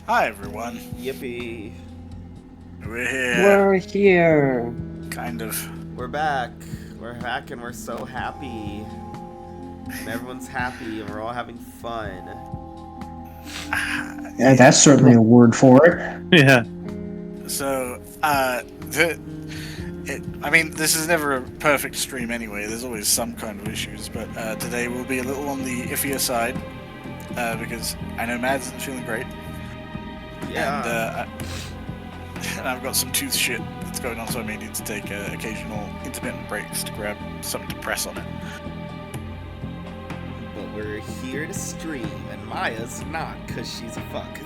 Hi everyone. Yippee. We're here. We're here. Kind of. We're back. We're back and we're so happy. And everyone's happy and we're all having fun. Yeah, that's certainly a word for it. Yeah. So, this is never a perfect stream anyway. There's always some kind of issues, but today will be a little on the iffier side because I know Mads isn't feeling great. Yeah. And I've got some tooth shit that's going on, so I may need to take occasional intermittent breaks to grab something to press on it. But we're here to stream, and Maya's not, because she's a fuck.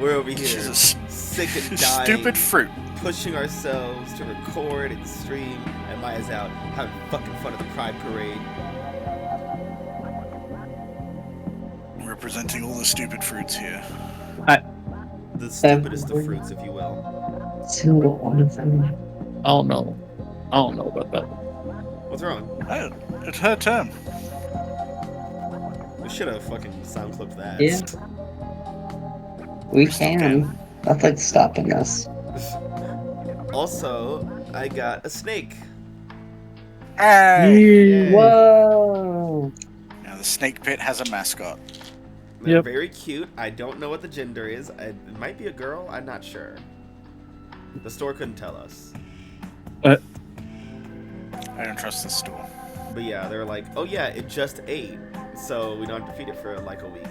We're over here, She's sick and dying, stupid fruit. pushing ourselves to record and stream, and Maya's out having fucking fun at the Pride Parade. Representing all the stupid fruits here. The stupidest of fruits, if you will. Single one of them. I don't know about that. What's wrong? Oh, it's her turn. We should have fucking sound clipped that. Yeah. We can. Nothing's stopping us. Also, I got a snake. Hey! Whoa! Now the snake pit has a mascot. They're Yep. very cute. I don't know what the gender is. It might be a girl. I'm not sure. The store couldn't tell us. I don't trust this store. But yeah, they're like, oh yeah, it just ate, so we don't have to feed it for like a week.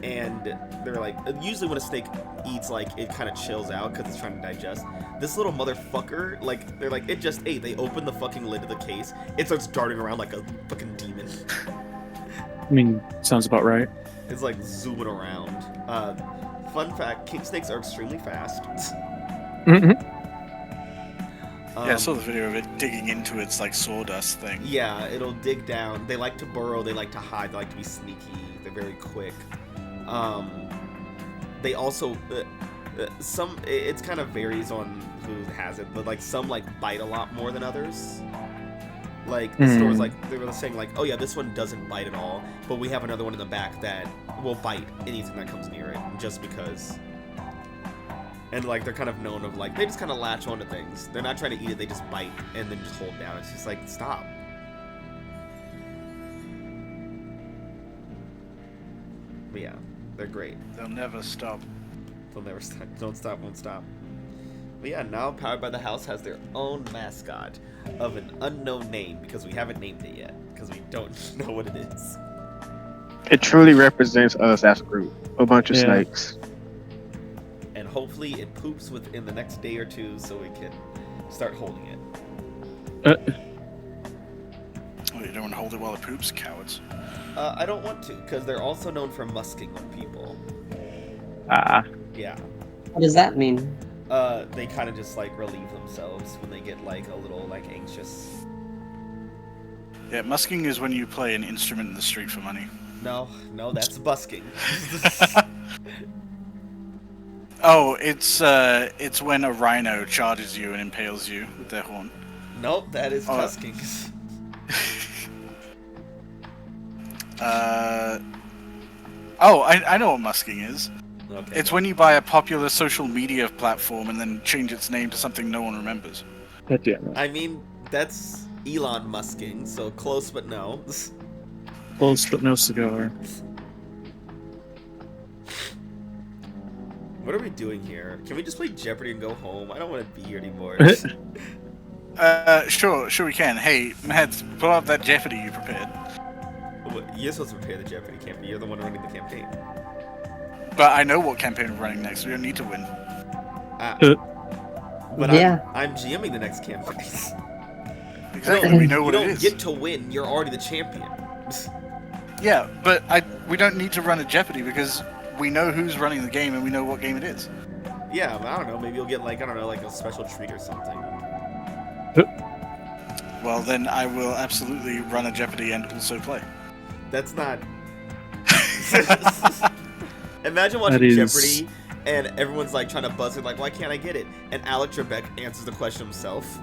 And they're like, usually when a snake eats, like, it kind of chills out because it's trying to digest. This little motherfucker, like, they're like, it just ate. They open the fucking lid of the case. It starts darting around like a fucking demon. I mean, sounds about right. It's like zooming around. Fun fact, king snakes are extremely fast. Mm-hmm. Yeah, I saw the video of it digging into its like sawdust thing. Yeah, it'll dig down. They like to burrow, they like to hide, they like to be sneaky, they're very quick. They also, it kind of varies on who has it, but like some like bite a lot more than others. Like, the store's like, they were saying like, oh yeah, this one doesn't bite at all, but we have another one in the back that will bite anything that comes near it, just because. And like, they're kind of known of like, they just kind of latch onto things. They're not trying to eat it, they just bite and then just hold down. It's just like, stop. But yeah, they're great. They'll never stop. They'll never stop. Don't stop, won't stop. But yeah, now Powered by the House has their own mascot of an unknown name because we haven't named it yet because we don't know what it is. It truly represents us as a group. A bunch of snakes. And hopefully it poops within the next day or two so we can start holding it. Oh, you don't want to hold it while it poops, cowards. I don't want to because they're also known for musking on people. Yeah. What does that mean? They kind of just like relieve themselves when they get like a little like anxious. Yeah, musking is when you play an instrument in the street for money. No, that's busking. Oh, it's when a rhino charges you and impales you with their horn. Nope, that is tusking. I know what musking is. Okay. It's when you buy a popular social media platform and then change its name to something no one remembers. I mean, that's Elon Musking, so close but no. Close but no cigar. What are we doing here? Can we just play Jeopardy and go home? I don't want to be here anymore. Sure we can. Hey, Mads, pull out that Jeopardy you prepared. You're supposed to prepare the Jeopardy campaign. You're the one running the campaign. But I know what campaign we're running next. We don't need to win. But Yeah. I'm GMing the next campaign. Exactly, we know what you it don't is. get to win. You're already the champion. Yeah, but we don't need to run a Jeopardy because we know who's running the game and we know what game it is. Yeah, but I don't know. Maybe you'll get like, I don't know, like a special treat or something. Well, then I will absolutely run a Jeopardy and also play. That's not... Imagine watching Jeopardy and everyone's like trying to buzz it, like, why can't I get it? And Alec Trebek answers the question himself.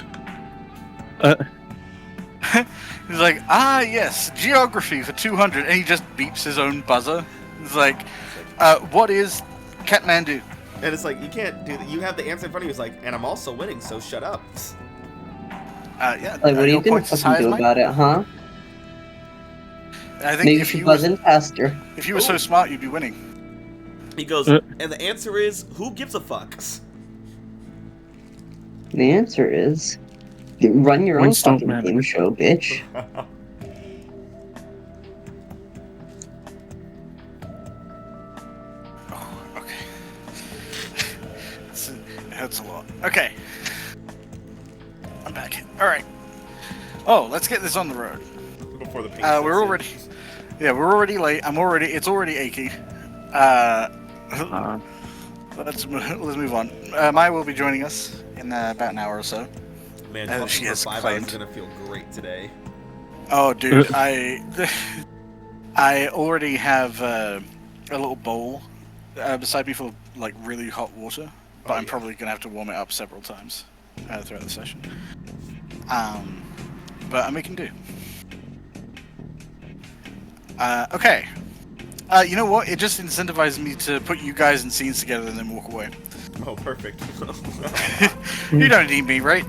He's like, yes, geography for 200, and he just beeps his own buzzer. It's like, What is Kathmandu? And it's like, you can't do that. You have the answer in front of you. It's like, and I'm also winning, so shut up. Yeah. Like, what are you your gonna points as fucking high as do mine? about it, huh? I think Maybe you if should you buzz were, in faster. if you were so Ooh. smart, you'd be winning. He goes, and the answer is, who gives a fuck? The answer is, run your own Points don't fucking matter. game show, bitch. Oh, okay. It hurts a lot. Okay. I'm back. Alright. Oh, let's get this on the road. Before the pain We're sets in. already... Yeah, we're already late. It's already achy. Let's move on. Maya will be joining us in about an hour or so. Man, she talking for has 5 claimed. hours is gonna feel great today. Oh, dude, I already have a little bowl beside me full of like really hot water, but I'm probably gonna have to warm it up several times throughout the session. But I'm making do. Okay. You know what? It just incentivizes me to put you guys in scenes together and then walk away. Oh, perfect. You don't need me, right?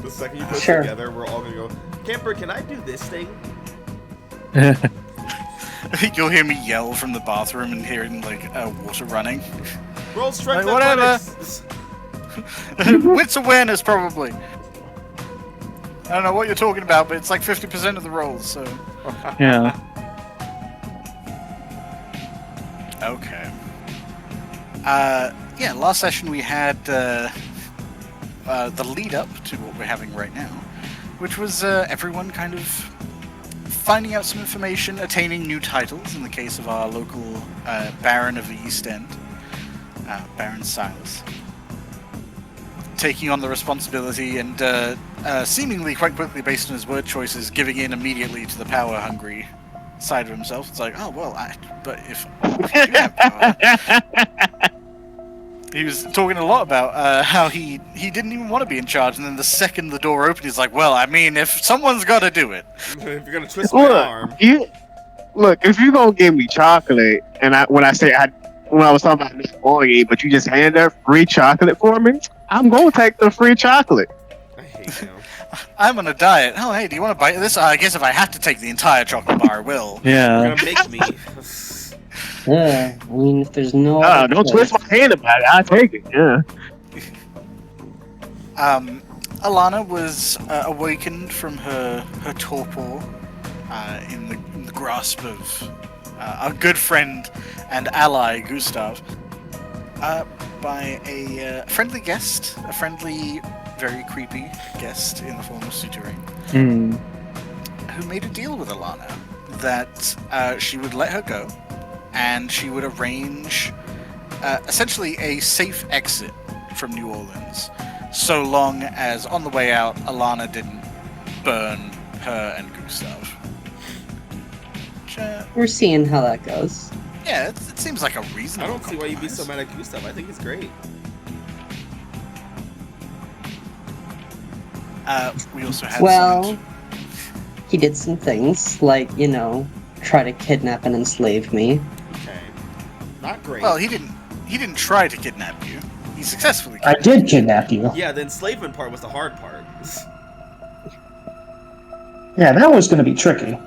The second you put Sure. it together, we're all gonna go, Camper, can I do this thing? You'll hear me yell from the bathroom and hearing like water running. Roll strength Like, whatever. athletics! Wits awareness, probably. I don't know what you're talking about, but it's like 50% of the rolls, so... Yeah. Okay. Yeah, last session we had the lead up to what we're having right now, which was everyone kind of finding out some information, attaining new titles, in the case of our local Baron of the East End, Baron Silas. Taking on the responsibility and seemingly quite quickly, based on his word choices, giving in immediately to the power-hungry side of himself. It's like, oh, well, but if you do have power... He was talking a lot about how he didn't even want to be in charge, and then the second the door opened, he's like, well, I mean, if someone's got to do it. If you're gonna twist my arm. If you gonna give me chocolate, and when I was talking about this morning, but you just hand her free chocolate for me, I'm gonna take the free chocolate. I hate you. I'm on a diet. Oh, hey, do you want to bite this? I guess if I have to take the entire chocolate bar, I will. You're Yeah. gonna make me. Yeah, I mean, if there's no. Don't twist my hand about it. I'll take it. Yeah. Alana was awakened from her torpor in the grasp of our good friend and ally, Gustav, by a friendly guest, a friendly, very creepy guest in the form of Suturing, who made a deal with Alana that she would let her go, and she would arrange essentially a safe exit from New Orleans, so long as on the way out Alana didn't burn her and Gustav. Which, We're seeing how that goes. yeah, it seems like a I reasonable don't see why you'd be so compromise. mad at Gustav. I think he's great. We also had Well, he did some things, like, try to kidnap and enslave me. Okay. Not great. well, he didn't try to kidnap you. He successfully I kidnapped did kidnap you. Yeah, the enslavement part was the hard part. Yeah, that was going to be tricky.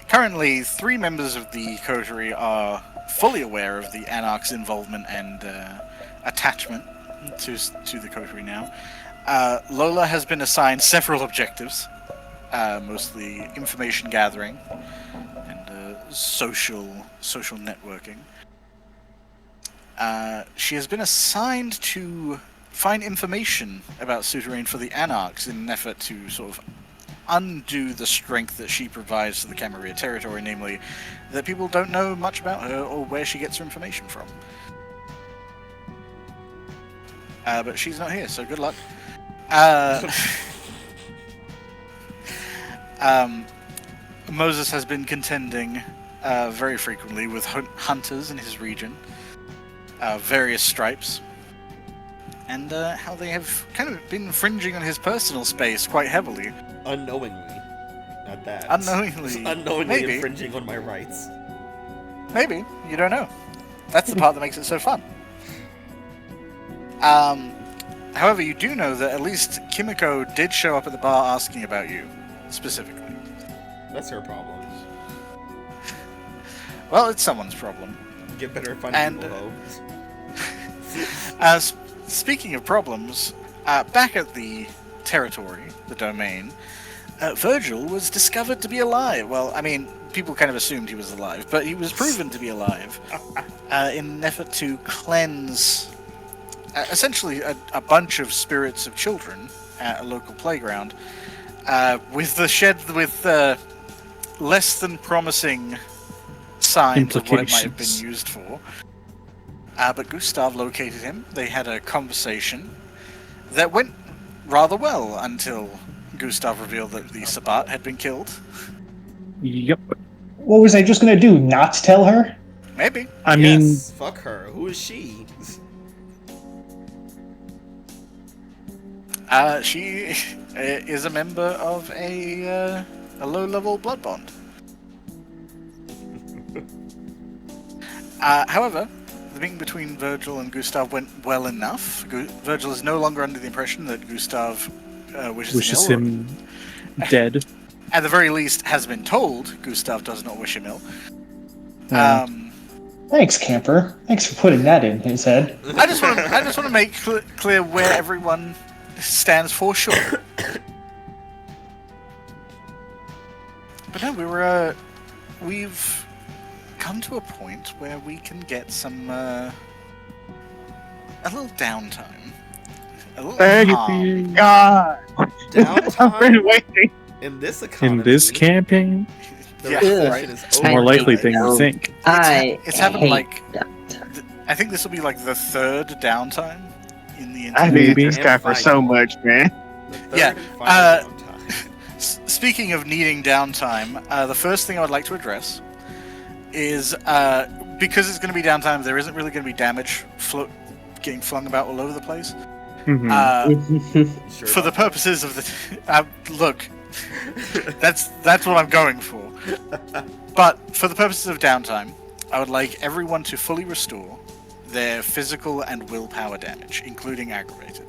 Currently, 3 members of the coterie are fully aware of the Anarch's involvement and attachment to the coterie now. Lola has been assigned several objectives, mostly information gathering and social networking. She has been assigned to find information about Suterrain for the Anarchs in an effort to sort of undo the strength that she provides to the Camarilla territory, namely that people don't know much about her or where she gets her information from. But she's not here, so good luck. Moses has been contending very frequently with hunters in his region, various stripes, and how they have kind of been infringing on his personal space quite heavily. Unknowingly. At that. Unknowingly. Unknowingly Maybe. infringing on my rights. Maybe. You don't know. That's the part that makes it so fun. However, you do know that at least Kimiko did show up at the bar asking about you, specifically. That's her problem. Well, it's someone's problem. Get better at finding And, people, though. Speaking of problems, back at the territory, the domain, Virgil was discovered to be alive. Well, I mean, people kind of assumed he was alive, but he was proven to be alive in an effort to cleanse essentially a bunch of spirits of children at a local playground with less than promising signs of what it might have been used for. But Gustav located him. They had a conversation that went rather well until Gustav revealed that the Sabbat had been killed. Yep. What was I just gonna do? Not tell her? Maybe. I mean, Yes, fuck her. Who is she? She is a member of a low-level blood bond. However, the meeting between Virgil and Gustav went well enough. Virgil is no longer under the impression that Gustav wishes him dead. At the very least, has been told Gustav does not wish him ill. Thanks, Camper. Thanks for putting that in his head. I just want to make clear where everyone stands for sure. But no, we've come to a point where we can get some a little downtime. A little Thank calm. you, God. I've been Downtime waiting. in this economy. In this campaign, Yeah, recession right. is it's a over. more likely hate thing you them. think. It's happened hate like that. I think this will be like the third downtime in the I entire. need Maybe. this guy for so much, man. The third Yeah, and final downtime. Speaking of needing downtime, the first thing I would like to address is because it's going to be downtime, there isn't really going to be damage getting flung about all over the place. Mhm. Sure For the about purposes of the look, that's what I'm going for. But for the purposes of downtime, I would like everyone to fully restore their physical and willpower damage, including aggravated.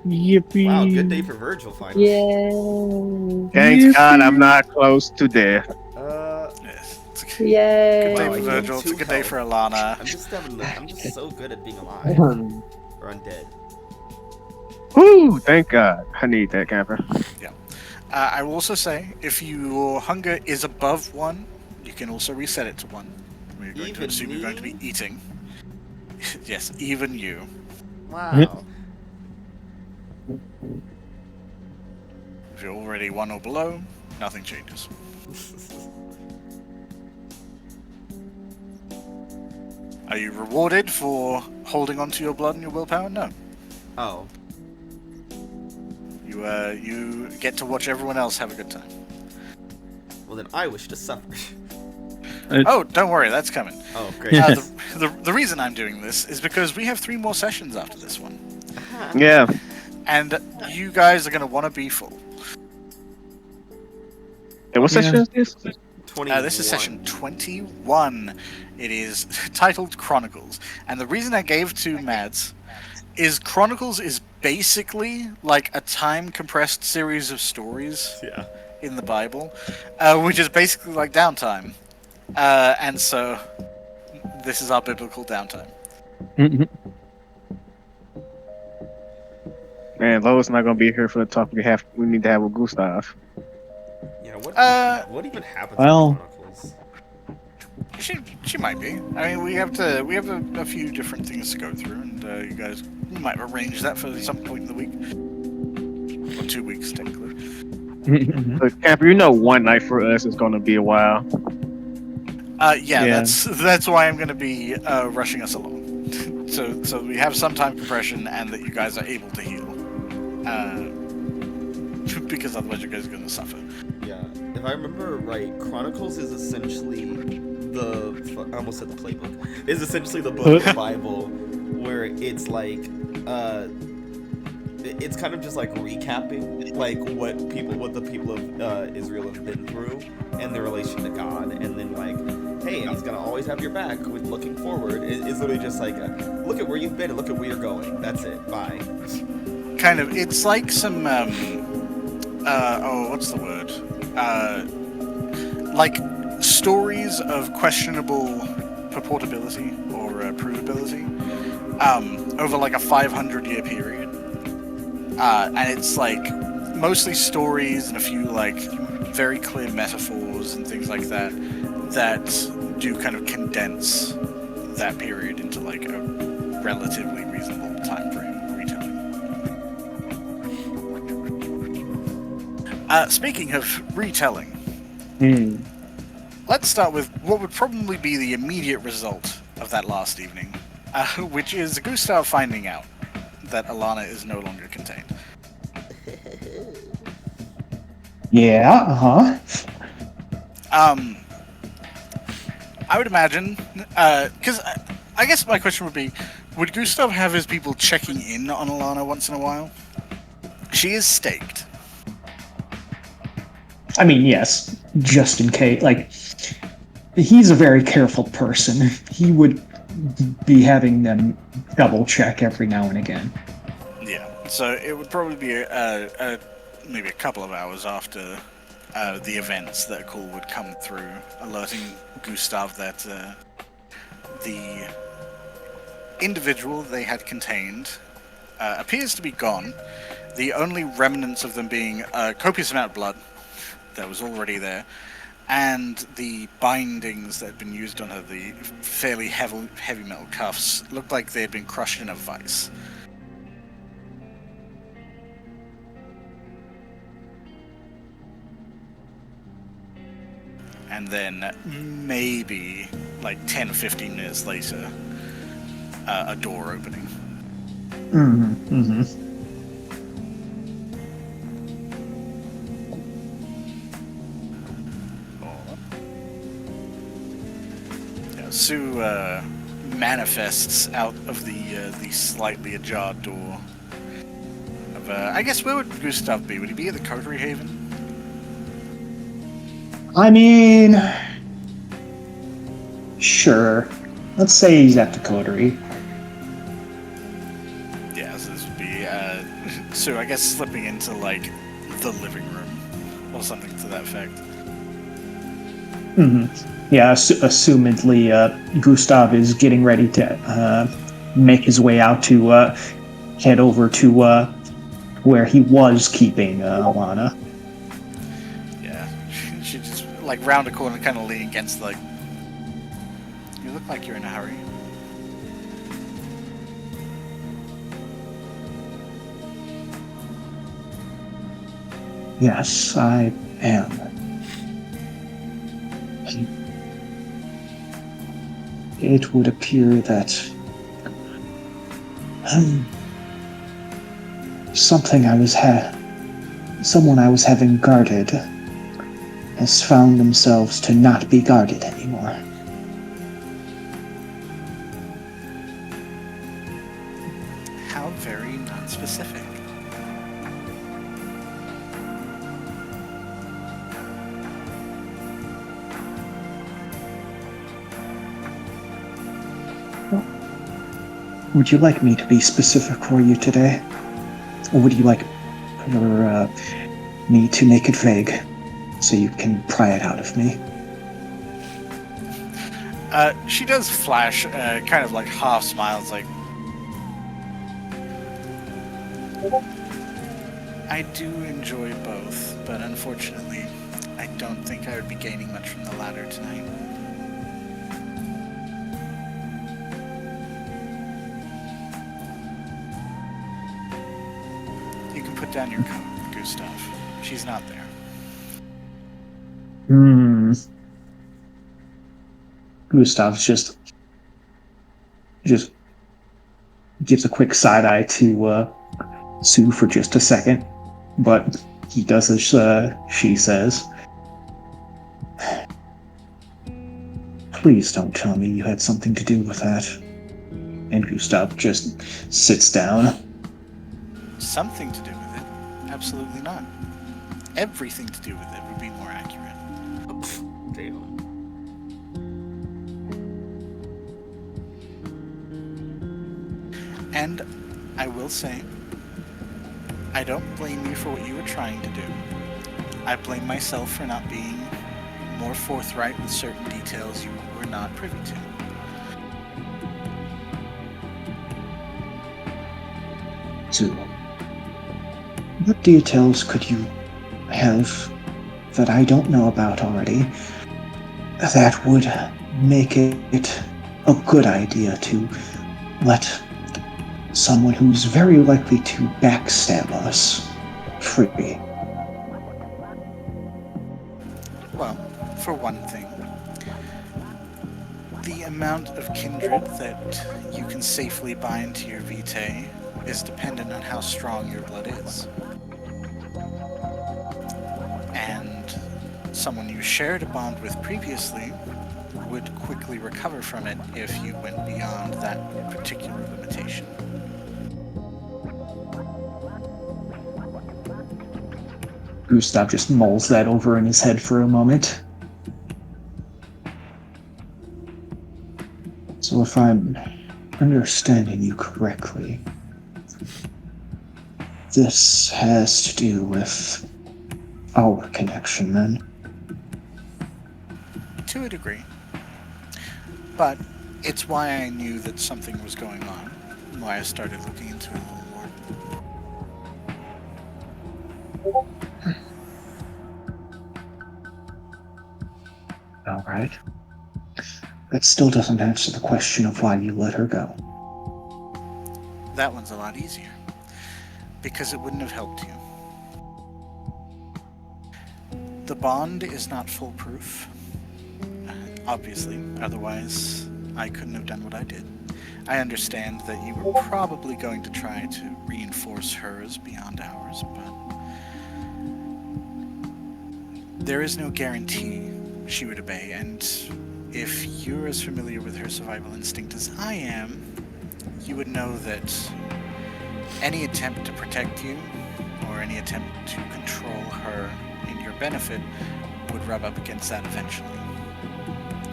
Yippee! Wow, good day for Virgil finally. Yay! Thanks God I'm not close to death. Yes. It's a good Yay! day Wow, for I gained Virgil. It's a 2 good day health. for Alana. I'm just so good at being alive or undead. Woo! Thank God. I need that, Camper. I will also say, if your hunger is above 1, you can also reset it to 1. We're going to Even assume you're going to be me? eating. Yes, even you. Wow. If you're already 1 or below, nothing changes. Are you rewarded for holding on to your blood and your willpower? No. Oh. You get to watch everyone else have a good time. Well, then I wish to suffer. Oh, don't worry, that's coming. Oh, great. The reason I'm doing this is because we have 3 more sessions after this one. Yeah. And you guys are going to want to be full. And what session is this? 21. This is session 21. It is titled Chronicles. And the reason I gave to Mads is Chronicles is basically like a time-compressed series of stories Yeah. in the Bible, which is basically like downtime. And so this is our biblical downtime. Mhm. Man, Lois not gonna be here for the talk we need to have with Gustav. Yeah, what even happens well- in Chronicles? She might be. I mean, we have a few different things to go through, and you guys might arrange that for some point in the week, or 2 weeks technically. Mhm. But Camper, you know, one night for us is gonna be a while. Yeah, Yeah. that's why I'm going to be rushing us along, so we have some time compression, and that you guys are able to heal, because otherwise you guys are going to suffer. Yeah. If I remember right, Chronicles is essentially I almost said the playbook. Is essentially the book of the Bible where it's like it's kind of just like recapping like what the people of Israel have been through and their relation to God, and then like, hey, and he's gonna always have your back with looking forward. It's literally just like, look at where you've been and look at where you're going. That's it. Bye. Kind of, it's like some what's the word? Like stories of questionable purportability or provability over like a 500-year period. And it's like mostly stories and a few like very clear metaphors and things like that that do kind of condense that period into like a relatively reasonable time frame retelling. Speaking of retelling, let's start with what would probably be the immediate result of that last evening, which is Gustav finding out that Alana is no longer contained. Yeah, uh-huh. I would imagine, because I guess my question would be, would Gustav have his people checking in on Alana once in a while? She is staked. I mean, yes, just in case. Like, he's a very careful person. He would be having them double check every now and again. Yeah, so it would probably be maybe a couple of hours after the events that a call would come through, alerting Gustav that the individual they had contained appears to be gone. The only remnants of them being a copious amount of blood that was already there, and the bindings that had been used on her, the fairly heavy metal cuffs, looked like they had been crushed in a vice. And then maybe like 10 or 15 minutes later, a door opening. Sue manifests out of the slightly ajar door. I guess where would Gustav be? Would he be at the Coterie Haven? I mean, sure. Let's say he's at the coterie. Yeah, so this would be Sue, I guess, slipping into like the living room or something to that effect. Yeah, assumedly, Gustav is getting ready to make his way out to head over to where he was keeping Alana. Yeah, she just like round a corner, kind of lean against like. You look like you're in a hurry. Yes, I am. It would appear that someone I was having guarded has found themselves to not be guarded anymore. How very non-specific. Would you like me to be specific for you today? Or would you like for me to make it vague so you can pry it out of me? She does flash, kind of like half smiles, like, I do enjoy both, but unfortunately, I don't think I would be gaining much from the latter tonight. You can put down your coat, Gustav. She's not there. Gustav's just gives a quick side eye to Sue for just a second, but he does as she says. Please don't tell me you had something to do with that. And Gustav just sits down. Something to do with it? Absolutely not. Everything to do with it would be more accurate. Damn. And I will say, I don't blame you for what you were trying to do. I blame myself for not being more forthright with certain details you were not privy to. So, what details could you have that I don't know about already that would make it a good idea to let someone who's very likely to backstab us free? Well, for one thing, the amount of kindred that you can safely bind to your vitae is dependent on how strong your blood is. And someone you shared a bond with previously would quickly recover from it if you went beyond that particular limitation. Gustav just mulls that over in his head for a moment. So if I'm understanding you correctly, this has to do with our connection, then? To a degree. But it's why I knew that something was going on, why I started looking into it a little more. All right. That still doesn't answer the question of why you let her go. That one's a lot easier. Because it wouldn't have helped you. The bond is not foolproof. Obviously, otherwise I couldn't have done what I did. I understand that you were probably going to try to reinforce hers beyond ours, but there is no guarantee she would obey, and if you're as familiar with her survival instinct as I am, you would know that any attempt to protect you, or any attempt to control her in your benefit, would rub up against that eventually.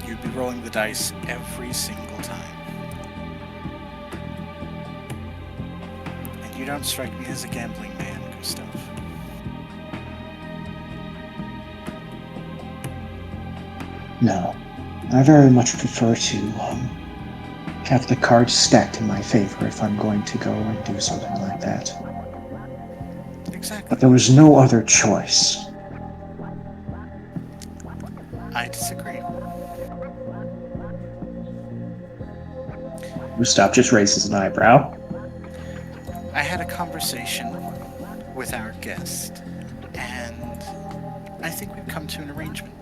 You'd be rolling the dice every single time. And you don't strike me as a gambling man, Gustav. No. I very much prefer to have the cards stacked in my favor if I'm going to go and do something like that. Exactly. But there was no other choice. I disagree. Gustav just raises an eyebrow. I had a conversation with our guest, and I think we've come to an arrangement.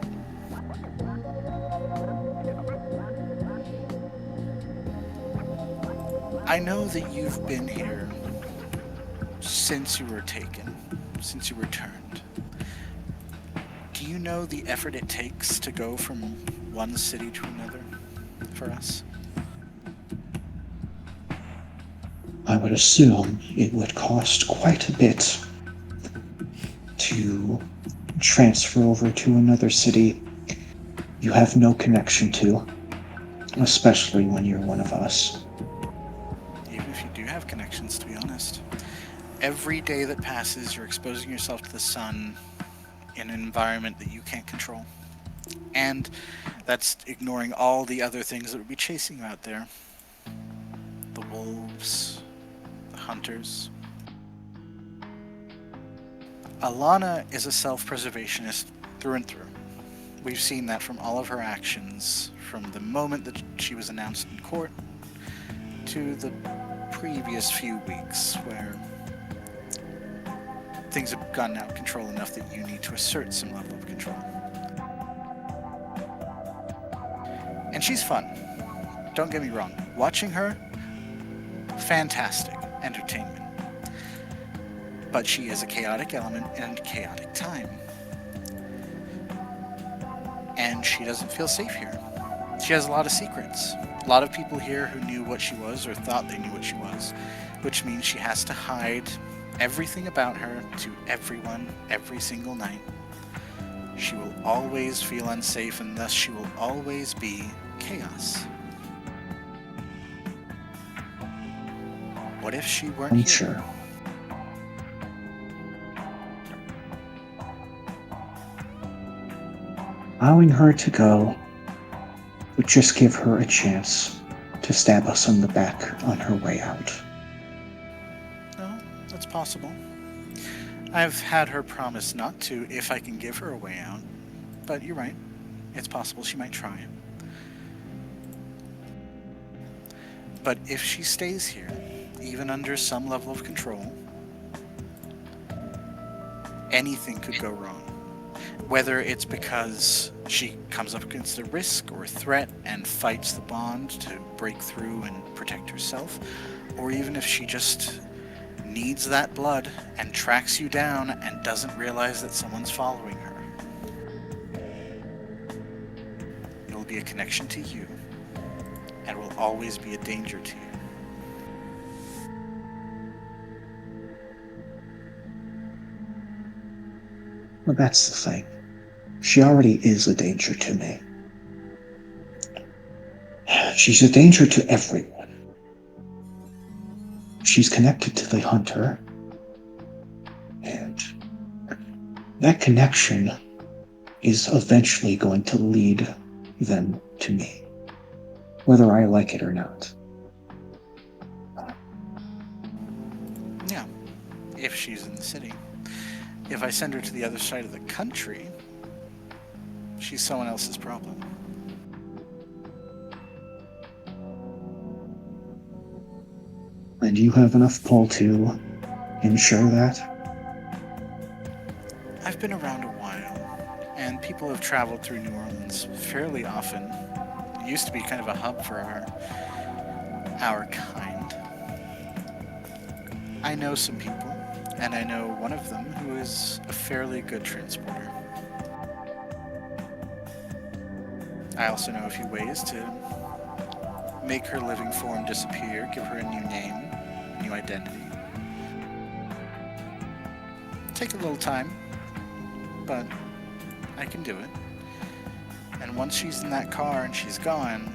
I know that you've been here since you were taken, since you returned. Do you know the effort it takes to go from one city to another for us? I would assume it would cost quite a bit to transfer over to another city you have no connection to, especially when you're one of us. Even if you do have connections, to be honest. Every day that passes, you're exposing yourself to the sun in an environment that you can't control. And that's ignoring all the other things that would be chasing you out there. The wolves, the hunters. Alana is a self-preservationist through and through. We've seen that from all of her actions, from the moment that she was announced in court to the previous few weeks where things have gotten out of control enough that you need to assert some level of control. And she's fun. Don't get me wrong. Watching her, fantastic entertainment. But she is a chaotic element in a chaotic time. And she doesn't feel safe here. She has a lot of secrets, a lot of people here who knew what she was or thought they knew what she was, which means she has to hide everything about her to everyone every single night. She will always feel unsafe, and thus she will always be chaos. What if she weren't I'm here? sure. Allowing her to go would just give her a chance to stab us in the back on her way out. No, that's possible. I've had her promise not to if I can give her a way out. But you're right. It's possible she might try it. But if she stays here, even under some level of control, anything could go wrong. Whether it's because she comes up against a risk or a threat and fights the bond to break through and protect herself, or even if she just needs that blood and tracks you down and doesn't realize that someone's following her. It'll be a connection to you, and will always be a danger to you. Well, that's the thing. She already is a danger to me. She's a danger to everyone. She's connected to the hunter, and that connection is eventually going to lead them to me, whether I like it or not. Yeah, if she's in the city. If I send her to the other side of the country, she's someone else's problem. And you have enough pull to ensure that? I've been around a while, and people have traveled through New Orleans fairly often. It used to be kind of a hub for our kind. I know some people, and I know one of them who is a fairly good transporter. I also know a few ways to make her living form disappear, give her a new name, a new identity. Take a little time, but I can do it. And once she's in that car and she's gone,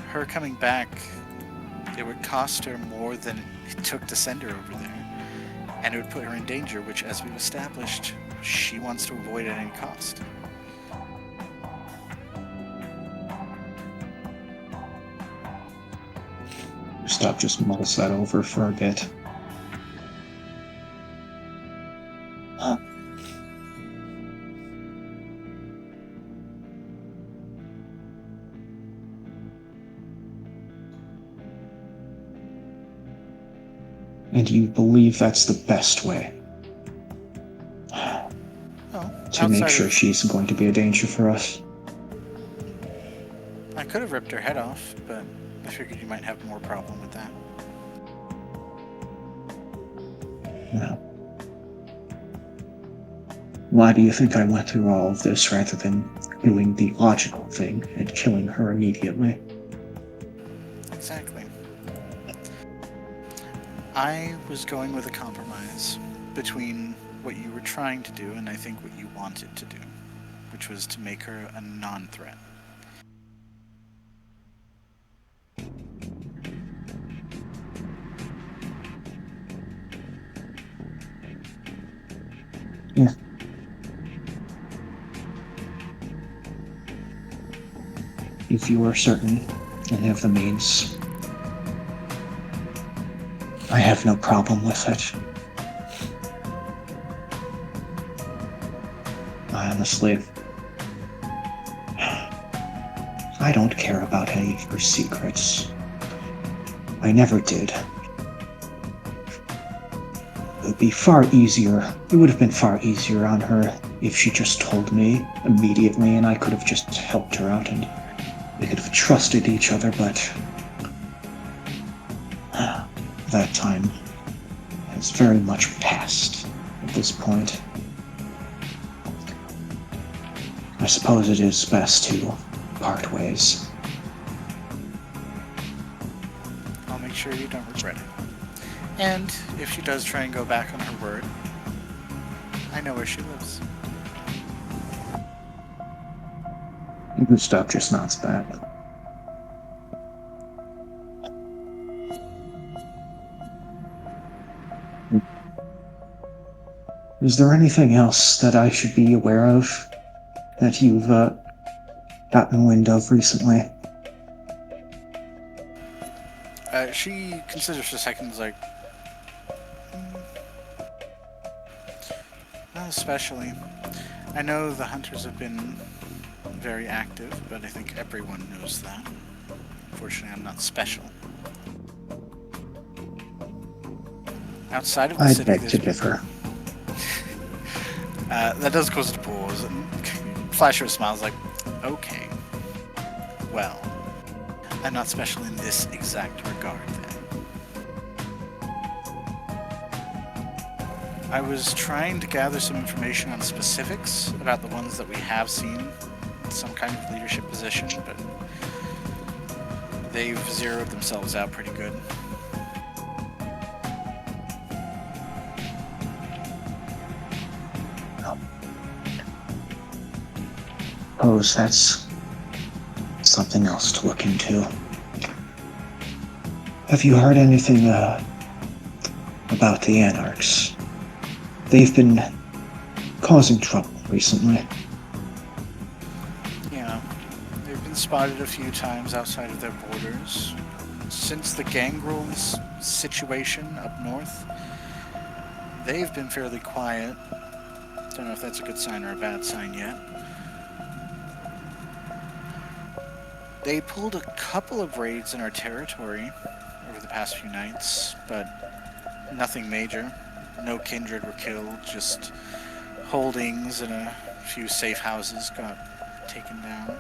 her coming back, it would cost her more than it took to send her over there. And it would put her in danger, which, as we've established, she wants to avoid at any cost. Gustav just mulls that over for a bit. And you believe that's the best way Well, to make sure of, she's going to be a danger for us? I could have ripped her head off, but I figured you might have more problem with that. No. Why do you think I went through all of this rather than doing the logical thing and killing her immediately? Exactly. I was going with a compromise between what you were trying to do and I think what you wanted to do, which was to make her a non-threat. Yeah. If you are certain and have the means, I have no problem with it. Honestly, I don't care about any of her secrets. I never did. It would be far easier. It would have been far easier on her if she just told me immediately and I could have just helped her out and we could have trusted each other, but that time has very much passed at this point. I suppose it is best to part ways. make sure you don't regret it. And if she does try and go back on her word, I know where she lives. Gustav just nods back. Is there anything else that I should be aware of that you've gotten wind of recently? She considers for a second, like, not especially. I know the hunters have been very active, but I think everyone knows that. Unfortunately, I'm not special. Outside of the I city, beg there's to been- differ. that does cause a pause, and Flasher smiles like, okay. Well, I'm not special in this exact regard, then. I was trying to gather some information on specifics about the ones that we have seen in some kind of leadership position, but they've zeroed themselves out pretty good. Suppose that's something else to look into. Have you heard anything about the Anarchs? They've been causing trouble recently. Yeah, they've been spotted a few times outside of their borders. Since the gangrels situation up north, they've been fairly quiet. Don't know if that's a good sign or a bad sign yet. They pulled a couple of raids in our territory over the past few nights, but nothing major. No kindred were killed, just holdings and a few safe houses got taken down.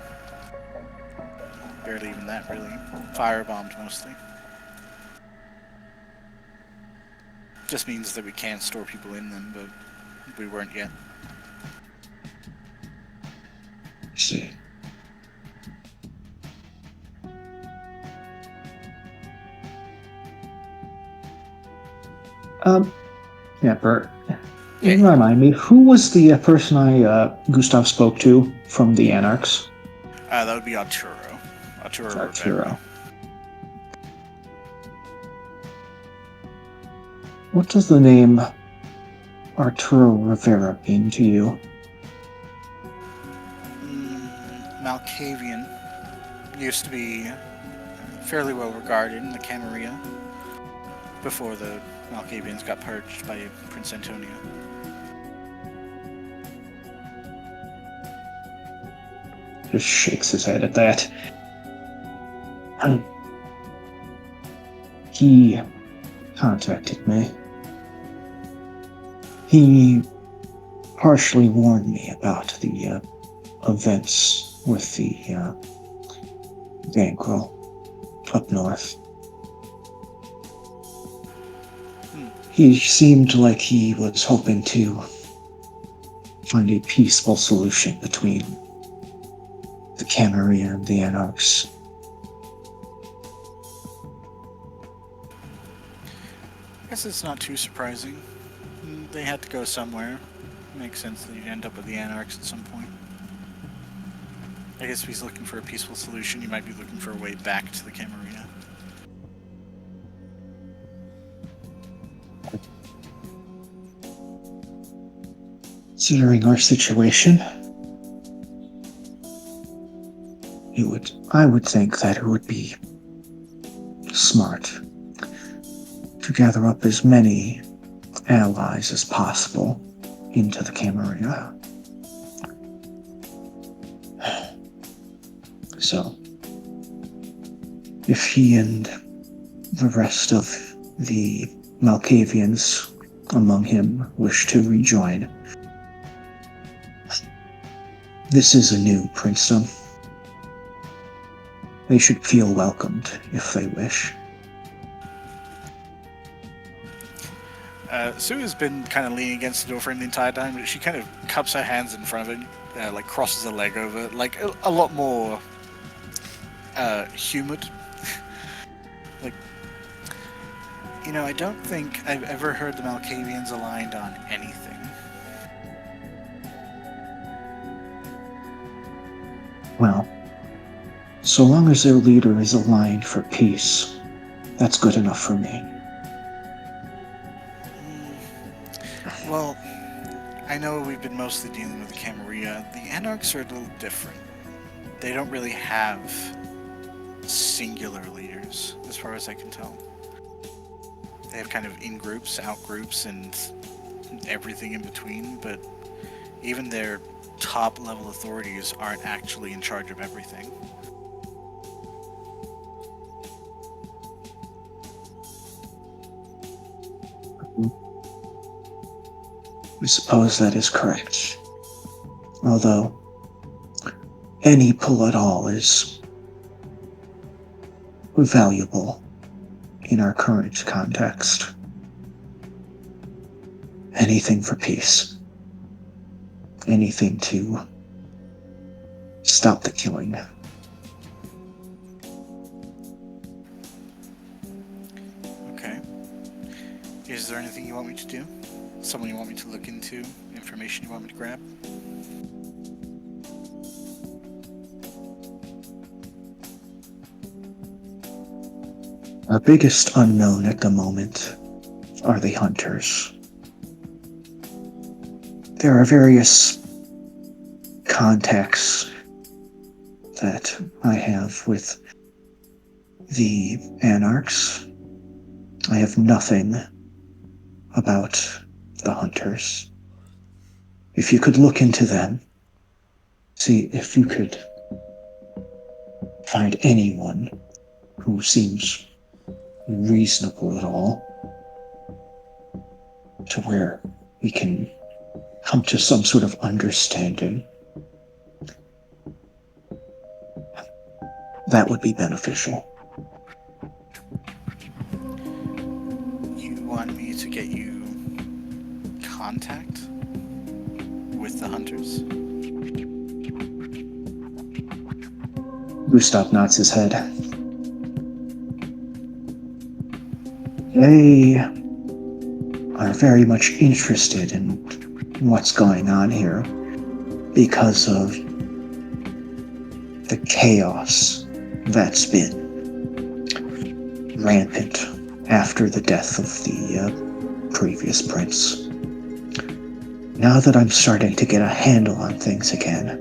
Barely even that, really. Firebombed mostly. Just means that we can store people in them, but we weren't yet. I see. Yeah, Bert. Hey. Remind me, who was the person Gustav spoke to from the Anarchs? That would be Arturo. Arturo. Arturo. What does the name Arturo Rivera mean to you? Malkavian. Used to be fairly well regarded in the Camarilla before the Malkavians got purged by Prince Antonio. Just shakes his head at that. He contacted me. He partially warned me about the events with the gangrel up north. He seemed like he was hoping to find a peaceful solution between the Camarilla and the Anarchs. I guess it's not too surprising. They had to go somewhere. Makes sense that you'd end up with the Anarchs at some point. I guess if he's looking for a peaceful solution, you might be looking for a way back to the Camarilla. Considering our situation, I would think that it would be smart to gather up as many allies as possible into the Camarilla. So, if he and the rest of the Malkavians among him wish to rejoin, this is a new princedom. They should feel welcomed if they wish. Sue has been kind of leaning against the door frame the entire time, but she kind of cups her hands in front of it, like crosses a leg over it, like a lot more humoured. Like, I don't think I've ever heard the Malkavians aligned on anything. Well, so long as their leader is aligned for peace, that's good enough for me. Well, I know we've been mostly dealing with the Camarilla. The Anarchs are a little different. They don't really have singular leaders, as far as I can tell. They have kind of in-groups, out-groups, and everything in between, but even their top-level authorities aren't actually in charge of everything. I suppose that is correct. Although, any pull at all is valuable in our current context. Anything for peace. Anything to stop the killing. Okay. Is there anything you want me to do? Someone you want me to look into? Information you want me to grab? Our biggest unknown at the moment are the hunters. There are various contacts that I have with the Anarchs. I have nothing about the hunters. If you could look into them, see if you could find anyone who seems reasonable at all, to where we can come to some sort of understanding, that would be beneficial. You want me to get you contact with the hunters? Gustav nods his head. They are very much interested in what's going on here because of the chaos that's been rampant after the death of the previous prince. Now that I'm starting to get a handle on things again,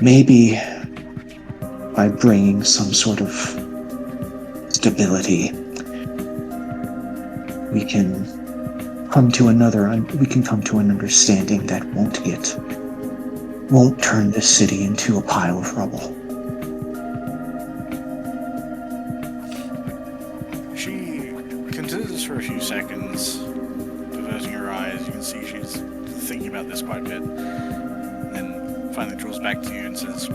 maybe by bringing some sort of stability, we can come to an understanding that won't turn this city into a pile of rubble. She considers for a few seconds, diverting her eyes. You can see she's thinking about this quite a bit. Then finally draws back to you and says,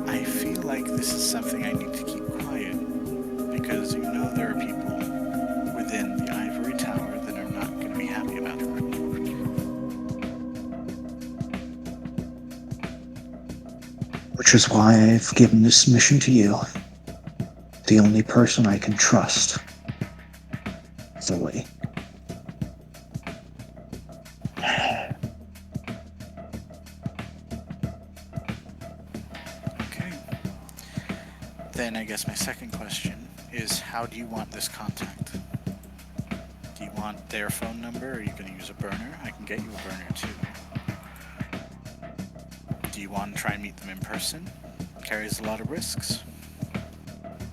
I feel like this is something I need to keep quiet, because there are people within the ivory tower that are not going to be happy about her. Which is why I've given this mission to you. The only person I can trust fully. Okay. Then I guess my second question is, how do you want this contact? Do you want their phone number, or are you going to use a burner? I can get you a burner too. Do you want to try and meet them in person? It carries a lot of risks,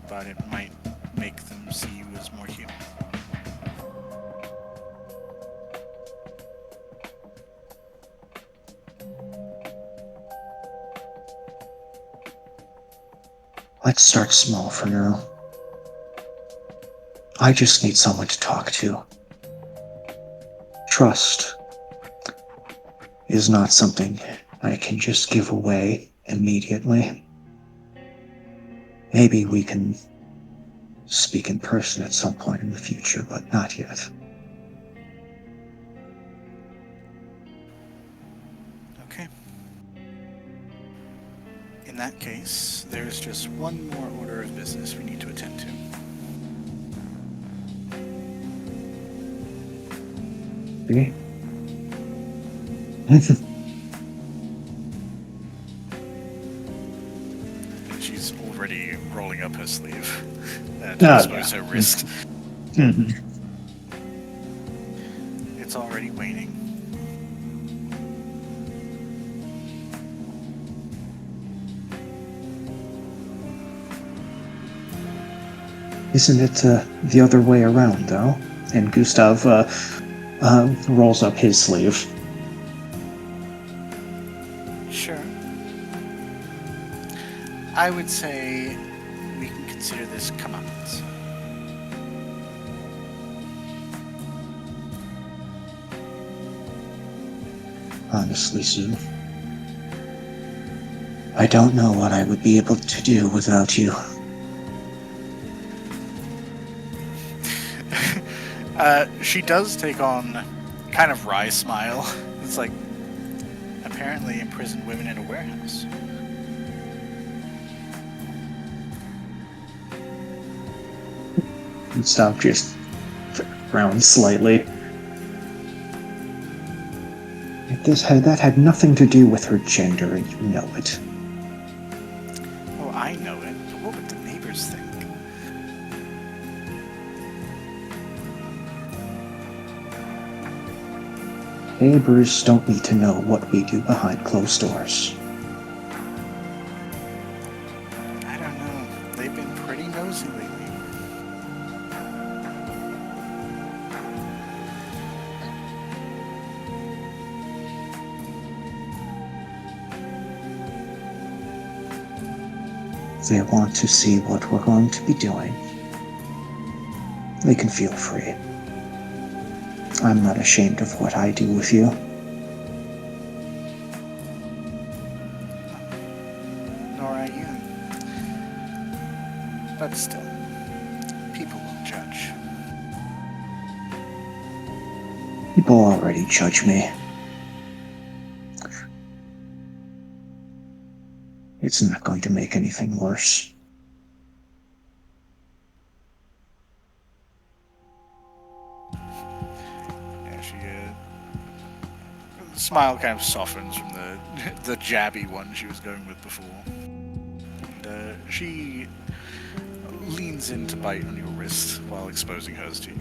but it might make them see you as more human. Let's start small for now. I just need someone to talk to. Trust is not something I can just give away immediately. Maybe we can speak in person at some point in the future, but not yet. Okay. In that case, there's just one more order of business we need to attend to. Okay. And she's already rolling up her sleeve to Oh, expose yeah. her wrist. Mhm. It's already waning. Isn't it the other way around, though? And Gustav rolls up his sleeve. Sure. I would say we can consider this comeuppance. Honestly, Sue, I don't know what I would be able to do without you. She does take on kind of wry smile. It's like, apparently imprisoned women in a warehouse. Gustav just frowns slightly. That had nothing to do with her gender, and you know it. Oh, I know it, but what would the neighbors think? Neighbors don't need to know what we do behind closed doors. I don't know. They've been pretty nosy lately. If they want to see what we're going to be doing, they can feel free. I'm not ashamed of what I do with you. Nor are you. But still, people will judge. People already judge me. It's not going to make anything worse. Yeah, the smile kind of softens from the jabby one she was going with before. And she leans in to bite on your wrist while exposing hers to you.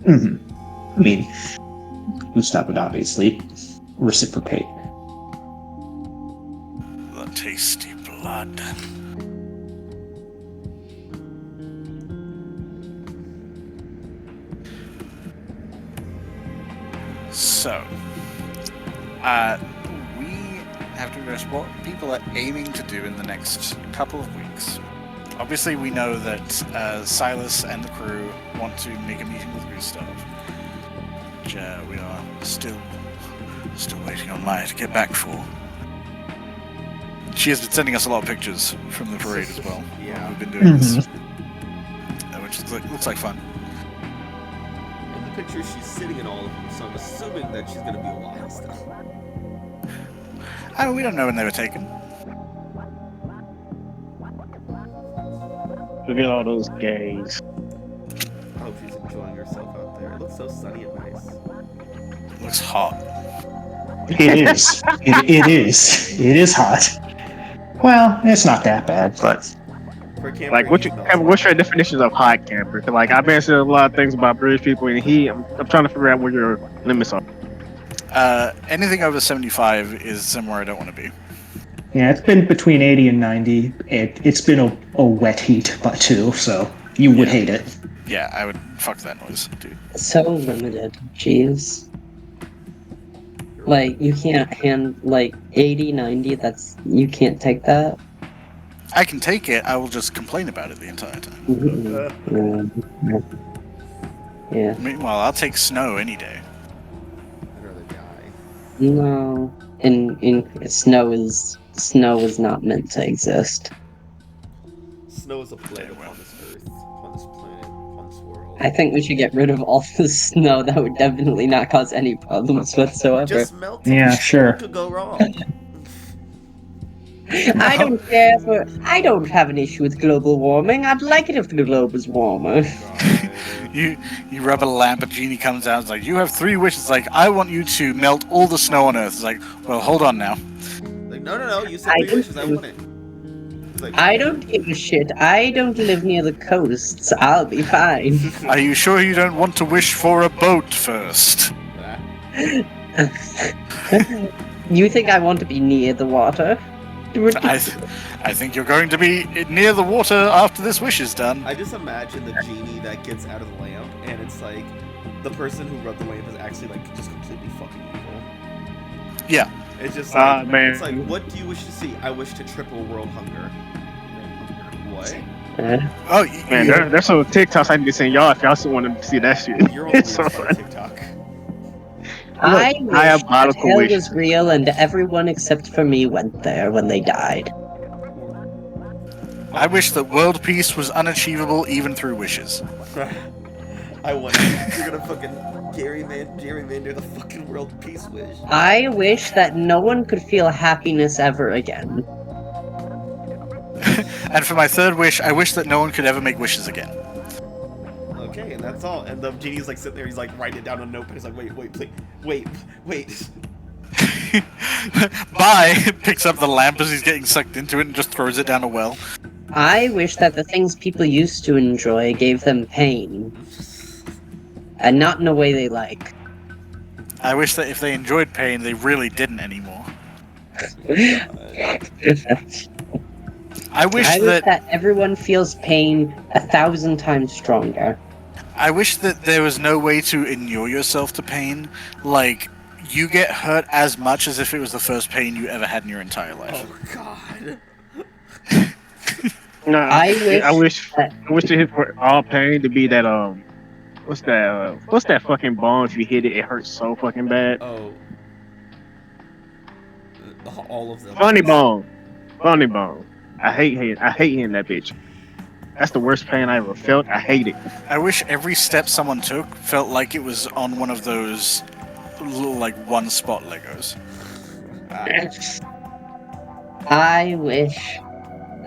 Mm-hmm. I mean, Gustav would obviously reciprocate. The tasty blood. So, we have to address what people are aiming to do in the next couple of weeks. Obviously, we know that Silas and the crew want to make a meeting with Gustav, which we are still waiting on Maya to get back for. She has been sending us a lot of pictures from the parade as well. Yeah. We've been doing this, Mm-hmm. which looks like fun. In the picture, she's sitting in all of them, so I'm assuming that she's gonna be a while still. We don't know when they were taken. Look at all those gays. I hope she's enjoying herself out there. It looks so sunny and nice. Looks hot. It is. It is. It is hot. Well, it's not that bad, but For a camper, Like, he smells what's your like- definition of hot camper? 'Cause, like, I've been saying a lot of things about British people, and I'm trying to figure out where your limits are. Anything over 75 is somewhere I don't want to be. yeah, it's been between 80 and 90. It's been a wet heat, but too, so you would hate it. Yeah, I would fuck that noise, dude. So limited. Jeez. Like, you can't hand, like, 80, 90, you can't take that. I can take it, I will just complain about it the entire time. Yeah. Meanwhile, I'll take snow any day. I'd rather die. No. Snow is not meant to exist. Snow is a plague Yeah, well. upon this earth, upon this planet, upon this world. I think we should get rid of all the snow. That would definitely not cause any problems whatsoever. Just melt Yeah, it. sure. What could go wrong? I don't care for. I don't have an issue with global warming. I'd like it if the globe was warmer. You rub a lamp, a genie comes out. It's like, you have 3 wishes. It's like, I want you to melt all the snow on Earth. It's like, well, hold on now. Like, no, you said I 3 don't wishes, I think- want it. It's like, I don't give a shit. I don't live near the coasts. I'll be fine. Are you sure you don't want to wish for a boat first? ah. You think I want to be near the water? I think you're going to be near the water after this wish is done. I just imagine the genie that gets out of the lamp, and it's like the person who rubbed the lamp is actually like just completely fucking evil. Yeah. It's just like, man. it's like, what do you wish to see? I wish to triple world hunger. What? Oh, Man, there's some TikToks I need to send y'all if y'all still want to see that shit. You're on the It's so weird side of funny. TikTok. I Look, wish that diabolical hell wish. was real and everyone except for me went there when they died. I wish that world peace was unachievable even through wishes. I wonder if you're gonna fucking gerrymander the fucking world peace wish. I wish that no one could feel happiness ever again. And for my 3rd wish, I wish that no one could ever make wishes again. Okay, and that's all. And the genie's like sitting there, he's like writing it down on a notepad. He's like, wait, please, wait. Bye! Picks up the lamp as he's getting sucked into it and just throws it down a well. I wish that the things people used to enjoy gave them pain. And not in a way they like. I wish that if they enjoyed pain, they really didn't anymore. I wish I wish that that everyone feels pain 1,000 times stronger. I wish that there was no way to inure yourself to pain. Like, you get hurt as much as if it was the first pain you ever had in your entire life. Oh god. Nah, I wish I wish to hit for all pain to be that what's that fucking bone? If you hit it, it hurts so fucking bad. Oh. All of them. Funny bone. I hate hitting that bitch. That's the worst pain I ever felt. I hate it. I wish every step someone took felt like it was on one of those little, like, one-spot Legos. I wish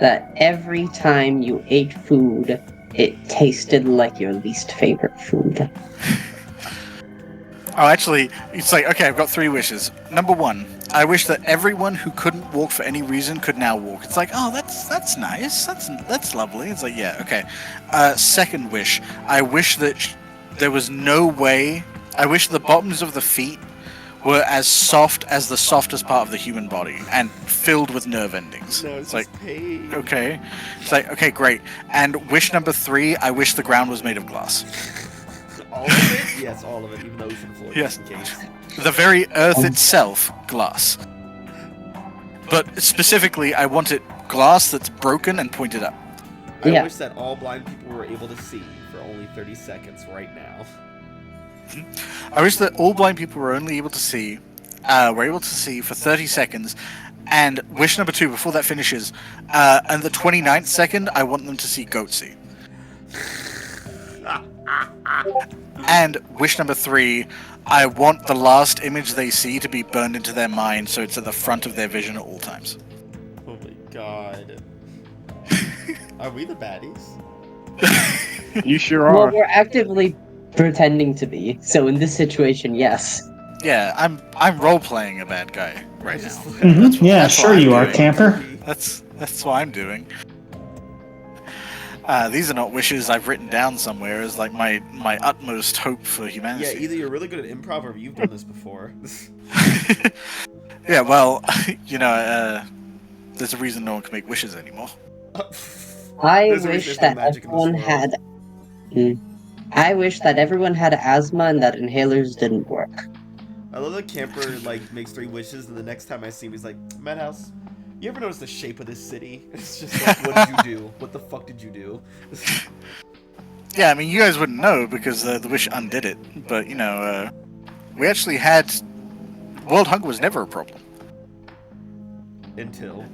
that every time you ate food, it tasted like your least favorite food. Oh, actually, it's like, okay, I've got 3 wishes. Number 1, I wish that everyone who couldn't walk for any reason could now walk. It's like, oh, that's nice. That's lovely. It's like, yeah, okay. 2nd wish, I wish that there was no way. I wish the bottoms of the feet were as soft as the softest part of the human body and filled with nerve endings. No, it's like, just pain. okay. It's like, okay, great. And wish number 3, I wish the ground was made of glass. All of it? Yes, all of it, even the ocean floor. Yes. Just in case. The very earth itself, glass. But specifically, I want it glass that's broken and pointed up. I Yeah. wish that all blind people were able to see for only 30 seconds right now. I wish that all blind people were only able to see, for 30 seconds. And wish number 2, before that finishes, and the 29th second, I want them to see Goatsy. And wish number 3, I want the last image they see to be burned into their mind so it's at the front of their vision at all times. Oh my god. Are we the baddies? You sure Well, are. we're actively pretending to be, so in this situation, yes. Yeah, I'm role-playing a bad guy right now. Mhm. Yeah, that's sure what I'm you are, doing. camper. That's what I'm doing. These are not wishes I've written down somewhere as like my utmost hope for Yeah, humanity. either you're really good at improv or you've done this before. Yeah, well, there's a reason no one can make wishes anymore. I There's a reason wish there's no that magic in this everyone world. had. I wish that everyone had asthma and that inhalers didn't work. I love that Camper like makes 3 wishes, and the next time I see him, he's like, Madhouse, you ever notice the shape of this city? It's just like, what did you do? What the fuck did you do? Yeah, I mean, you guys wouldn't know because the wish undid it, but we actually had world hunger was never a problem. Until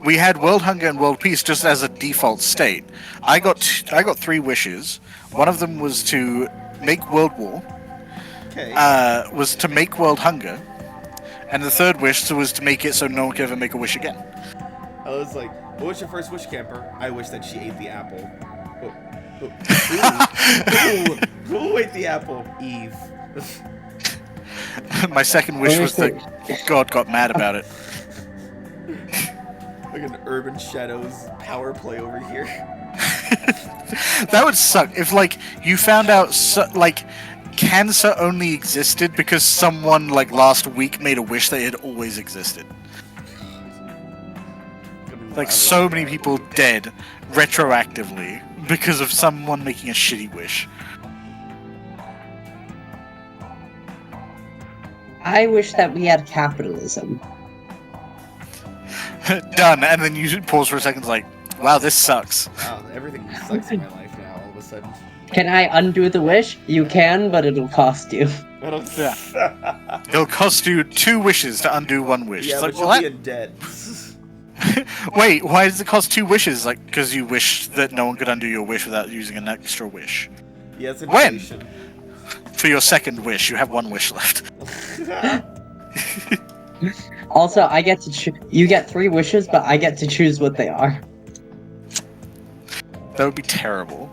We had world hunger and world peace just as a default state. I got 3 wishes. One of them was to make world war. okay, Was to make world hunger, and the third wish was to make it so no one could ever make a wish again. I was like, what was your first wish, Camper? I wish that she ate the apple. Who ate the apple? Eve. My second wish was that God got mad about it. Like an Urban Shadows power play over here. That would suck if, like, you found out, cancer only existed because someone, like, last week made a wish that it had always existed. Like, so many people dead retroactively because of someone making a shitty wish. I wish that we had capitalism. Done, and then you pause for a second, like, wow, this sucks. Wow, everything sucks in my life now, all of a sudden. Can I undo the wish? You can, but it'll cost you. I don't... Yeah. It'll cost you 2 wishes to undo 1 wish. Yeah, It's but like, you'll well, be in debt. Wait, why does it cost 2 wishes? Like, because you wish that no one could undo your wish without using an extra wish. Yeah, it's When? inflation. For your second wish, you have 1 wish left. Also, I get to you get 3 wishes, but I get to choose what they are. That would be terrible.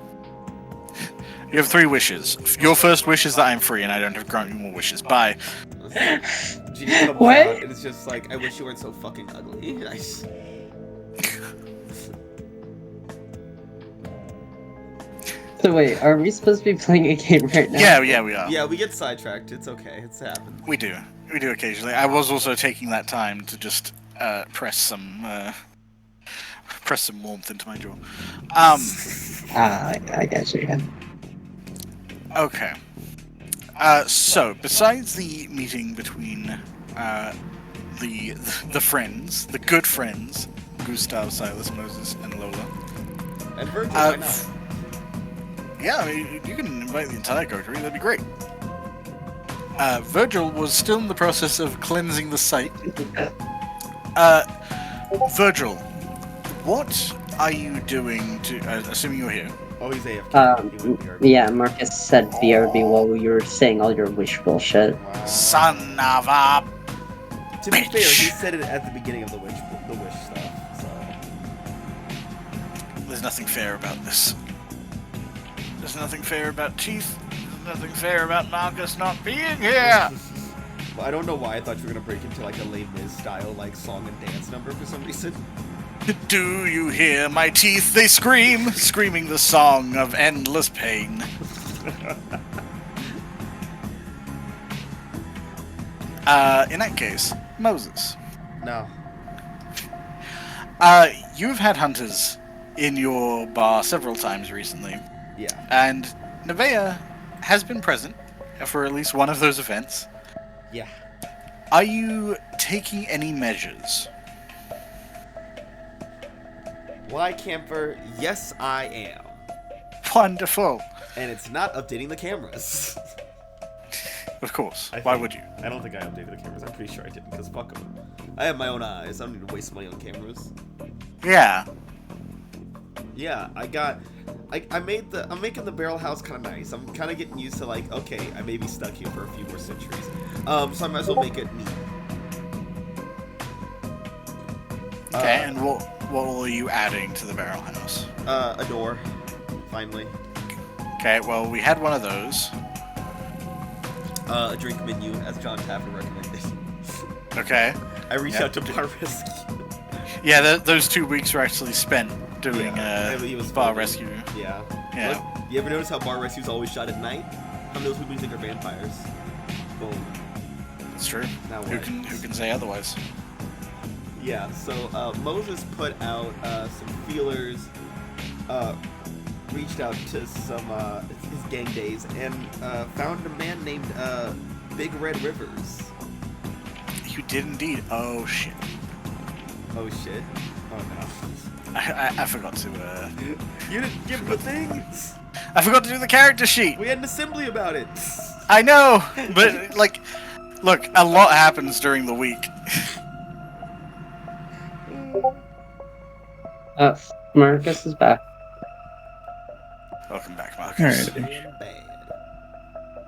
You have 3 wishes. Your first wish is that I'm free and I don't have to grant you more wishes. Bye. Genie comes What? out and it's just like, I wish you weren't so fucking ugly. Nice. So wait, are we supposed to be playing a game right now? Yeah, we are. Yeah, we get sidetracked. It's okay. It's happened. We do. We do occasionally. I was also taking that time to just press some warmth into my jaw. I guess you can. Okay. So, besides the meeting between the friends, the good friends, Gustav, Silas, Moses, and Lola. And Virgil, why not? Yeah, I mean, you can invite the entire coterie, that'd be great. Virgil was still in the process of cleansing the site. Virgil, what are you doing to, assuming you're here? Oh, he's AFK. He wouldn't be RB. Yeah, Marcus said BRB while you were saying all your wish bullshit. Wow. Son of a... To be bitch. fair, he said it at the beginning of the wish stuff. So There's nothing fair about this. There's nothing fair about Teeth. There's nothing fair about Marcus not being here! well, I don't know why I thought you were gonna break into like a Les Mis style like song and dance number for some reason. Do you hear my teeth? They scream, screaming the song of endless pain. In that case, Moses. No. You've had hunters in your bar several times recently, Yeah. and Nevaeh has been present for at least one of those events. Yeah. Are you taking any measures? Why, Camper? Yes, I am. Wonderful. And it's not updating the cameras. Of course. I Why think- would you? I don't think I updated the cameras. I'm pretty sure I didn't, because fuck them. I have my own eyes. I don't need to waste money on cameras. Yeah. Yeah, I'm making the barrel house kind of nice. I'm kind of getting used to like, okay, I may be stuck here for a few more centuries. So I might as well make it neat. Okay, and what are you adding to the barrel house? A door, finally. Okay, well, we had one of those. A drink menu, as John Taffer recommended. Okay. I reached Yeah, out to Bar Rescue. Yeah, those 2 weeks were actually spent doing he was bar filming. rescue. Yeah. Yeah. Look, you ever notice how bar rescues always shot at night? How many of those people you think are vampires? Boom. That's true. Now Who what? can say otherwise? Yeah, so Moses put out some feelers, reached out to some his gang days, and found a man named Big Red Rivers. You did indeed. Oh shit. Oh shit. Oh no. I forgot to. You didn't give him a thing? I forgot to do the character sheet. We had an assembly about it. I know, but like, look, a lot happens during the week. Marcus is back. Welcome back, Marcus. Alright. Damn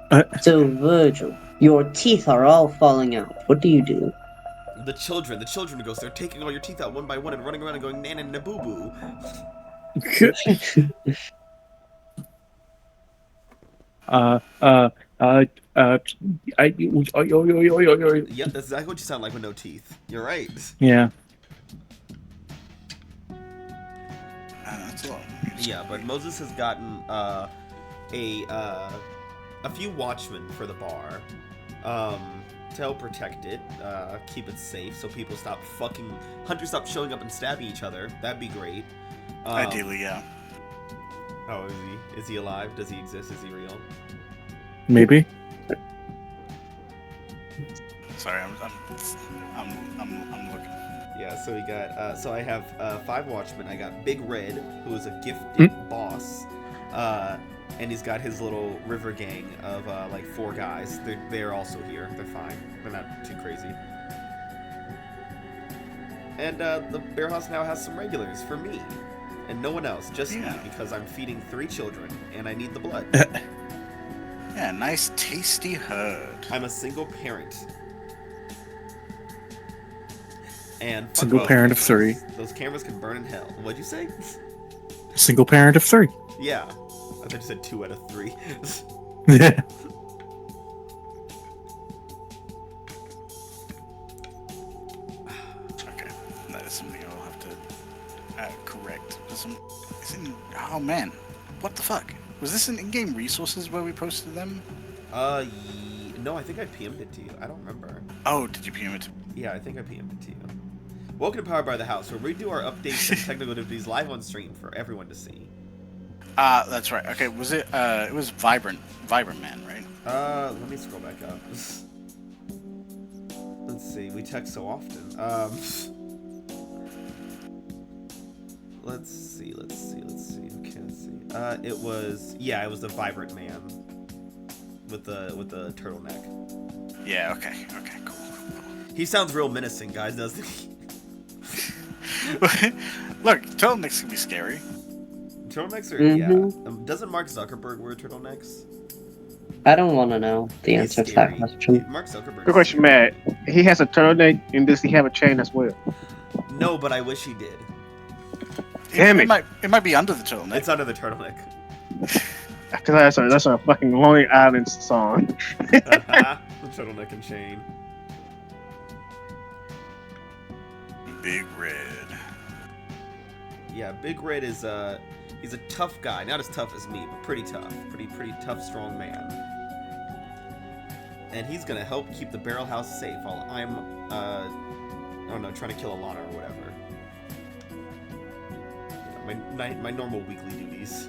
bad. So, Virgil, Your teeth are all falling out. What do you do? The children goes, they're taking all your teeth out one by one and running around and going nan and boo boo. uh, uh, uh, uh, Yep, that's exactly what you sound like with no teeth. You're right. yeah. That's a lot. Yeah, but Moses has gotten a few watchmen for the bar, to help protect it, keep it safe, so people hunters stop showing up and stabbing each other. That'd be great. Ideally, yeah. Oh, is he alive? Does he exist? Is he real? Maybe. Sorry, I'm looking. Yeah, so we got so I have 5 watchmen. I got Big Red, who is a gifted boss, and he's got his little river gang of like 4 guys. They're also here. They're fine. They're not too crazy. And the bear house now has some regulars for me, and no one else, just me, because I'm feeding 3 children and I need the blood. Yeah, nice tasty herd. I'm a single parent. And Single parent of 3. Those cameras can burn in hell. What'd you say? Single parent of 3. Yeah. I thought you said 2 out of 3. Yeah. Okay, that is something I'll have to correct. Oh man, what the fuck? Was this an in-game resources where we posted them? No, I think I PM'd it to you. I don't remember. Oh, did you PM it? Yeah, I think I PM'd it to you. Welcome to Powered by the House, where we do our updates and technical difficulties live on stream for everyone to see. That's right. Okay, was it? It was Vibrant Man, right? Let me scroll back up. Let's see. We text so often. Let's see. Who can see? It was the Vibrant Man with the turtleneck. Yeah. Okay. Cool. He sounds real menacing, guys, doesn't he? Look, turtlenecks can be scary. Turtlenecks are doesn't Mark Zuckerberg wear turtlenecks? I don't want to know the He's answer to that scary. question. Mark Zuckerberg. Good question, Matt. He has a turtleneck, and does he have a chain as well? No, but I wish he did. Damn it! It might be under the turtleneck. It's under the turtleneck. Because that's a fucking Lonely Island song. The turtleneck and chain. Big Red. Yeah, Big Red is he's a tough guy. Not as tough as me, but pretty tough. Pretty tough, strong man. And he's gonna help keep the barrel house safe while I'm I don't know, trying to kill Alana or whatever. Yeah, my normal weekly duties.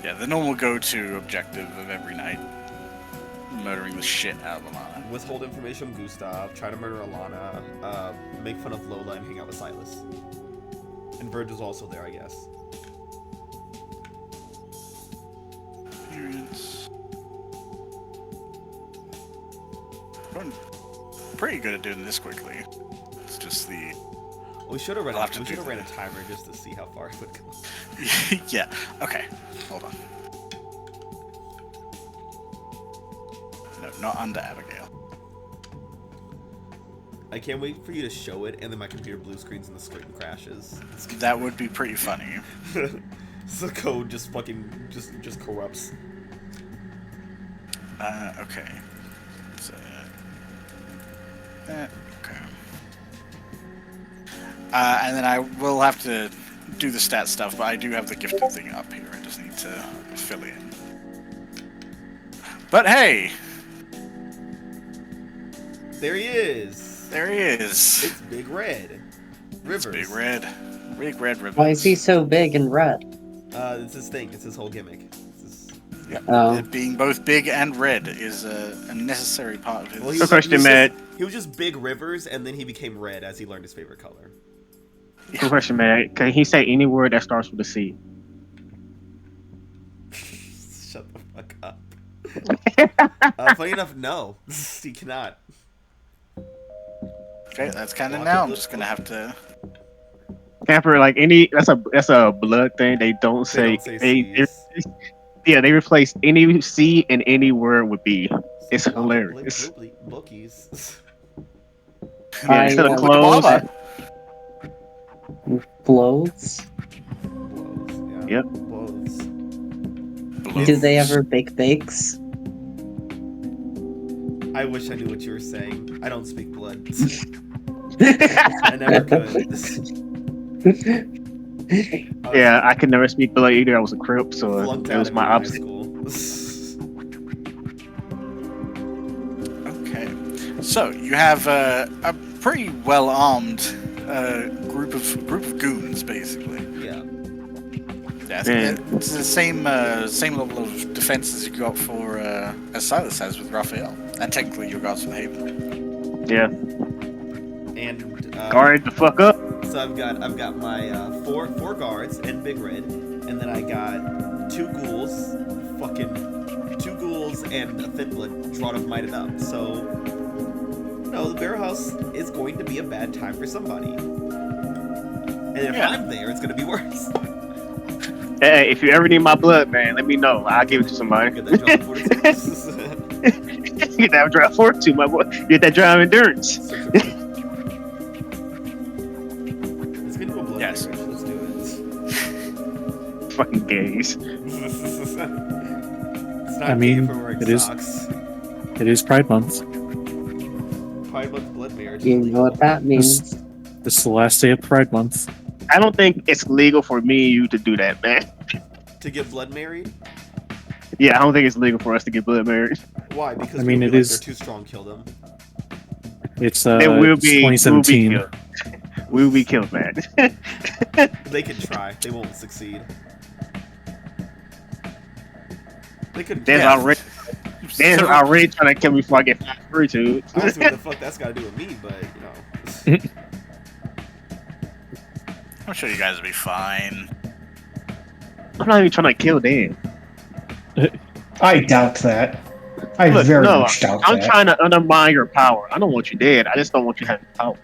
Yeah, the normal go-to objective of every night. Murdering the shit out of Alana. Withhold information from Gustav, try to murder Alana, make fun of Lola, and hang out with Silas. And Virgil's also there, I guess. Experience. I'm pretty good at doing this quickly. It's just the... We should have ran I'll have to ran a timer just to see how far it would go. Yeah, okay. Hold on. No, not under Abigail. I can't wait for you to show it, and then my computer blue screens and the screen crashes. That would be pretty funny. The code just fucking just corrupts. Okay. So, okay. And then I will have to do the stat stuff, but I do have the gifted thing up here. I just need to fill it in. But hey! There he is! There he is! It's Big Red. Rivers. It's Big Red. Big Red Rivers. Why is he so big and red? It's his thing. It's his whole gimmick. Yeah. Oh. Being both big and red is a necessary part of his... Well, Good question, Matt. He was just Big Rivers, and then he became red as he learned his favorite color. Good question, Matt. Can he say any word that starts with a C? Shut the fuck up. Funny enough, no. He cannot. Okay, that's kind of now. I'm just gonna have to... Camper, like any, that's a blood thing. They don't say. They don't say C's. Yeah, they replaced any C and any word with B. It's hilarious. Bookies. Yeah, I instead of Look at clothes. Baba. Blows. Blows. Yep. Blows. Do they ever bake bakes? I wish I knew what you were saying. I don't speak blood. I never could. Yeah, I could never speak Blood either. I was a Crip, so Flunked it out was of my it in high opposite. school. Okay, so you have a pretty well armed group of goons, basically. Yeah. Yeah, I think it's the same level of defense as you got for as Silas has with Raphael, and technically your guards for the Haven. Yeah. And Guard the fuck up. so I've got my four guards and Big Red, and then I got two ghouls and a thin blood drawn up mighted up. So no, the barrel house is going to be a bad time for somebody. And if I'm there, it's gonna be worse. Hey, if you ever need my blood, man, let me know. I'll give it to somebody. Get that drawn 42. Get that drive forward to my boy. Get that drive endurance. Let's get into a blood Yes. marriage. Let's do it. Fucking gays. It's not I mean, gay for wearing it is- socks. It is Pride Month. Pride Month blood marriage. You know what that means? This is the last day of Pride Month. I don't think it's legal for me and you to do that, man. To get blood married? Yeah, I don't think it's legal for us to get blood married. Why? Because I mean, we'll it be like, is- they're too strong, kill them. It's Then we'll be 2017. killed. We'll be killed, man. They can try. They won't succeed. They could. Dan's already trying to kill me before I get free to. I don't see what the fuck that's got to do with me, but you know. I'm sure you guys will be fine. I'm not even trying to kill Dan. I doubt that. I Look, very no, much doubt I'm that. trying to undermine your power. I don't want you dead. I just don't want you having power.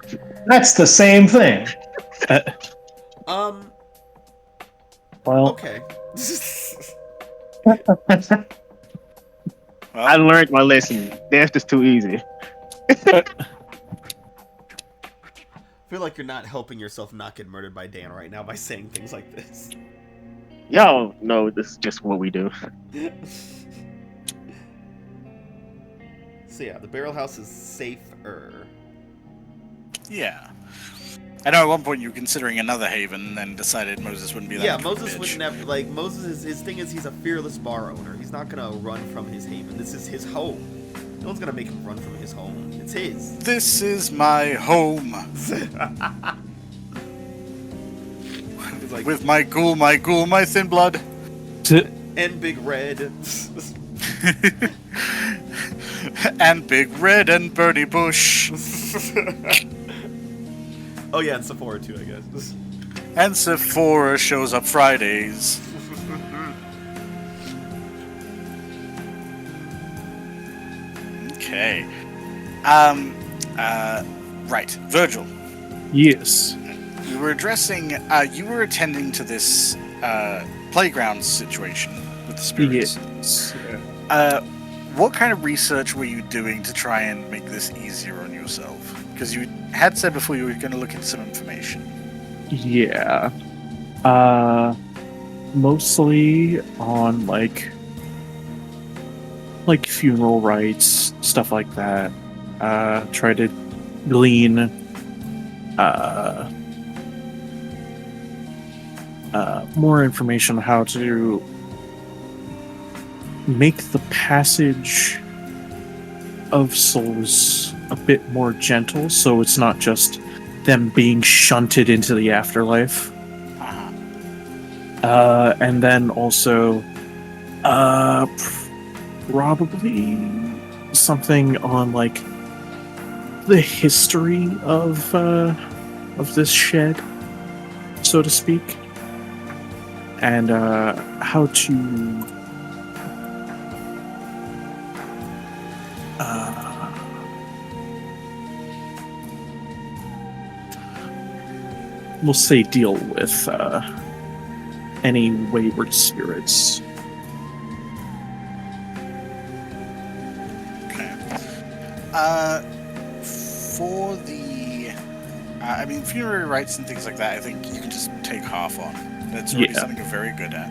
That's the same thing. Well, Okay. I learned my lesson. That's just too easy. I feel like you're not helping yourself not get murdered by Dan right now by saying things like this. Y'all know this is just what we do. So yeah, the barrel house is safer. Yeah. I know at one point you were considering another haven, and then decided Moses wouldn't be that Yeah, much of a Moses bitch. wouldn't have like Moses. His thing is he's a fearless bar owner. He's not gonna run from his haven. This is his home. No one's gonna make him run from his home. It's his. This is my home. He's like, With my ghoul, my thin blood. and Big Red. And Big Red and Birdie Bush. Oh yeah, and Sephora too, I guess. And Sephora shows up Fridays. Okay. Right. Virgil, yes. we were addressing, you were attending to this, playground situation with the spirits. Yes. What kind of research were you doing to try and make this easier on yourself? Because you had said before you were going to look into some information. Yeah. Mostly on like funeral rites, stuff like that. Try to glean more information on how to make the passage of souls a bit more gentle, so it's not just them being shunted into the afterlife. And then also probably something on like the history of this shed, so to speak, and how to we'll say deal with any wayward spirits. For the, I mean, funerary rites and things like that, I think you can just take half on. That's already Yeah. something you're very good at.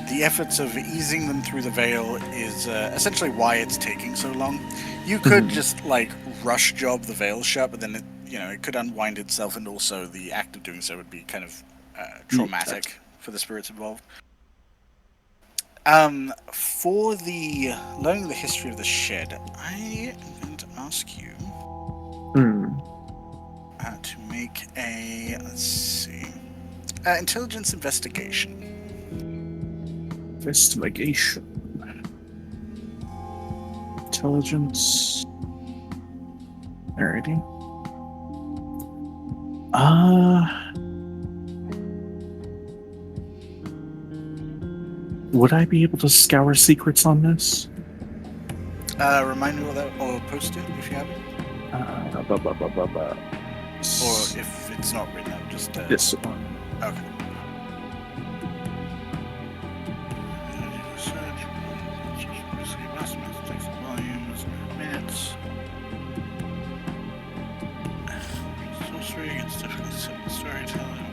The efforts of easing them through the veil is essentially why it's taking so long. You could just like rush job the veil shut, but then it could unwind itself, and also the act of doing so would be kind of traumatic for the spirits involved. For the learning the history of the shed, I am going to ask you to make a, let's see, intelligence investigation. Investigation. Intelligence. Alrighty. Would I be able to scour secrets on this? Remind me what that, or post it if you have it. Or if it's not written out, just this one. Okay. Minutes. Sorcery against difficult simple storytelling.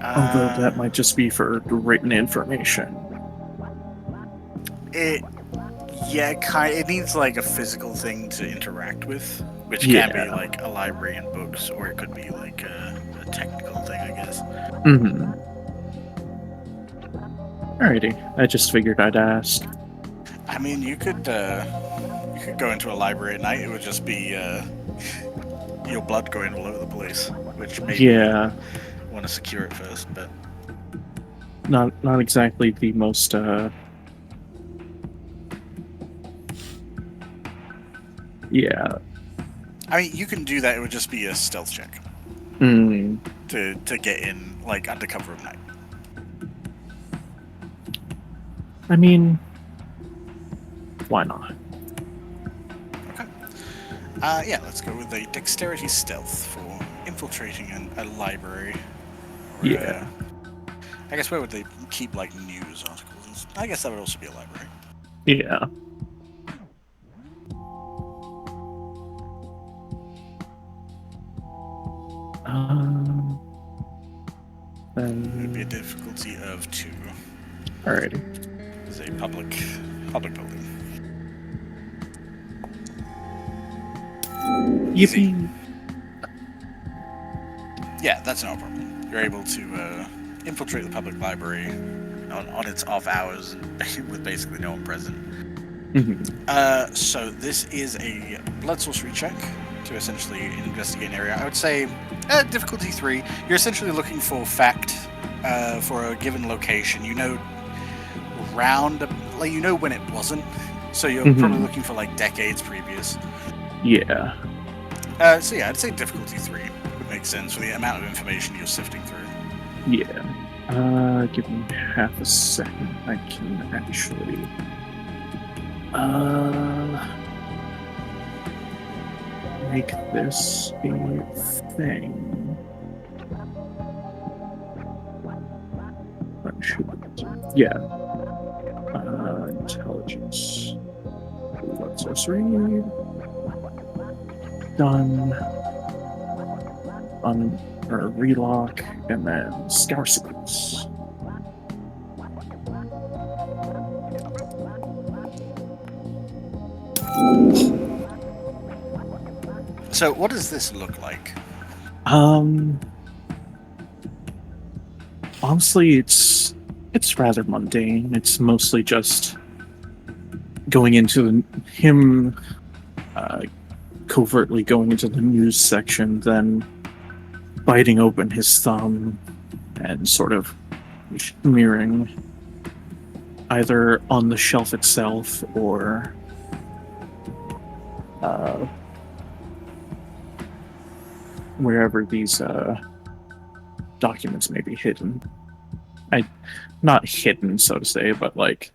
Although that might just be for written information. It needs like a physical thing to interact with, which can Yeah. be like a library and books, or it could be like a technical thing, I guess. Alrighty, I just figured I'd ask. I mean, you could go into a library at night. It would just be your blood going all over the place, which maybe Yeah, want to secure it first, but not exactly the most yeah. I mean, you can do that. It would just be a stealth check Mm. to get in, like under cover of night. I mean, why not? Okay. Yeah, let's go with a dexterity stealth for infiltrating a library. Or, Yeah. I guess where would they keep like news articles? I guess that would also be a library. Yeah. It would be a Then difficulty of 2. alrighty. It's a public building. Yippee! Yeah, that's no problem. You're able to infiltrate the public library on its off hours with basically no one present. So this is a blood sorcery check to essentially investigate an area. I would say difficulty 3. You're essentially looking for fact for a given location. You know when it wasn't. So you're probably looking for like decades previous. Yeah. So yeah, I'd say difficulty 3 would make sense for the amount of information you're sifting through. Yeah. Give me half a second. I can actually. Make this a thing. Yeah. Intelligence. Let's just read. Done. Relock, and then scour secrets. So what does this look like? Honestly, it's rather mundane. It's mostly just going into him covertly going into the news section, then biting open his thumb and sort of smearing either on the shelf itself or wherever these documents may be hidden. Not hidden, so to say, but like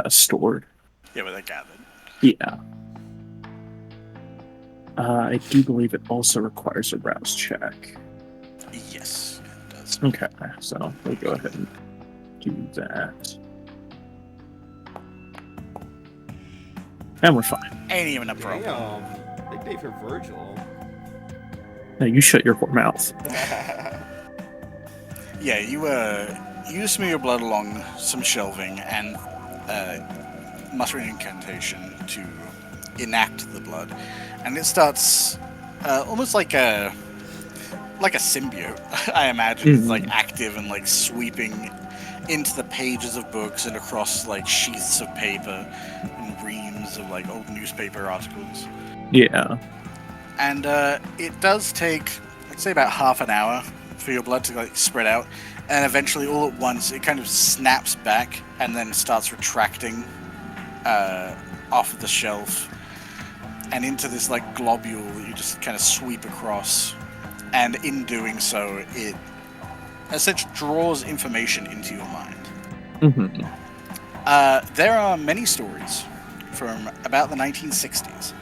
stored. Yeah, where they're gathered. Yeah. I do believe it also requires a rouse check. Yes, it does. Okay, so we'll go ahead and do that. And we're fine. Ain't even a problem. Damn. Big day for Virgil. Now you shut your poor mouth. Yeah, you smear your blood along some shelving and mutter an incantation to enact the blood, and it starts almost like a symbiote. I imagine it's like active and like sweeping into the pages of books and across like sheaths of paper and reams of like old newspaper articles. Yeah. And it does take, I'd say, about half an hour for your blood to like spread out, and eventually, all at once, it kind of snaps back and then starts retracting off of the shelf and into this like globule that you just kind of sweep across. And in doing so, it essentially draws information into your mind. Mm-hmm. There are many stories from about the 1960s.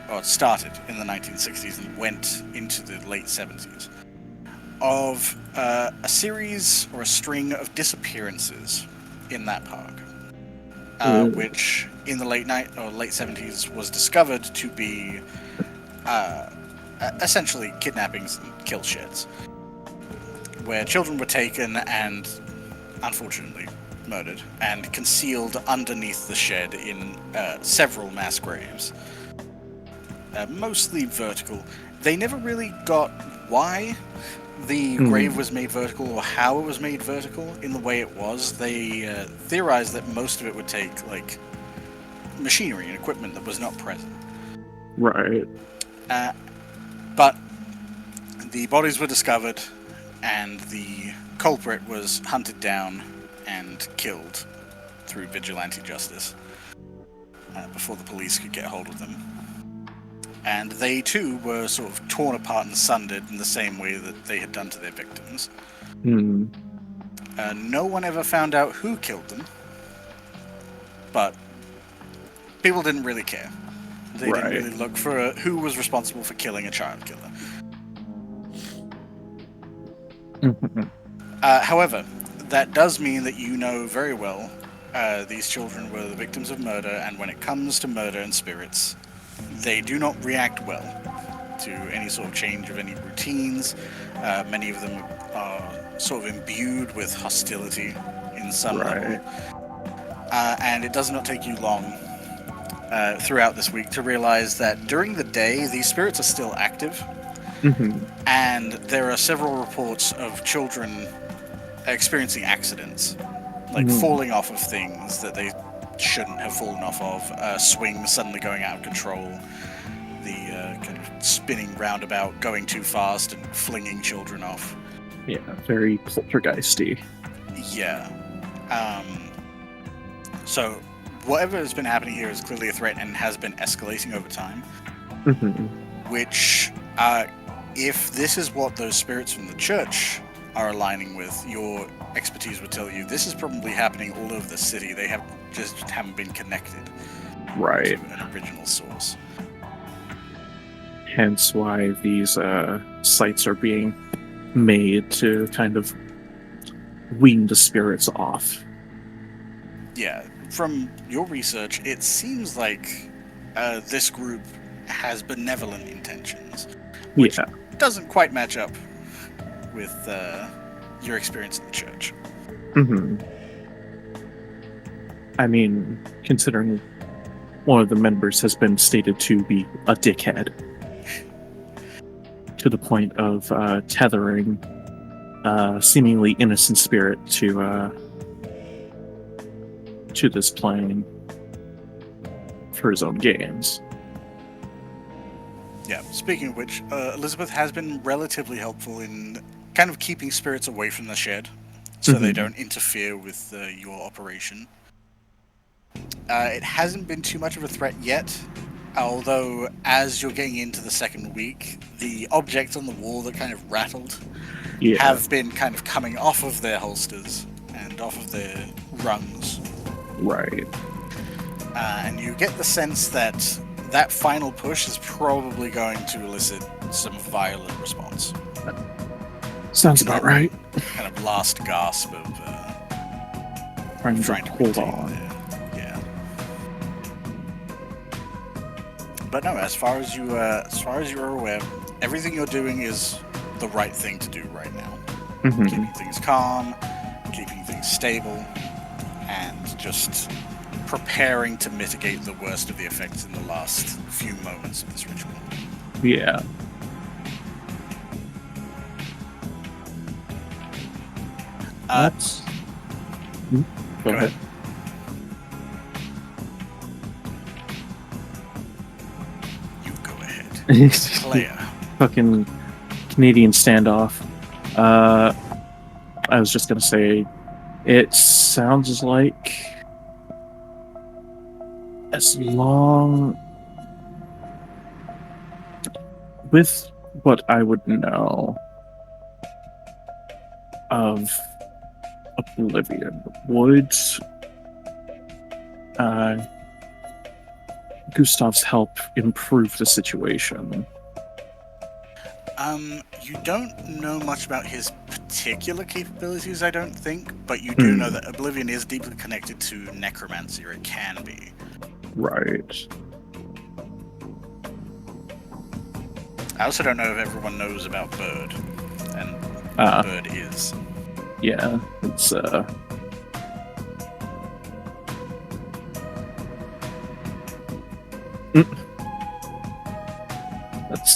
Or it started in the 1960s and went into the late 70s, of a series or a string of disappearances in that park, which in the late 70s was discovered to be essentially kidnappings and kill sheds, where children were taken and unfortunately murdered and concealed underneath the shed in several mass graves. Mostly vertical. They never really got why the grave was made vertical or how it was made vertical in the way it was. They theorized that most of it would take like machinery and equipment that was not present. Right. But the bodies were discovered and the culprit was hunted down and killed through vigilante justice before the police could get hold of them. And they too were sort of torn apart and sundered in the same way that they had done to their victims. No one ever found out who killed them, but people didn't really care. They didn't really look for who was responsible for killing a child killer. However, that does mean that you know very well these children were the victims of murder, and when it comes to murder and spirits, they do not react well to any sort of change of any routines. Many of them are sort of imbued with hostility in some level. And it does not take you long throughout this week to realize that during the day, these spirits are still active. And there are several reports of children experiencing accidents, like falling off of things that they shouldn't have fallen off of, swings suddenly going out of control, the kind of spinning roundabout going too fast and flinging children off. Yeah, very poltergeisty. Yeah. So whatever has been happening here is clearly a threat and has been escalating over time. Which, if this is what those spirits from the church are aligning with, your expertise would tell you this is probably happening all over the city. They haven't been connected to an original source. Hence why these sites are being made to kind of wean the spirits off. Yeah, from your research, it seems like this group has benevolent intentions, which doesn't quite match up with your experience in the church. I mean, considering one of the members has been stated to be a dickhead, to the point of tethering a seemingly innocent spirit to this plane for his own gains. Yeah, speaking of which, Elizabeth has been relatively helpful in kind of keeping spirits away from the shed, so they don't interfere with your operation. It hasn't been too much of a threat yet, although as you're getting into the second week, the objects on the wall that kind of rattled have been kind of coming off of their holsters and off of their rungs. Right. And you get the sense that that final push is probably going to elicit some violent response. Sounds about right. Kind of last gasp of Trying trying to to hold maintain on. Yeah. But no, as far as you're aware, everything you're doing is the right thing to do right now. Mhm. Keeping things calm, keeping things stable, and just preparing to mitigate the worst of the effects in the last few moments of this ritual. Yeah. That's. Go ahead. You go ahead. Claire. Fucking Canadian standoff. I was just gonna say, it sounds like as long with what I would know of Oblivion, would Gustav's help improve the situation? You don't know much about his particular capabilities, I don't think, but you do know that Oblivion is deeply connected to necromancy, or it can be. Right. I also don't know if everyone knows about Bird, and Bird is. Yeah, it's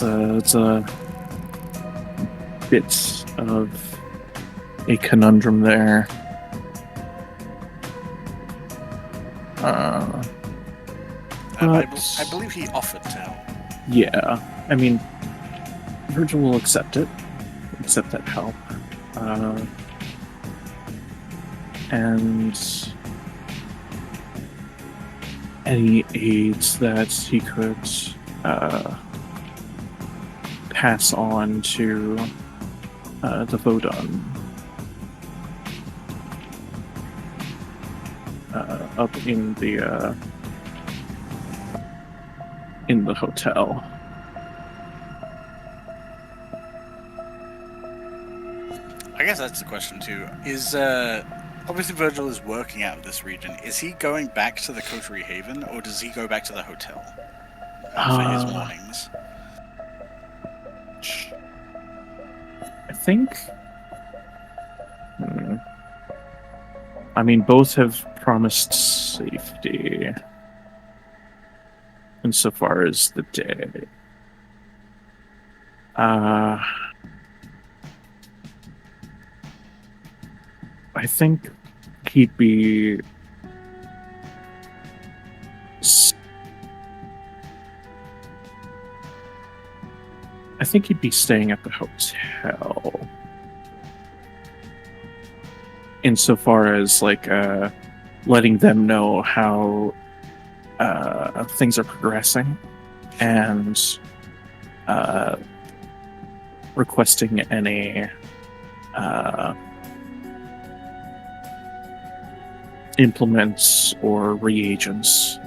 it's a bit of a conundrum there. I believe he offered to help. Yeah, I mean, Virgil will accept that help, and any aids that he could pass on to the Vodun up in the hotel. I guess that's the question too. Is obviously Virgil is working out of this region. Is he going back to the Coterie Haven, or does he go back to the hotel for his mornings? I think. I mean, both have promised safety insofar as the day. I think he'd be. I think he'd be staying at the hotel. Insofar as letting them know how things are progressing, and requesting any implements or reagents.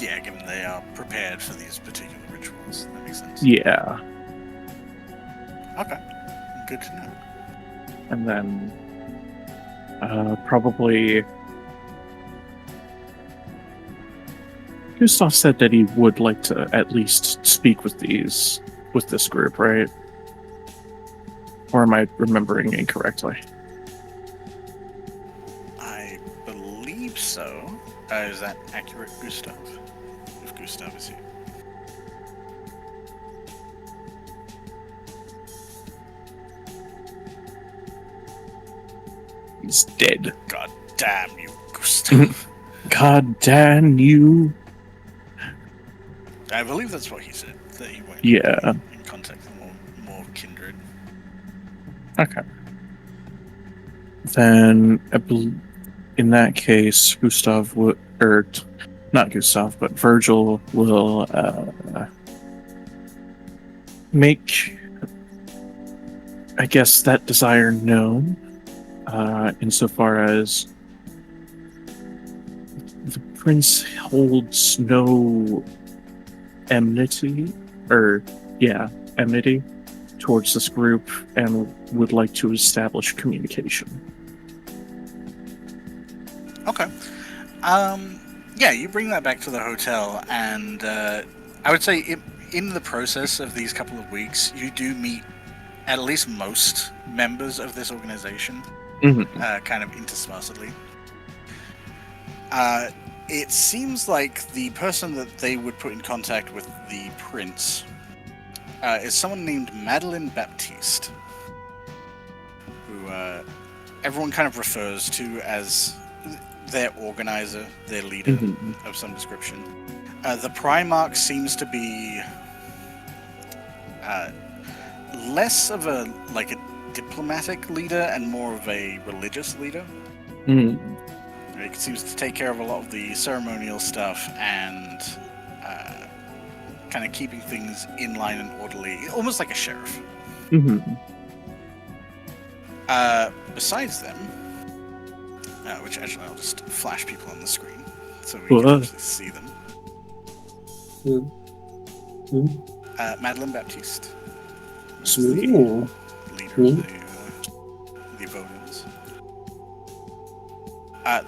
Yeah, given they are prepared for these particular rituals. That makes sense. Yeah. Okay. Good to know. And then probably Gustav said that he would like to at least speak with this group, right? Or am I remembering incorrectly? I believe so. Is that accurate, Gustav? If Gustav is here. He's dead. God damn you, Gustav. God damn you. I believe that's what he said. That he went Yeah. in contact with more kindred. Okay. Then, in that case, Gustav would, or not Gustav, but Virgil will make, I guess, that desire known, insofar as the Prince holds no enmity, enmity towards this group and would like to establish communication. Okay. Yeah, you bring that back to the hotel, and I would say in the process of these couple of weeks, you do meet at least most members of this organization, kind of interspersedly. It seems like the person that they would put in contact with the prince is someone named Madeleine Baptiste, who everyone kind of refers to as their organizer, their leader of some description. The Primarch seems to be less of a diplomatic leader and more of a religious leader. He seems to take care of a lot of the ceremonial stuff and kind of keeping things in line and orderly, almost like a sheriff. Besides them, which actually I'll just flash people on the screen so we can actually see them. Madeleine Baptiste, Sweet. leader of the Vodans.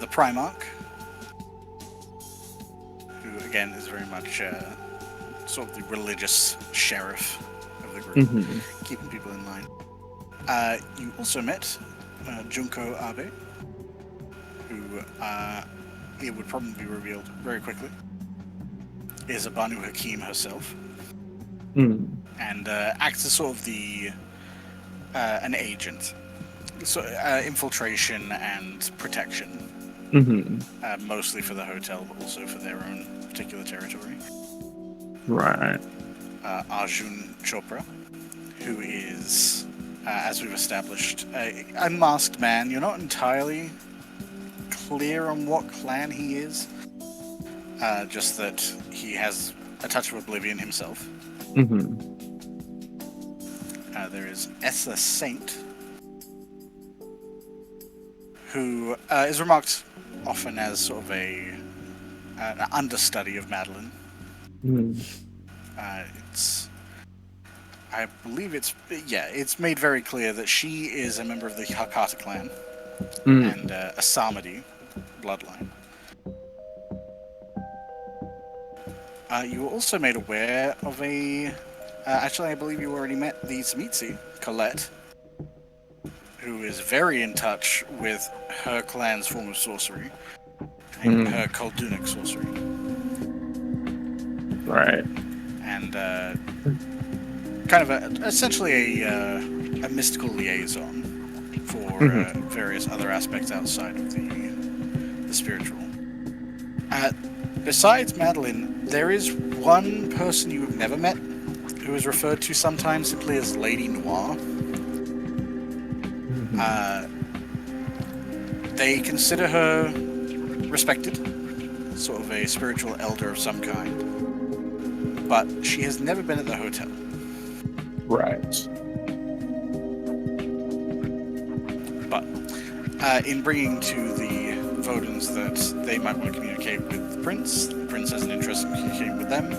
The Primarch, who again is very much sort of the religious sheriff of the group, keeping people in line. You also met Junko Abe, who it would probably be revealed very quickly is a Banu Hakim herself, and acts as sort of the an agent, so infiltration and protection, mostly for the hotel, but also for their own particular territory. Right. Arjun Chopra, who is, as we've established, a unmasked man. You're not entirely clear on what clan he is, just that he has a touch of oblivion himself. There is Essa Saint, who is remarked often as sort of an understudy of Madeline. I believe it's made very clear that she is a member of the Hakata clan and a Samadi bloodline. You were also made aware of actually I believe you already met the Tzimitzi, Colette, who is very in touch with her clan's form of sorcery, and her Koldunic sorcery. Right. And kind of essentially a mystical liaison for various other aspects outside of the spiritual. Besides Madeline, there is one person you have never met, who is referred to sometimes simply as Lady Noir. They consider her respected, sort of a spiritual elder of some kind, but she has never been at the hotel. Right. But in bringing to the Vodans that they might want to communicate with the Prince has an interest in communicating with them.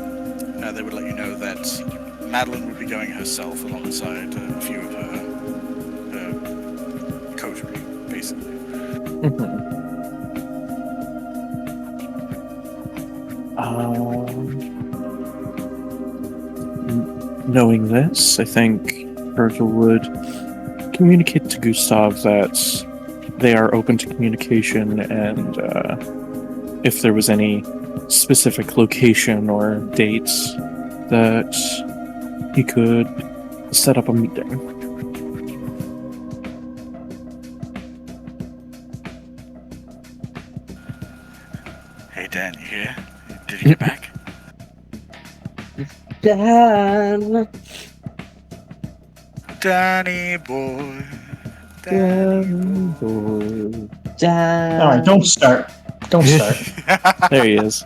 They would let you know that Madeline would be going herself alongside a few of her coterie, basically. Knowing this, I think Virgil would communicate to Gustav that they are open to communication, and if there was any specific location or dates, that he could set up a meeting. Hey Dan, you here? Did you get back? Dan. Danny boy. Dan. All right, don't start. Don't start. There he is.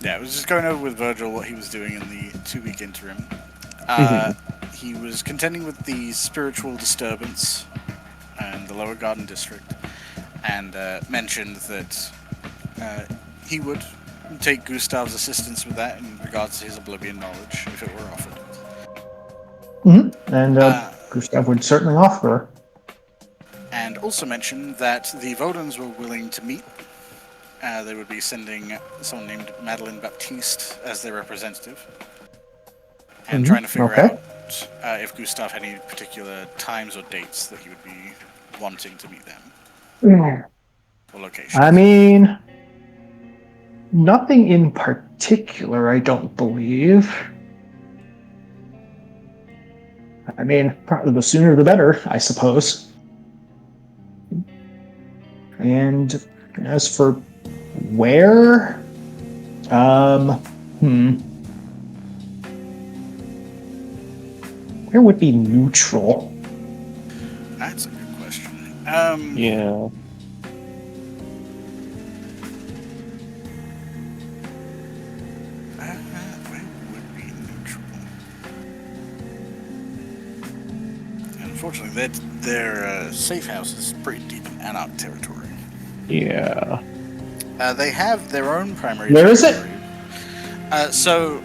Yeah, I was just going over with Virgil what he was doing in the 2-week interim. He was contending with the spiritual disturbance and the Lower Garden District, and mentioned that he would take Gustav's assistance with that in regards to his oblivion knowledge, if it were offered. And Gustav would certainly offer. And also mention that the Vodans were willing to meet. They would be sending someone named Madeline Baptiste as their representative. And trying to figure out if Gustav had any particular times or dates that he would be wanting to meet them. Or locations. I mean, nothing in particular, I don't believe. I mean, probably the sooner the better, I suppose. And as for where, where would be neutral? That's a good question. Yeah. Where would be neutral? Unfortunately, their safe house is pretty deep in Anarch territory. Yeah. They have their own primary Where territory. is it? So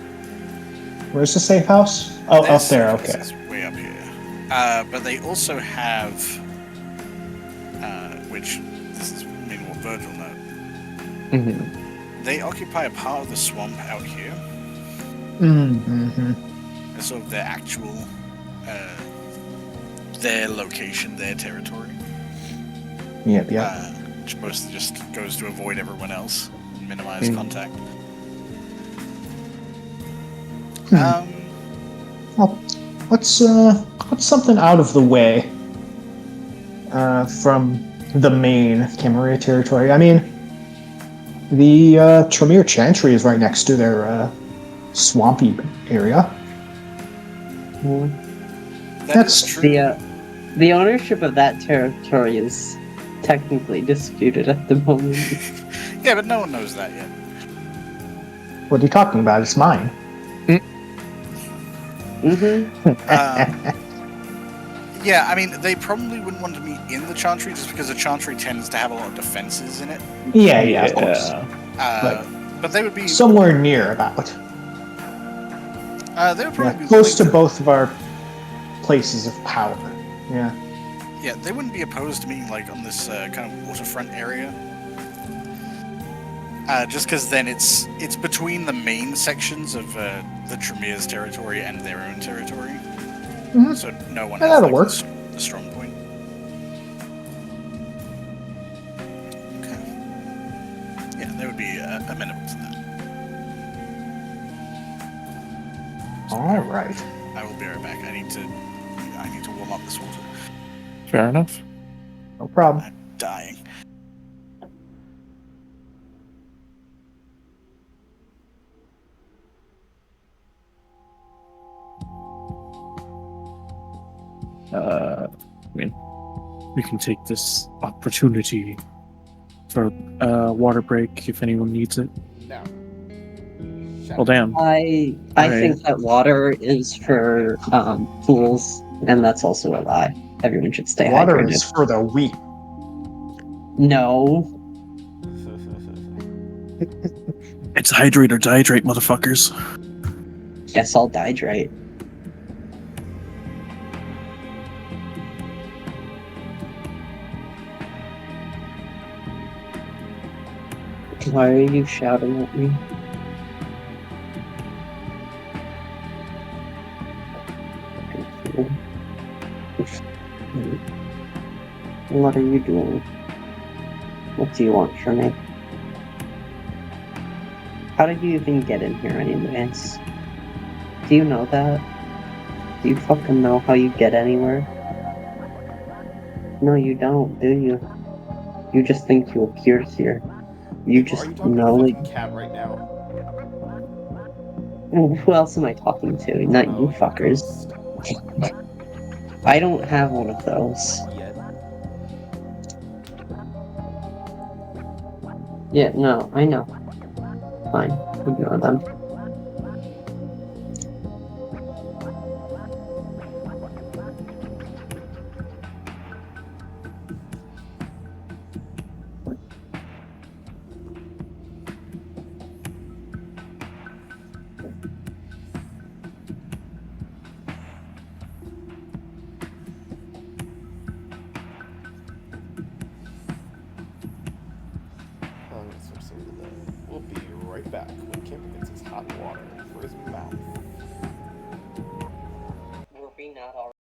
Where's the safe house? Oh, their up there, safe house okay. is way up here. But they also have, which this is maybe what Virgil knows. Mm-hmm. They occupy a part of the swamp out here. Mm-hmm. It's sort of their actual, their location, their territory. Yep. Which mostly just goes to avoid everyone else, minimize contact. Well, what's something out of the way from the main Camarilla territory? I mean, the Tremere Chantry is right next to their swampy area. That's true. The ownership of that territory is technically disputed at the moment. Yeah, but no one knows that yet. What are you talking about? It's mine. Yeah, I mean, they probably wouldn't want to meet in the Chantry just because the Chantry tends to have a lot of defenses in it. Yeah, of course. But they would be Somewhere near about. they would probably be Close to willing both of our places of power. Yeah. Yeah, they wouldn't be opposed to meeting like on this kind of waterfront area. Just because then it's between the main sections of the Tremere's territory and their own territory. Mm-hmm. So no one Yeah, has that'll like, work. the strong point. Okay. Yeah, they would be amenable to that. All right. I will be right back. I need to warm up this water. Fair enough. No problem. I'm dying. I mean, we can take this opportunity for a water break if anyone needs it. No. Well, damn. I think that water is for fools, and that's also a lie. Everyone should stay Water hydrated. is for the weak. No. It's hydrate or dehydrate, motherfuckers. Guess I'll dihydrate. Why are you shouting at me? What are you doing? What do you want from me? How did you even get in here anyways? Do you know that? Do you fucking know how you get anywhere? No, you don't, do you? You just think you appeared here. You just Are you talking know, to like, a fucking cat right now? who else am I talking to? Not you fuckers. I don't have one of those. Yet. Yeah, no, I know. Fine, ignore them. right back when Kimber gets his hot water for his mouth. Were we not already?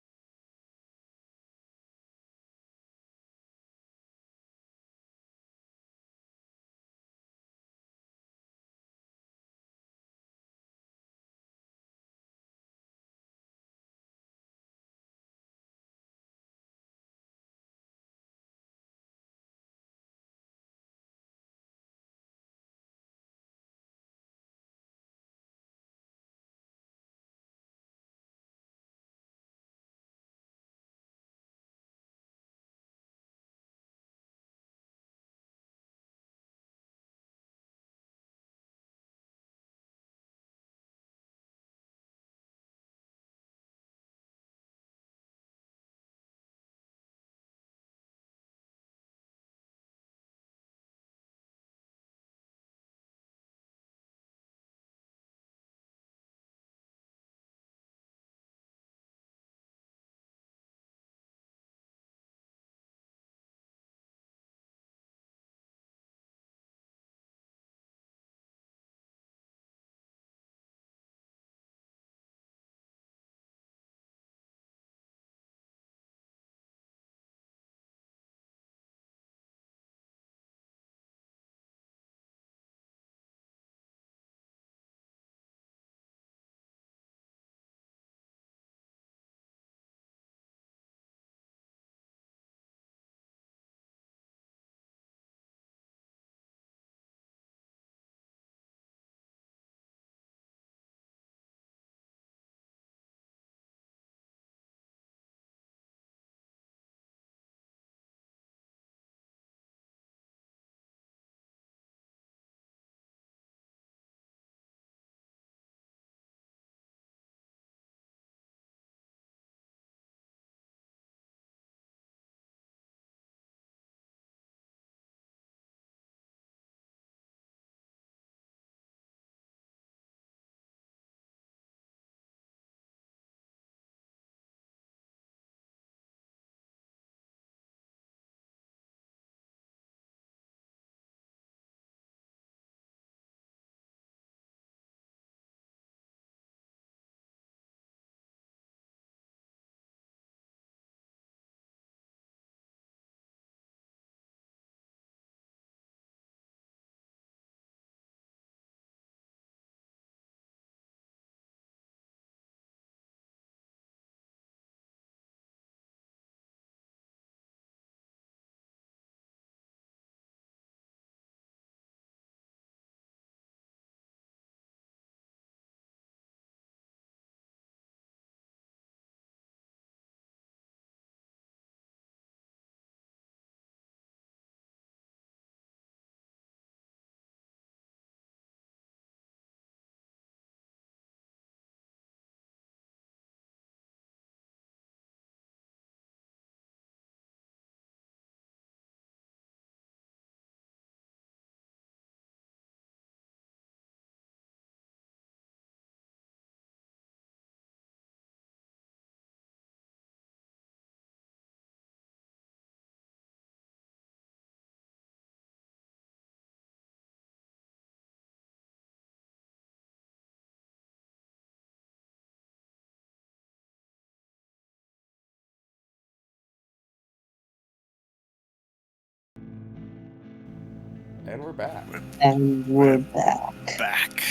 And we're back. And we're back. Back.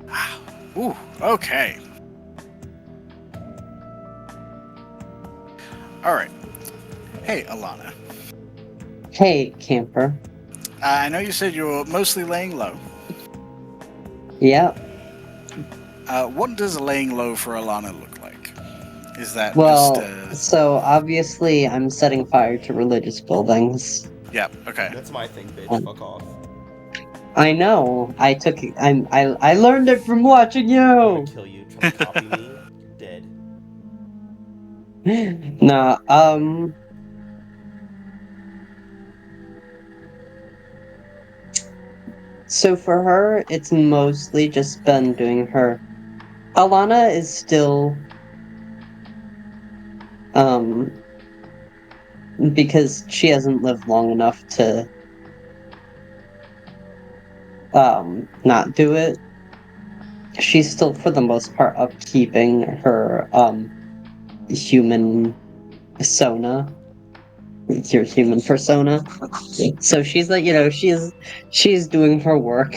Wow. Ooh, okay. Alright. Hey, Alana. Hey, camper. I know you said you were mostly laying low. Yeah. What does laying low for Alana look like? Is that Well, just so obviously I'm setting fire to religious buildings. yeah, okay. That's my thing, bitch. Um, Fuck off. I know. I learned it from watching I'm you. gonna kill you. Try to copy me. You're dead. Nah, so for her, it's mostly just been doing her. Alana is still, um, because she hasn't lived long enough to not do it. She's still, for the most part, upkeeping her human persona, your human persona. So she's like, she's doing her work.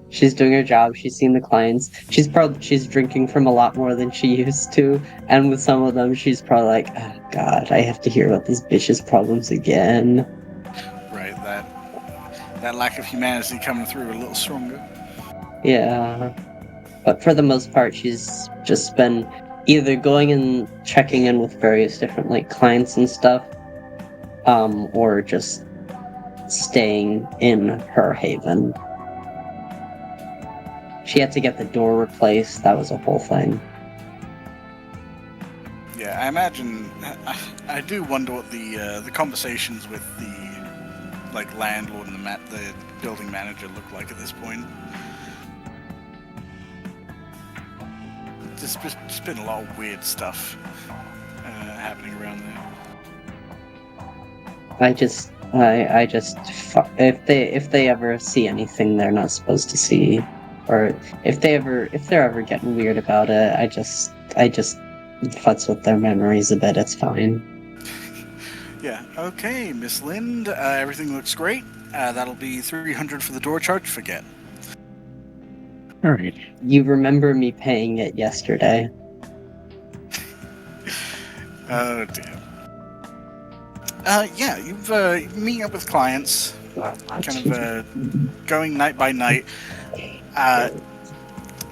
She's doing her job. She's seeing the clients. She's drinking from a lot more than she used to, and with some of them, she's probably like, "Oh God, I have to hear about this bitch's problems again." Right, that lack of humanity coming through a little stronger. Yeah, but for the most part, she's just been either going and checking in with various different like clients and stuff, or just staying in her haven. She had to get the door replaced. That was a whole thing. Yeah, I imagine. I do wonder what the conversations with the landlord and the building manager look like at this point. Just been a lot of weird stuff happening around there. If they ever see anything they're not supposed to see, or if they're ever getting weird about it, I just futz with their memories a bit. It's fine. Yeah. Okay, Miss Lind. Everything looks great. That'll be 300 for the door charge. Forget. All right. You remember me paying it yesterday. Oh dear. Yeah, you've meeting up with clients, kind of going night by night.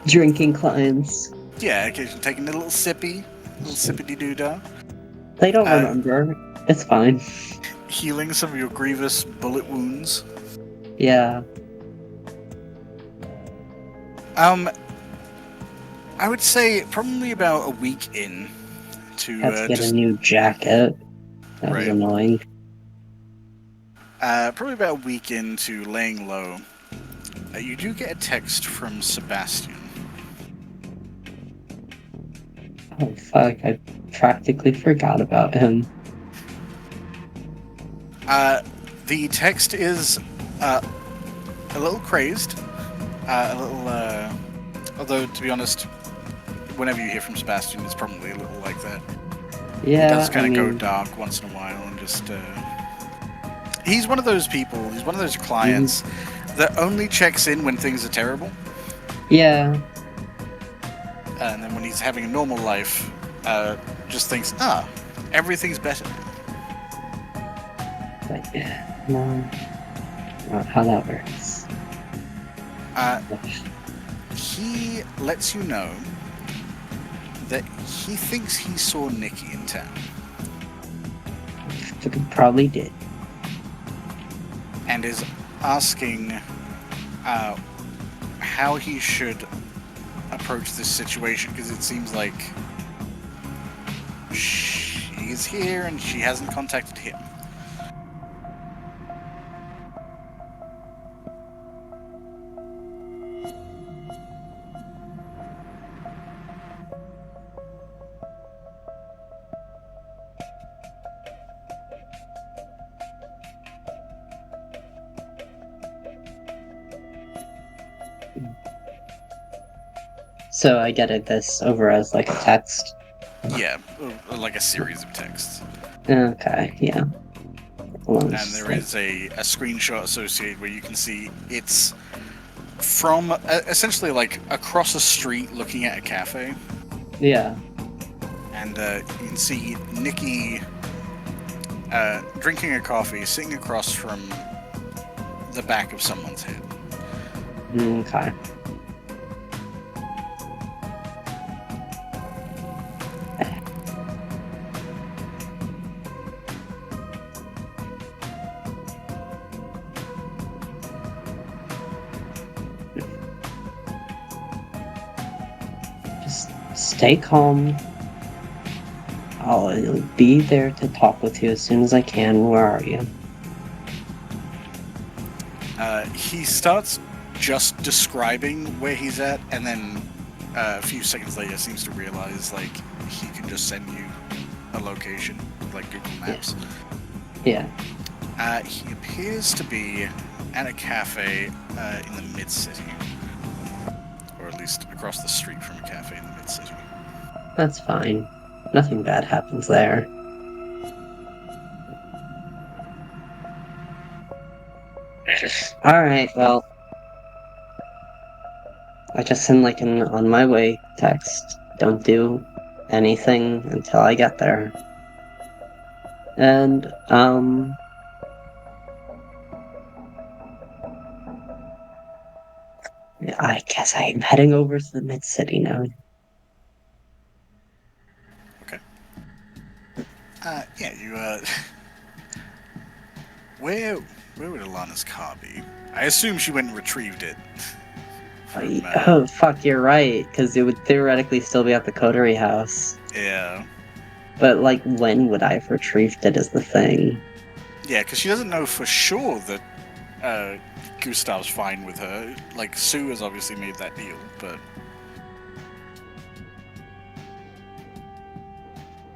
Drinking clients. Yeah, occasionally taking a little sippity doo dah. They don't remember. It's fine. Healing some of your grievous bullet wounds. Yeah. I would say probably about a week in to Had to get just a new jacket. That was Right. annoying. probably about a week into laying low. You do get a text from Sebastian. Oh fuck! I practically forgot about him. The text is a little crazed, although to be honest, whenever you hear from Sebastian, it's probably a little like that. Yeah, He does kind of go dark once in a while, and just he's one of those people. He's one of those clients that only checks in when things are terrible, Yeah. and then when he's having a normal life, just thinks, everything's better. But no, not how that works. He lets you know that he thinks he saw Nikki in town, Probably did. and is asking how he should approach this situation, because it seems like she's here and she hasn't contacted him. So I get it this over as like a text. Yeah, like a series of texts. Okay, yeah. And there is a screenshot associated where you can see it's from essentially like across a street looking at a cafe. Yeah. And you can see Nikki drinking a coffee, sitting across from the back of someone's head. Okay. Just stay calm. I'll be there to talk with you as soon as I can. Where are you? He starts just describing where he's at, and then a few seconds later seems to realize like he can just send you a location, like Google Maps. Yeah. He appears to be and a cafe in the mid-city. Or at least across the street from a cafe in the mid-city. That's fine. Nothing bad happens there. Alright, well. I just send like an on my way text. Don't do anything until I get there. And, I guess I'm heading over to the mid-city now. Okay. Yeah, you, Where would Alana's car be? I assume she went and retrieved it. From, Oh, fuck, you're right, because it would theoretically still be at the coterie house. Yeah. But, like, when would I have retrieved it is the thing. Yeah, because she doesn't know for sure that Gustav's fine with her. Like, Sue has obviously made that deal, but...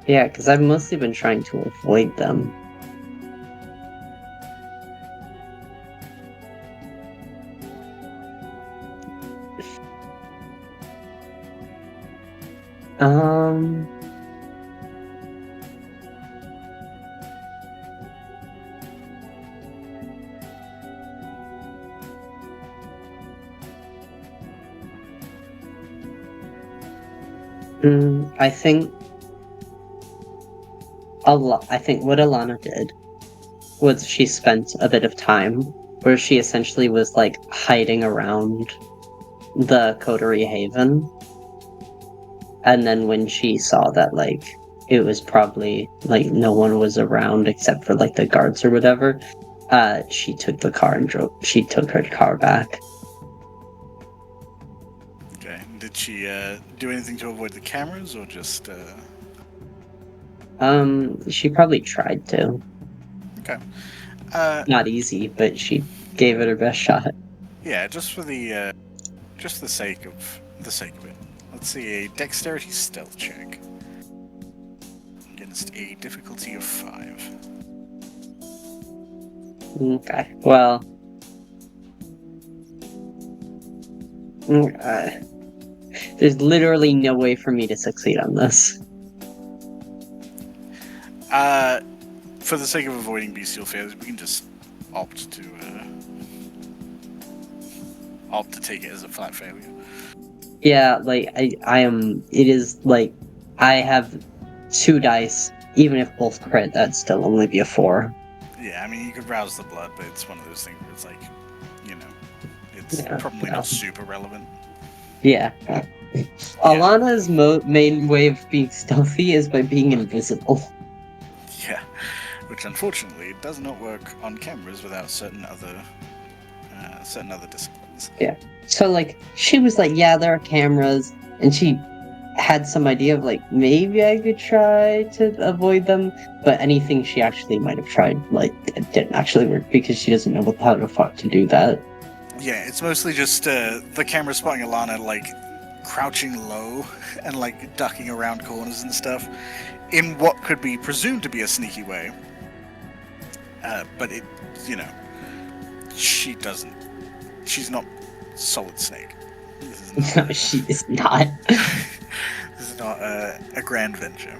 Yeah, because I've mostly been trying to avoid them. Um... I think I think what Alana did was she spent a bit of time where she essentially was like hiding around the coterie haven, and then when she saw that like it was probably like no one was around except for like the guards or whatever, she took the car and she took her car back. Okay, did she do anything to avoid the cameras, or just... She probably tried to. Okay. Not easy, but she gave it her best shot. Yeah, just for the sake of it. Let's see, a dexterity stealth check. Against a difficulty of 5. Okay, well... there's literally no way for me to succeed on this. For the sake of avoiding bestial failures, we can just opt to take it as a flat failure. Yeah, like, I am... It is, like, I have 2 dice. Even if both crit, that'd still only be a 4. Yeah, I mean, you could rouse the blood, but it's one of those things where it's like, you know, it's Yeah, probably yeah. not super relevant. Yeah. Alana's main way of being stealthy is by being invisible. Yeah, which unfortunately does not work on cameras without certain other disciplines. Yeah. So, like, she was like, yeah, there are cameras, and she had some idea of, like, maybe I could try to avoid them, but anything she actually might have tried, like, it didn't actually work because she doesn't know how the fuck to do that. Yeah, it's mostly just the camera spotting Alana, like, crouching low and, like, ducking around corners and stuff in what could be presumed to be a sneaky way. But it, you know, she's not Solid Snake. No, she is not. This is not a grand venture.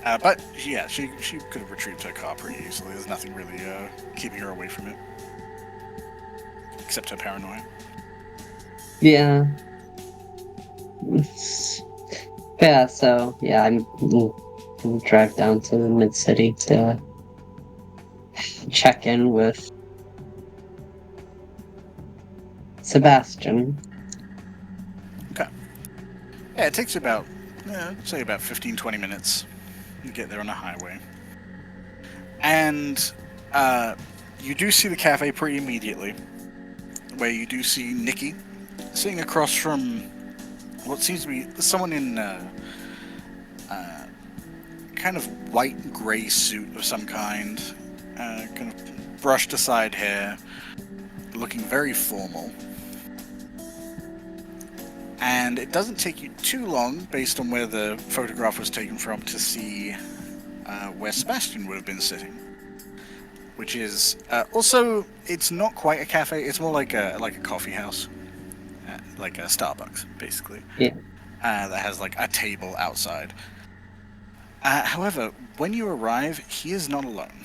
But yeah, she could have retrieved her car pretty easily. There's nothing really keeping her away from it, except her paranoia. Yeah. Yeah, so, yeah, I'm gonna drive down to the mid-city to check in with Sebastian. Okay. Yeah, it takes about, say about 15-20 minutes. You get there on a highway. And you do see the cafe pretty immediately, where you do see Nikki sitting across from what seems to be someone in kind of white grey suit of some kind, kind of brushed aside hair, looking very formal. And it doesn't take you too long, based on where the photograph was taken from, to see where Sebastian would have been sitting. which is also it's not quite a cafe. It's more like a coffee house, like a Starbucks, basically. Yeah. That has like a table outside. However, when you arrive, he is not alone.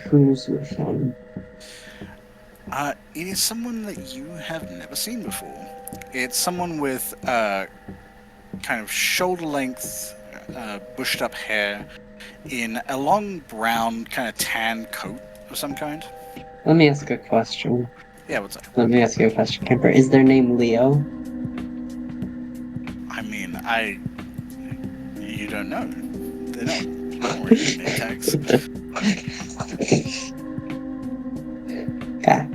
Who's with him? It is someone that you have never seen before. It's someone with kind of shoulder-length, bushed-up hair in a long brown, kind of tan coat of some kind. Let me ask a question. Yeah, what's up? Let me ask you a question, Kemper. Is their name Leo? I mean, you don't know. They're not wearing name tags. Yeah.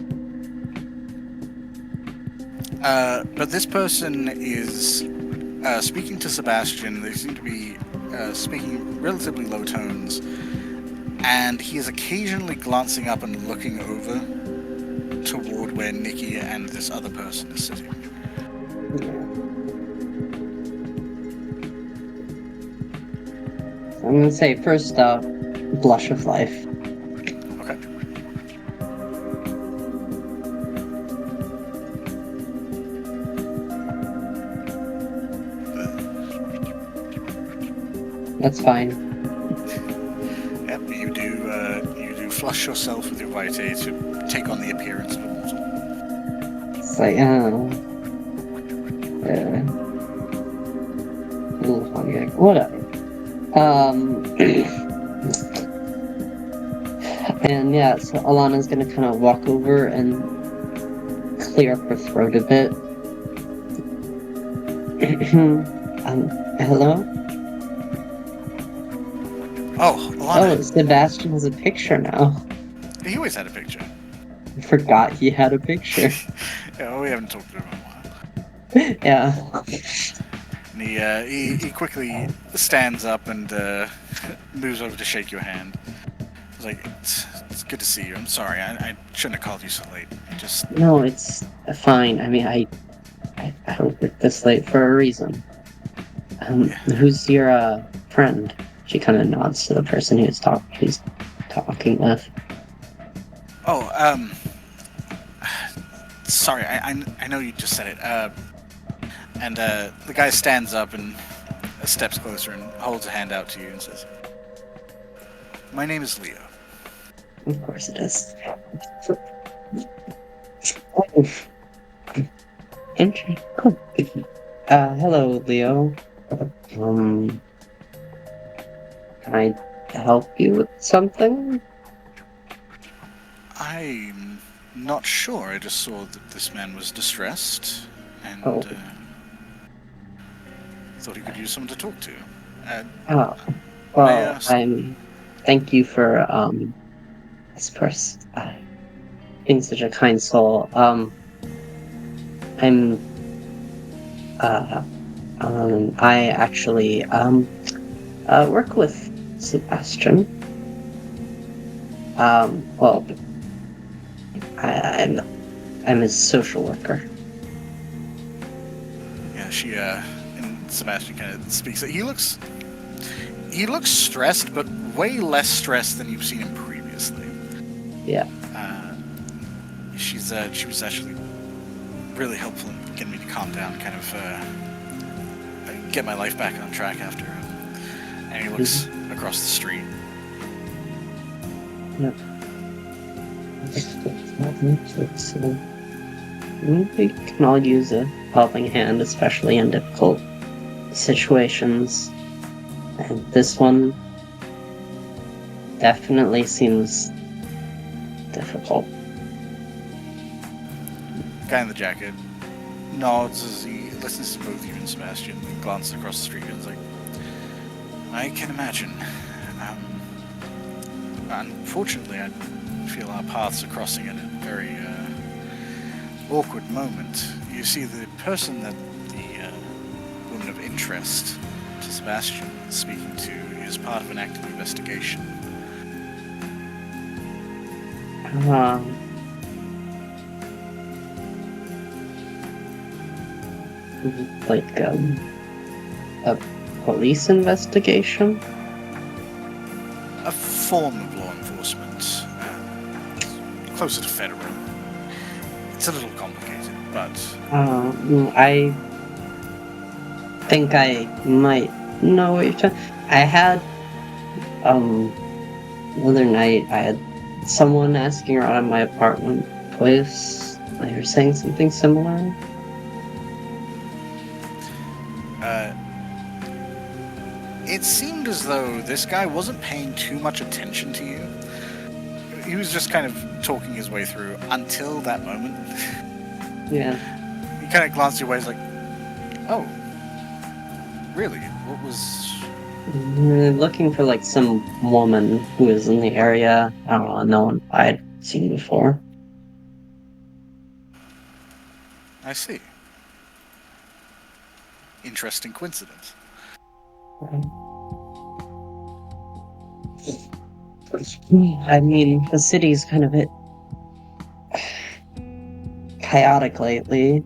But this person is speaking to Sebastian. They seem to be speaking relatively low tones, and he is occasionally glancing up and looking over toward where Nikki and this other person is sitting. I'm gonna say first up, blush of life. Okay. That's fine. Yep, you do flush yourself with your vitae to take on the appearance of a mortal. It's like, whatever. And yeah, so Alana's gonna kind of walk over and clear up her throat a bit. Hello? Oh, Alana. Oh, Sebastian has a picture now. He always had a picture. I forgot he had a picture. Yeah, well, we haven't talked to him in a while. Yeah. And he quickly stands up and moves over to shake your hand. He's like, it's good to see you. I'm sorry, I shouldn't have called you so late. No, it's fine. I mean, I don't work this late for a reason. Who's your friend? She kind of nods to the person he's talking with. Oh, sorry, I know you just said it. And the guy stands up and steps closer and holds a hand out to you and says, "My name is Leo." Of course it is. Interesting. Cool. Hello, Leo. Can I help you with something? I'm not sure. I just saw that this man was distressed and thought he could use someone to talk to. Well, thank you for this person being such a kind soul. I actually work with Sebastian. Well, I'm his social worker. Yeah, she and Sebastian kind of speaks. He looks stressed, but way less stressed than you've seen him previously. Yeah. She was actually really helpful in getting me to calm down, kind of get my life back on track after. And he looks across the street. Yep. We can all use a helping hand, especially in difficult situations. And this one definitely seems difficult. Guy in the jacket nods as he listens to both you and Sebastian and glances across the street and is like, I can imagine. Unfortunately, I feel our paths are crossing at a very awkward moment. You see, the person that the woman of interest to Sebastian is speaking to is part of an active investigation. Like, a police investigation? a form of law enforcement, closer to federal. It's a little complicated, but I think I might know what you're talking. I had the other night I had someone asking around my apartment place. They were saying something similar. it seemed as though this guy wasn't paying too much attention to you. He was just kind of talking his way through until that moment. Yeah. He kind of glanced your way, he's like, oh, really? What was... Looking for like some woman who is in the area. I don't know, no one I'd seen before. I see. Interesting coincidence. I mean, the city's kind of a bit chaotic lately.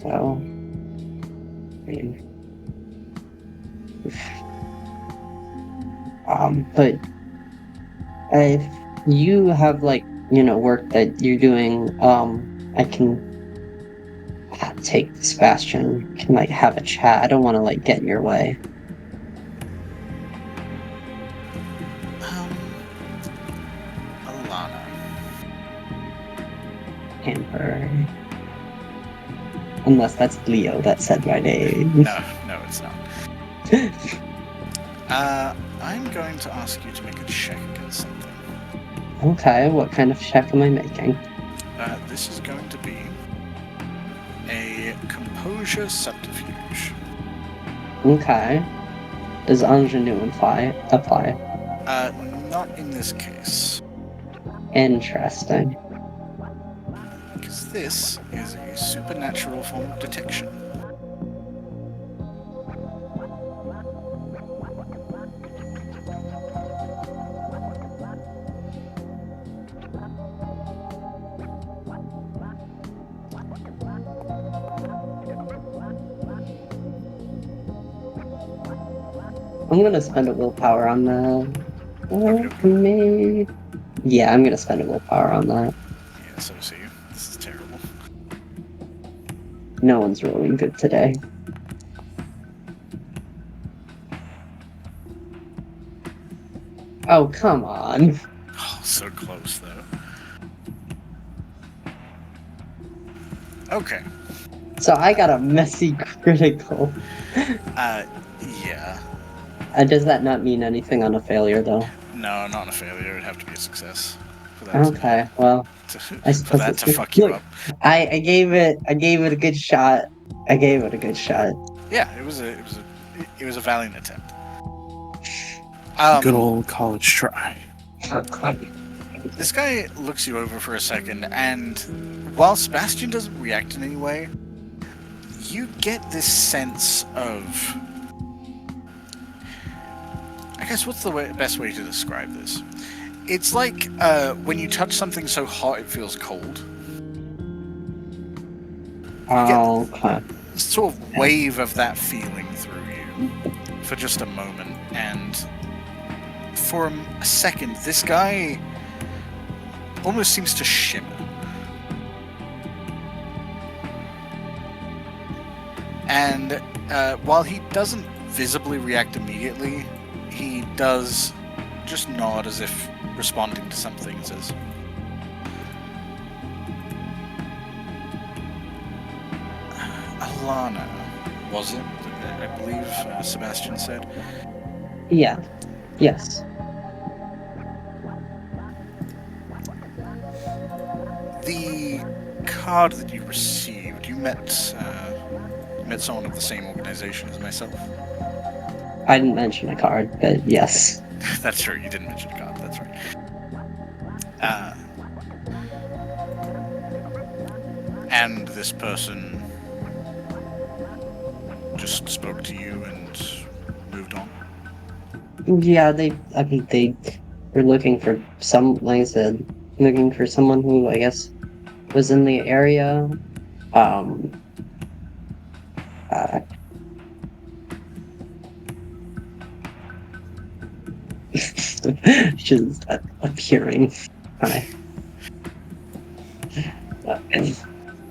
So, I mean, but if you have like, work that you're doing, I can take Sebastian, can like have a chat. I don't want to like get in your way. Alana. Amber. Unless that's Leo that said my name. No, it's not. I'm going to ask you to make a check against something. Okay, what kind of check am I making? This is going to be a composure subterfuge. Okay. Does ingenue apply? Not in this case. Interesting. Because this is a supernatural form of detection. I'm gonna spend a willpower on that. Maybe. Yeah, I'm gonna spend a willpower on that. Yeah, so see you. This is terrible. No one's rolling good today. Oh, come on. Oh, so close, though. Okay. So I got a messy critical. Yeah. Does that not mean anything on a failure, though? No, not a failure. It'd have to be a success. Okay, well, I for suppose that it's to fuck you Look, up. I gave it a good shot. Yeah, it was a valiant attempt. Good old college try. This guy looks you over for a second, and while Sebastian doesn't react in any way, you get this sense of... I guess what's the best way to describe this? It's like when you touch something so hot it feels cold. Oh, okay. Sort of wave of that feeling through you for just a moment, and for a second, this guy almost seems to shimmer. And while he doesn't visibly react immediately, he does just nod as if responding to something, and says, Alana, was it? I believe Sebastian said. Yeah. Yes. The card that you received, you met someone of the same organization as myself. I didn't mention a card, but yes. That's true, you didn't mention a card, that's right. And this person just spoke to you and moved on? Yeah, they were looking for like I said, looking for someone who I guess was in the area. She's appearing. Hi.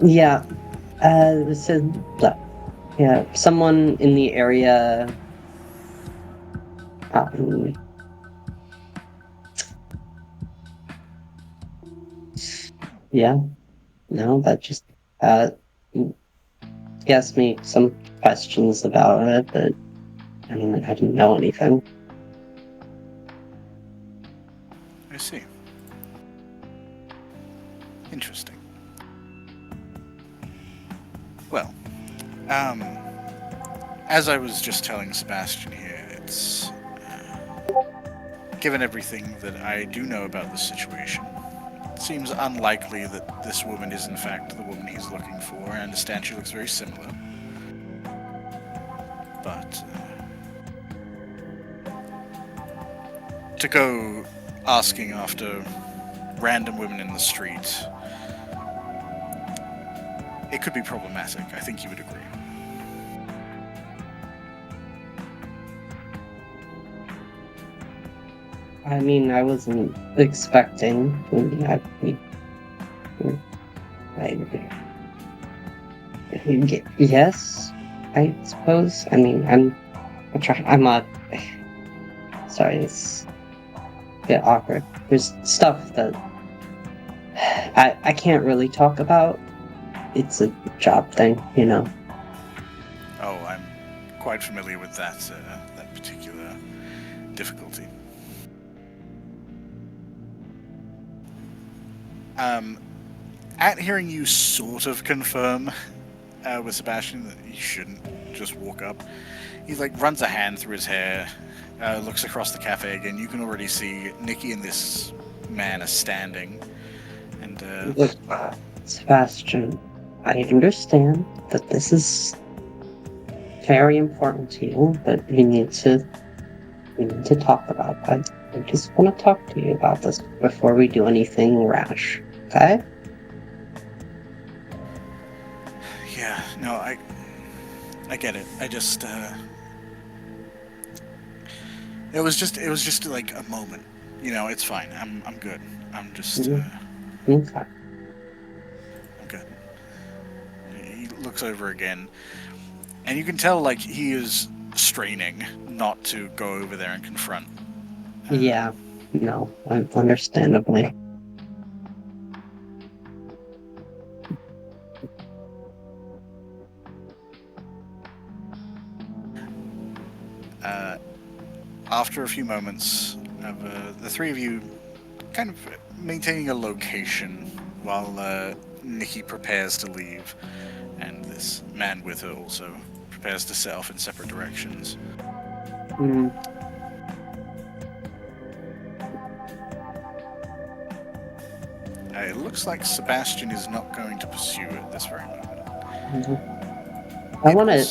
Yeah. This is yeah. Someone in the area. Um, yeah. No, that just he asked me some questions about it, but I mean, I didn't know anything. I see. Interesting. Well, as I was just telling Sebastian here, it's given everything that I do know about the situation, it seems unlikely that this woman is in fact the woman he's looking for. I understand she looks very similar. But to go asking after random women in the street, it could be problematic. I think you would agree. I mean, I wasn't expecting. Yes, I suppose. I mean, I'm trying. I'm not. Sorry, it's a bit awkward. There's stuff that I can't really talk about. It's a job thing, you know. Oh, I'm quite familiar with that that particular difficulty. At hearing you sort of confirm with Sebastian that he shouldn't just walk up, he like runs a hand through his hair, looks across the cafe again. You can already see Nikki and this man are standing, and Look, Sebastian, I understand that this is very important to you, but we need to talk about that. I just want to talk to you about this before we do anything rash. Okay? yeah, no, I get it. I just it was just like a moment. You know, it's fine. I'm good. I'm just Okay. I'm good. He looks over again, and you can tell like he is straining not to go over there and confront. Yeah. No, understandably. After a few moments of the three of you kind of maintaining a location while Nikki prepares to leave, and this man with her also prepares to set off in separate directions. Mm, It looks like Sebastian is not going to pursue at this very moment. mhm. I wanna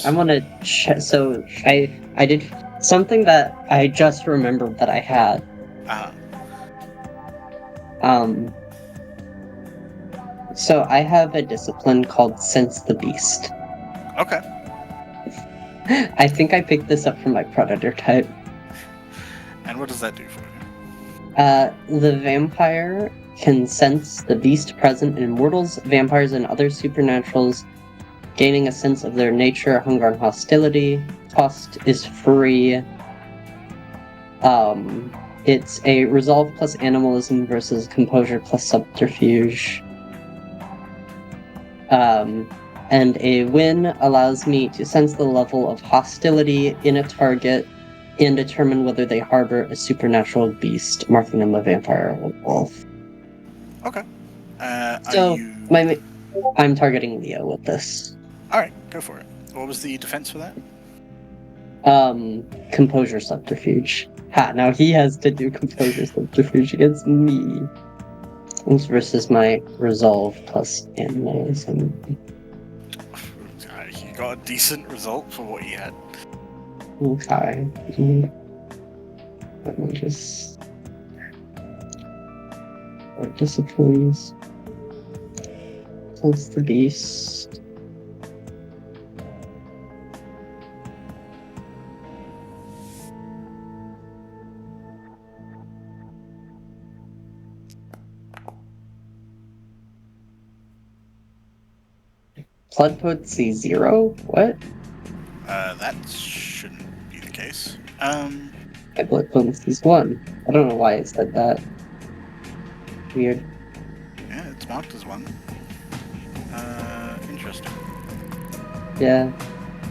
so I did something that I just remembered that I had. Uh, Um so I have a discipline called Sense the Beast. okay. I think I picked this up from my predator type. And what does that do for you? The vampire can sense the beast present in mortals, vampires, and other supernaturals, gaining a sense of their nature, hunger, and hostility. Cost is free. It's a resolve plus animalism versus composure plus subterfuge. And a win allows me to sense the level of hostility in a target and determine whether they harbor a supernatural beast, marking them a vampire or wolf. Okay. So, Are you... I'm targeting Leo with this. Alright, go for it. What was the defense for that? Composure subterfuge. Ha, now he has to do composure subterfuge against me. This versus my resolve plus animalism. He got a decent result for what he had. Okay. Let me just... disciplines. Sense the beast. Blood potency 0? What? That shouldn't be the case. My blood potency is 1. I don't know why it said that. Weird. Yeah, it's marked as 1. Interesting. Yeah.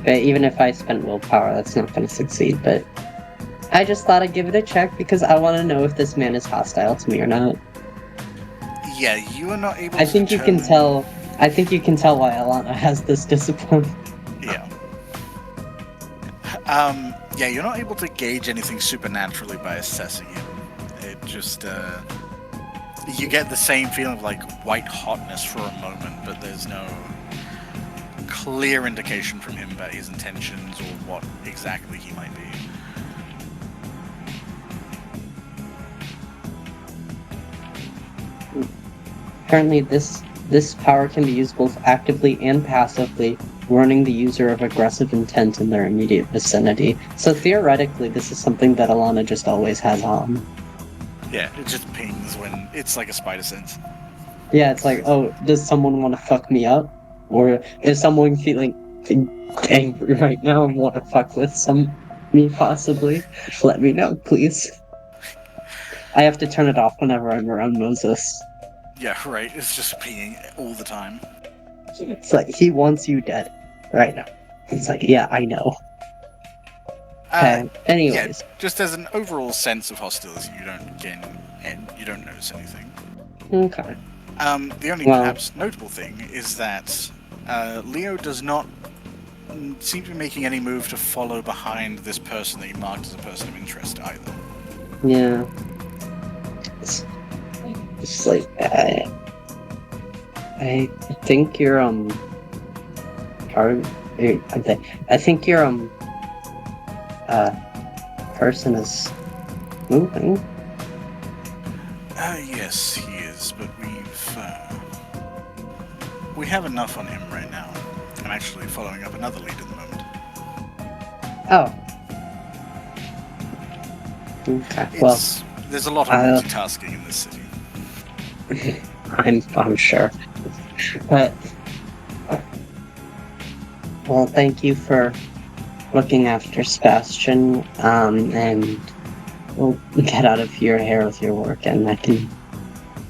But even if I spent willpower, that's not going to succeed, but I just thought I'd give it a check because I want to know if this man is hostile to me or not. Yeah, you are not able I to think you can determine... tell. I think you can tell why Alana has this discipline. Yeah. Yeah, you're not able to gauge anything supernaturally by assessing it. It just, you get the same feeling of, like, white hotness for a moment, but there's no clear indication from him about his intentions or what exactly he might be. Apparently, this power can be used both actively and passively, warning the user of aggressive intent in their immediate vicinity. So theoretically, this is something that Alana just always has on. Yeah, it just pings when it's like a spider sense. Yeah, it's like, oh, does someone want to fuck me up? Or is someone feeling angry right now and want to fuck with me possibly? Let me know, please. I have to turn it off whenever I'm around Moses. Yeah, right, it's just pinging all the time. It's like, he wants you dead right now. It's like, yeah, I know. Okay, Yeah, anyways. just as an overall sense of hostility, you don't gain, and you don't notice anything. Okay. The only Well- perhaps notable thing is that Leo does not seem to be making any move to follow behind this person that he marked as a person of interest either. Yeah. It's like, I think you're, I think your, person is moving. Yes, he is, but we have enough on him right now. I'm actually following up another lead at the moment. Oh. Okay, well, There's a lot of multitasking in this city. I'm sure. But, well, thank you for looking after Sebastian, and we'll get out of your hair with your work, and I can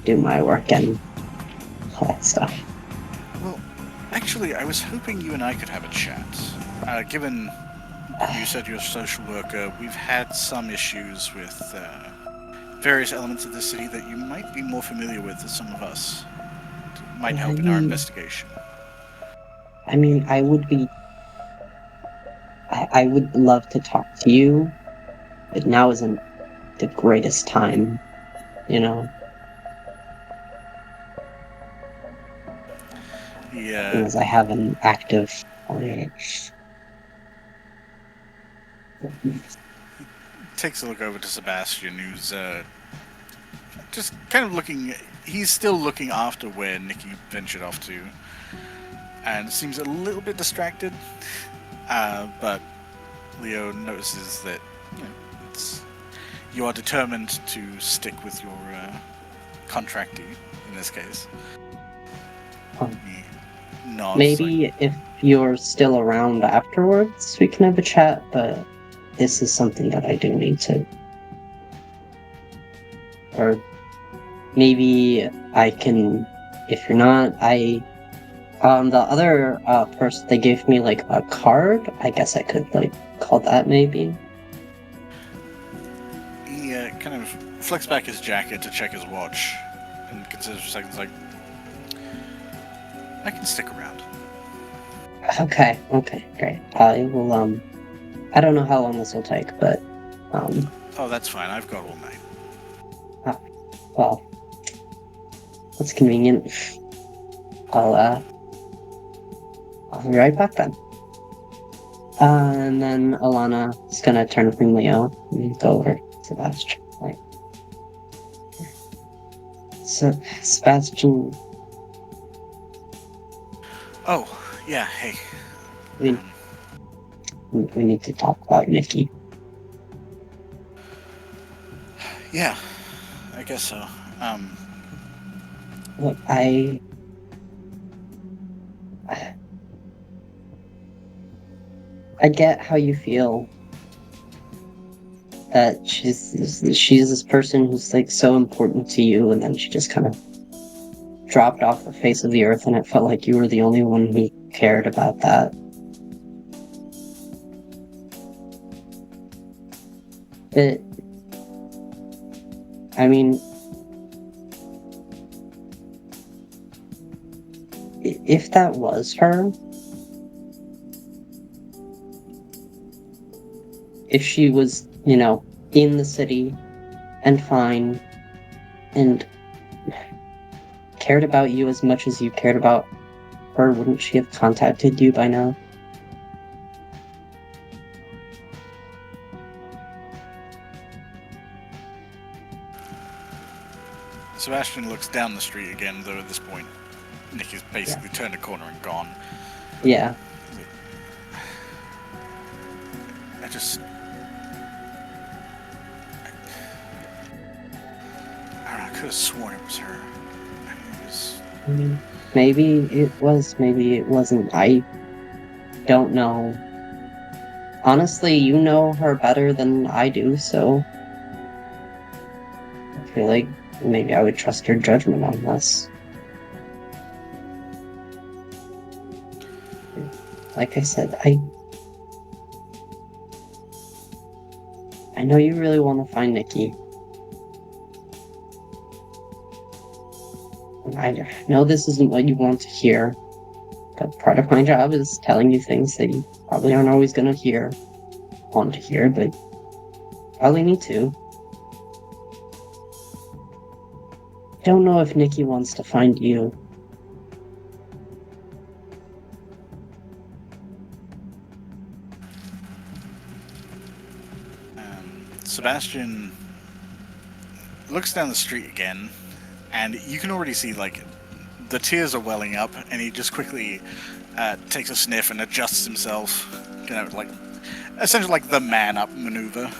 do my work and all that stuff. Well, actually, I was hoping you and I could have a chat. Given you said you're a social worker, we've had some issues with various elements of the city that you might be more familiar with than some of us. It might help in our investigation. I mean, I would love to talk to you, but now isn't the greatest time, you know? Yeah. Because I have an active... Takes a look over to Sebastian, who's just kind of looking. He's still looking after where Nikki ventured off to, and seems a little bit distracted. But Leo notices that you are determined to stick with your contractee in this case. He nods, Maybe if you're still around afterwards, we can have a chat, but this is something that I do need to... Or maybe I can... If you're not, the other person, they gave me, like, a card. I guess I could, like, call that, maybe? He kind of flicks back his jacket to check his watch, and considers for a second, like, I can stick around. Okay, great. I will, I don't know how long this will take, but, Oh, that's fine. I've got all night. well, that's convenient. I'll be right back then. And then Alana is gonna turn from Leo and go over to Sebastian. Like, so, Sebastian, Oh, yeah. Hey. we need to talk about Nikki. Yeah, I guess so. Look, I get how you feel. That she's this person who's like so important to you, and then she just kind of dropped off the face of the earth, and it felt like you were the only one who cared about that. It, I mean, if that was her, if she was, in the city and fine and cared about you as much as you cared about her, wouldn't she have contacted you by now? Sebastian looks down the street again, though at this point, Nikki's basically turned a corner and gone. Yeah. I just... I don't know, I could have sworn it was her. I mean, it was... Maybe it was, maybe it wasn't. I don't know. Honestly, you know her better than I do, so I feel like maybe I would trust your judgment on this. Like I said, I know you really want to find Nikki. I know this isn't what you want to hear, but part of my job is telling you things that you probably aren't always going to want to hear, but probably need to. I don't know if Nikki wants to find you. Sebastian looks down the street again, and you can already see, like, the tears are welling up, and he just quickly takes a sniff and adjusts himself, like, essentially like the man-up maneuver.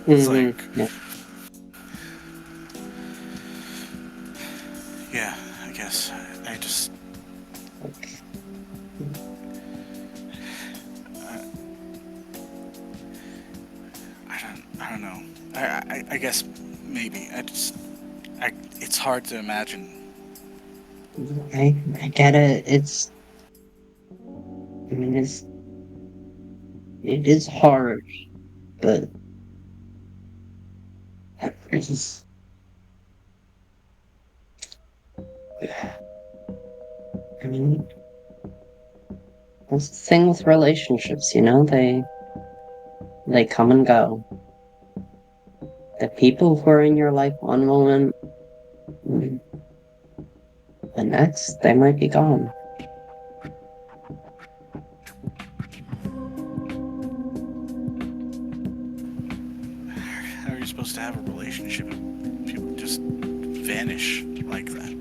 It's like... Yeah, I guess. I just... I don't know. I guess maybe. It's hard to imagine. I get it. It is hard, but it's that's the thing with relationships, they come and go. The people who are in your life one moment, the next, they might be gone. How are you supposed to have a relationship if people just vanish like that?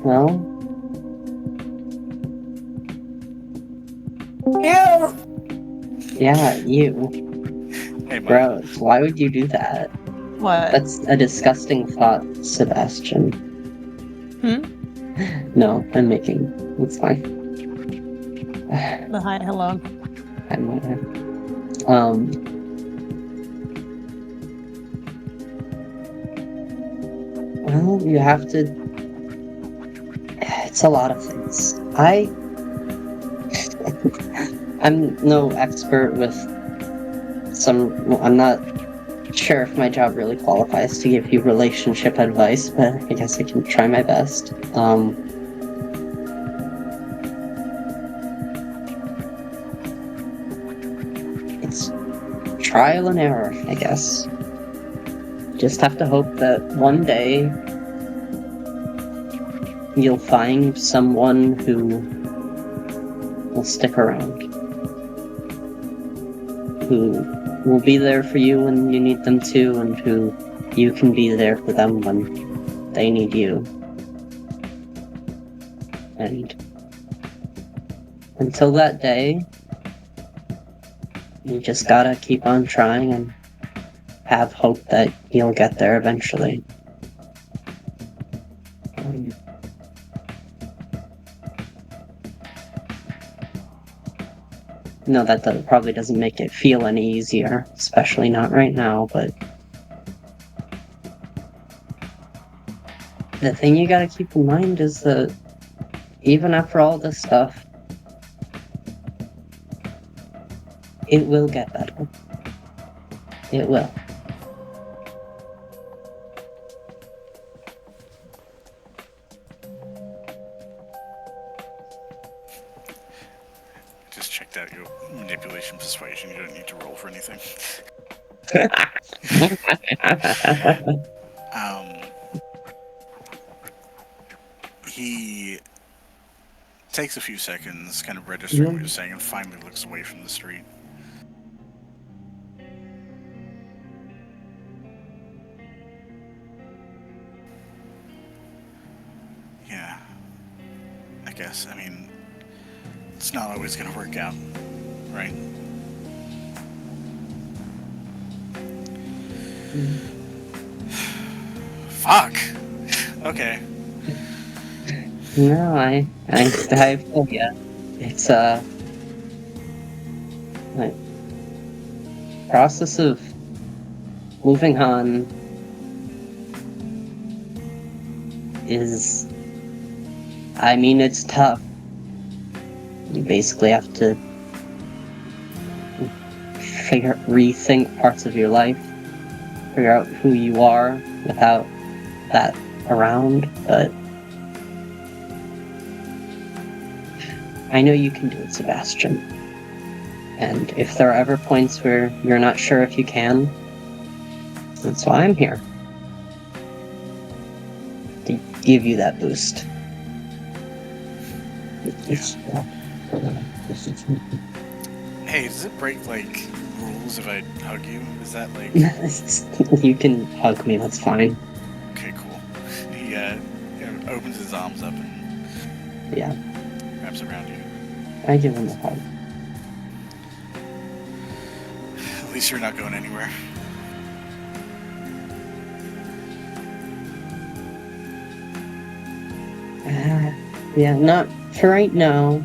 Well... Yeah, you. Hey, Mike. Bro, why would you do that? What? That's a disgusting thought, Sebastian. No, I'm making... It's fine. Hi, hello. Well, you have to... It's a lot of things. I'm no expert with I'm not sure if my job really qualifies to give you relationship advice, but I guess I can try my best. It's trial and error, I guess. Just have to hope that one day you'll find someone who will stick around, who will be there for you when you need them to, and who you can be there for them when they need you. And until that day, you just gotta keep on trying and have hope that you'll get there eventually. No, probably doesn't make it feel any easier, especially not right now, but the thing you gotta keep in mind is that even after all this stuff, it will get better. It will. Just checked out your manipulation persuasion. You don't need to roll for anything. He takes a few seconds, kind of registering what you're saying, and finally looks away from the street. Yeah. I guess. I mean, it's not always going to work out, right? Fuck! Okay. No, I feel ya. It's like process of moving on is, I mean, it's tough. You basically have to rethink parts of your life, figure out who you are without that around, but I know you can do it, Sebastian. And if there are ever points where you're not sure if you can, that's why I'm here. To give you that boost. Hey, does it break, like, rules if I hug you? Is that, like... You can hug me, that's fine. Okay, cool. He opens his arms up and Yeah, wraps around you. I give him a hug. At least you're not going anywhere. Yeah, not for right now,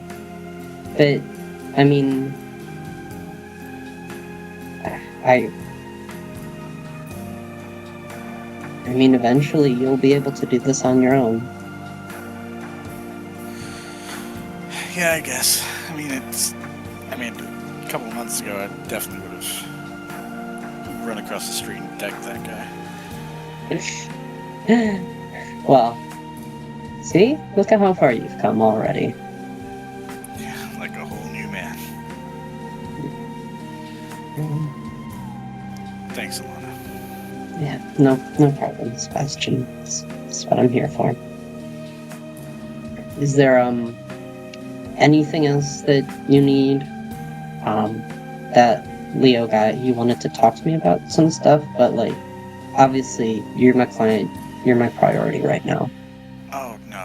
but, I mean, I mean, eventually you'll be able to do this on your own. Yeah, I guess. I mean, a couple of months ago, I definitely would have run across the street and decked that guy. Well, see? Look at how far you've come already. Yeah, like a whole new man. Thanks, Alana. Yeah, no problem, Sebastian. That's what I'm here for. Is there, anything else that you need? That Leo guy, he wanted to talk to me about some stuff, but, like, obviously, you're my client, you're my priority right now. Oh, no,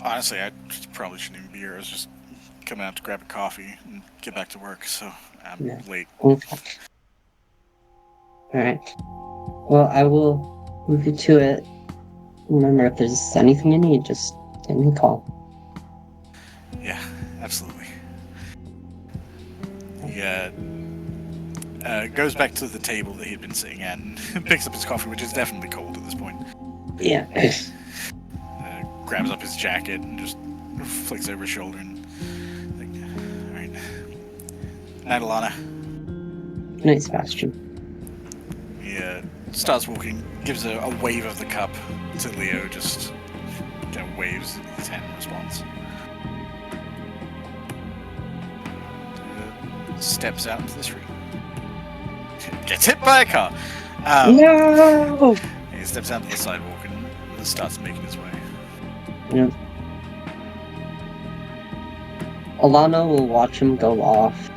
honestly, I probably shouldn't even be here. I was just coming out to grab a coffee and get back to work, so I'm late. Okay. Alright. Well, I will move you to it. Remember, if there's anything you need, just give me a call. Yeah, absolutely. He goes back to the table that he'd been sitting at and picks up his coffee, which is definitely cold at this point. Yeah. Grabs up his jacket and just flicks over his shoulder and like, alright. Night, Alana. Good night, Sebastian. He starts walking, gives a wave of the cup to Leo, just kind of waves his hand in response. Steps out into the street. Gets hit by a car. No! He steps out to the sidewalk and starts making his way. Yeah. Alana will watch him go off,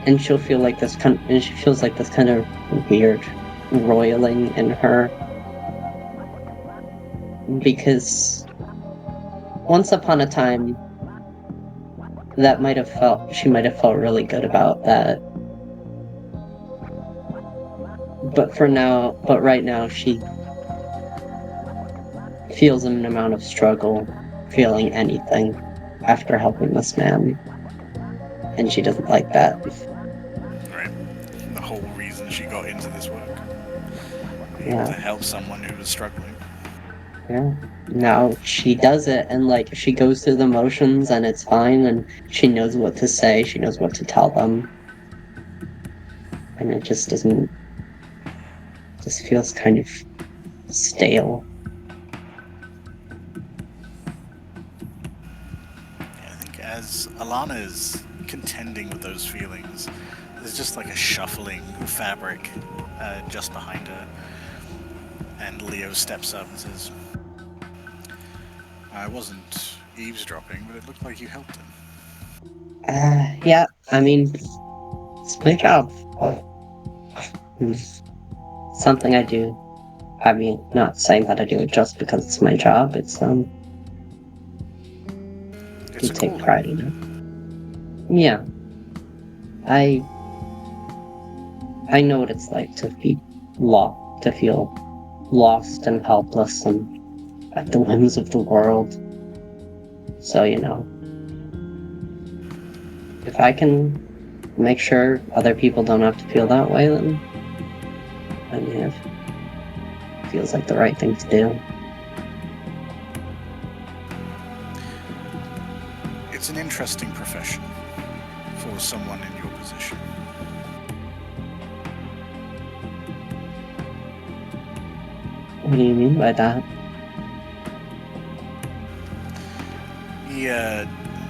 and she'll feel like this kind. And she feels like this kind of weird roiling in her, because once upon a time, she might have felt really good about that. But right now, she feels an amount of struggle feeling anything after helping this man. and she doesn't like that. Right. The whole reason she got into this work. Able Yeah. to help someone who was struggling. Yeah. Now she does it, and like she goes through the motions, and it's fine, and she knows what to say, she knows what to tell them, and it just doesn't. Just feels kind of stale. I think as Alana is contending with those feelings, there's just like a shuffling fabric just behind her. And Leo steps up and says, I wasn't eavesdropping, but it looked like you helped him. Yeah, I mean, it's my job. Something I do. I mean, not saying that I do it just because it's my job. It's It's do a take calling. pride in it. Yeah, I know what it's like to be to feel lost and helpless and at the whims of the world. So if I can make sure other people don't have to feel that way, then I mean, it feels like the right thing to do. It's an interesting profession for someone in your position. What do you mean by that? He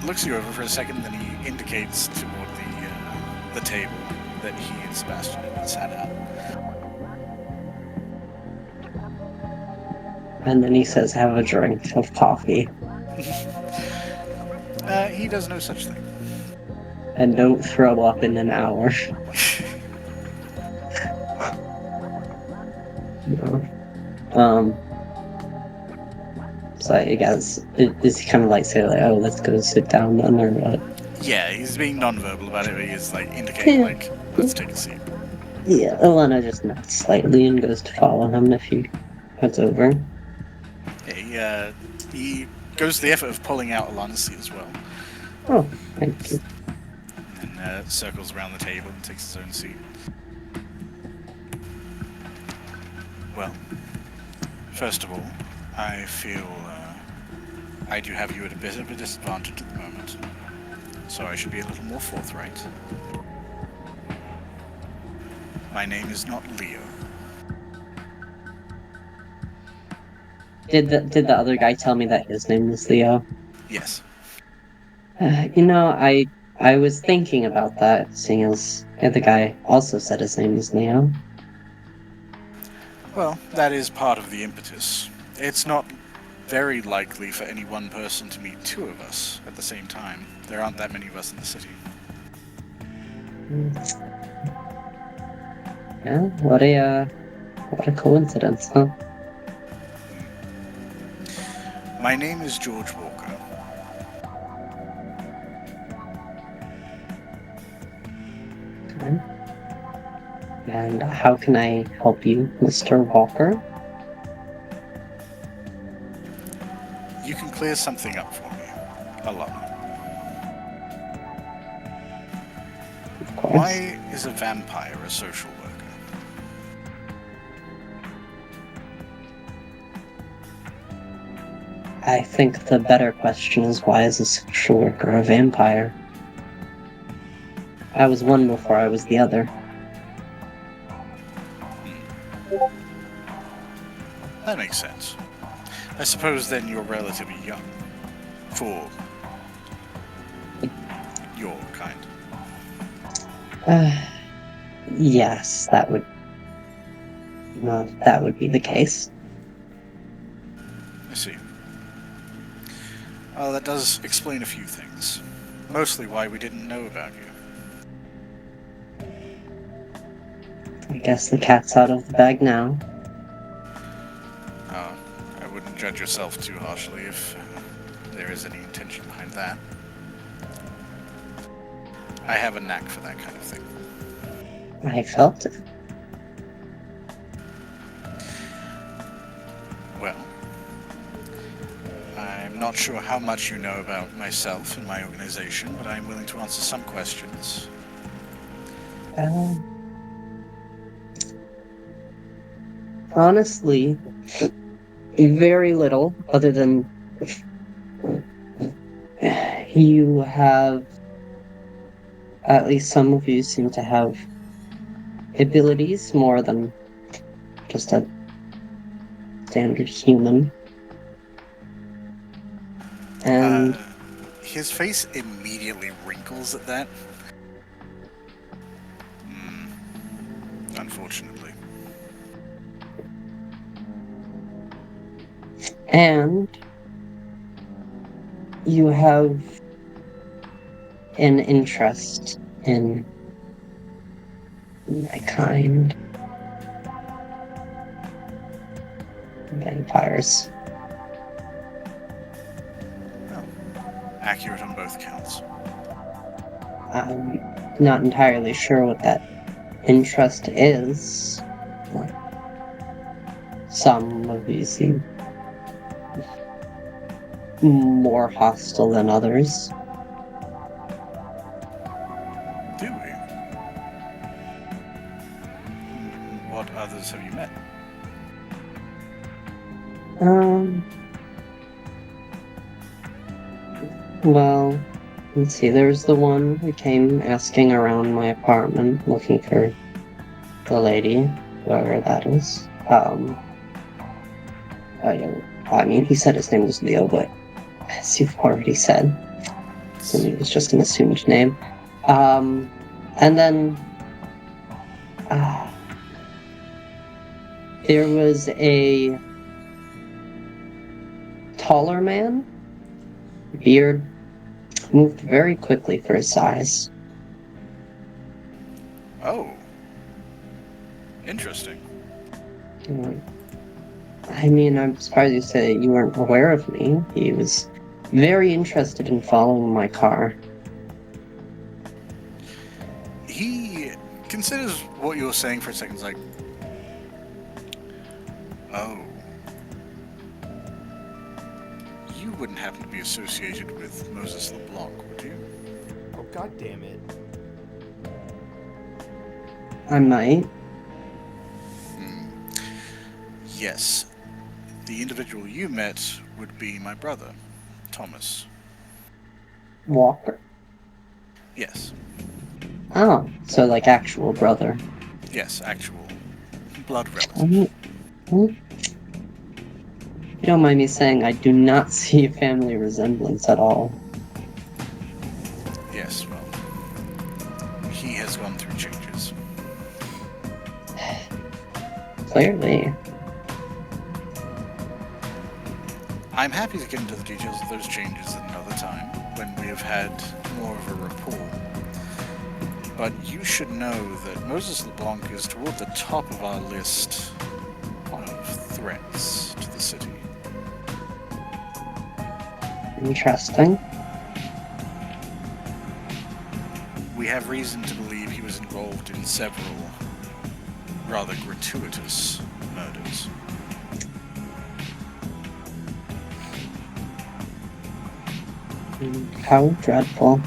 looks you over for a second, then he indicates toward the table that he and Sebastian had sat at. And then he says, "Have a drink of coffee, He does no such thing. and don't throw up in an hour." No. So I guess is he kind of like say like, "Oh, let's go sit down then," or what? Yeah, he's being non-verbal about it, but he's like indicating Yeah. like, let's take a seat. Yeah, Alana just nods slightly and goes to follow him if he heads over. Yeah, he goes to the effort of pulling out Alana's seat as well. Oh, thank you. And circles around the table and takes his own seat. Well, first of all, I feel I do have you at a bit of a disadvantage at the moment, so I should be a little more forthright. My name is not Leo. Did the other guy tell me that his name was Leo? Yes. I was thinking about that, seeing as the other guy also said his name was Leo. Well, that is part of the impetus. It's not very likely for any one person to meet two of us at the same time. There aren't that many of us in the city. Yeah, what a coincidence, huh? My name is George Walker. Okay. And how can I help you, Mr. Walker? You can clear something up for me. Alana. Of course. Why is a vampire a social worker? I think the better question is, why is a social worker a vampire? I was one before I was the other. That makes sense. I suppose then you're relatively young. For your kind. Yes, that would be the case. I see. Well, that does explain a few things. Mostly why we didn't know about you. I guess the cat's out of the bag now. I wouldn't judge yourself too harshly if there is any intention behind that. I have a knack for that kind of thing. I felt it. Well, I'm not sure how much you know about myself and my organization, but I am willing to answer some questions. Honestly, very little, other than you have, at least some of you seem to have abilities more than just a standard human. And His face immediately wrinkles at that. Unfortunately. And you have an interest in my kind. Vampires. Accurate on both counts. I'm not entirely sure what that interest is. Some of you seem more hostile than others. Do we? What others have you met? Well, let's see, there's the one who came asking around my apartment looking for the lady, whoever that is. I mean, he said his name was Leo, but as you've already said, so it was just an assumed name. And then there was a taller man, beard, moved very quickly for his size. Oh. Interesting. I mean, I'm surprised you say you weren't aware of me. He was very interested in following my car. He considers what you're saying for a second. He's like, oh. You wouldn't happen to be associated with Moses LeBlanc, would you? Oh, god damn it. I might. Yes. The individual you met would be my brother, Thomas. Walker. Yes. Oh, so like actual brother. Yes, actual blood relative. You don't mind me saying I do not see a family resemblance at all. Yes, well, he has gone through changes. Clearly. I'm happy to get into the details of those changes at another time, when we have had more of a rapport. But you should know that Moses LeBlanc is toward the top of our list of threats to the city. Interesting. We have reason to believe he was involved in several rather gratuitous murders. How dreadful.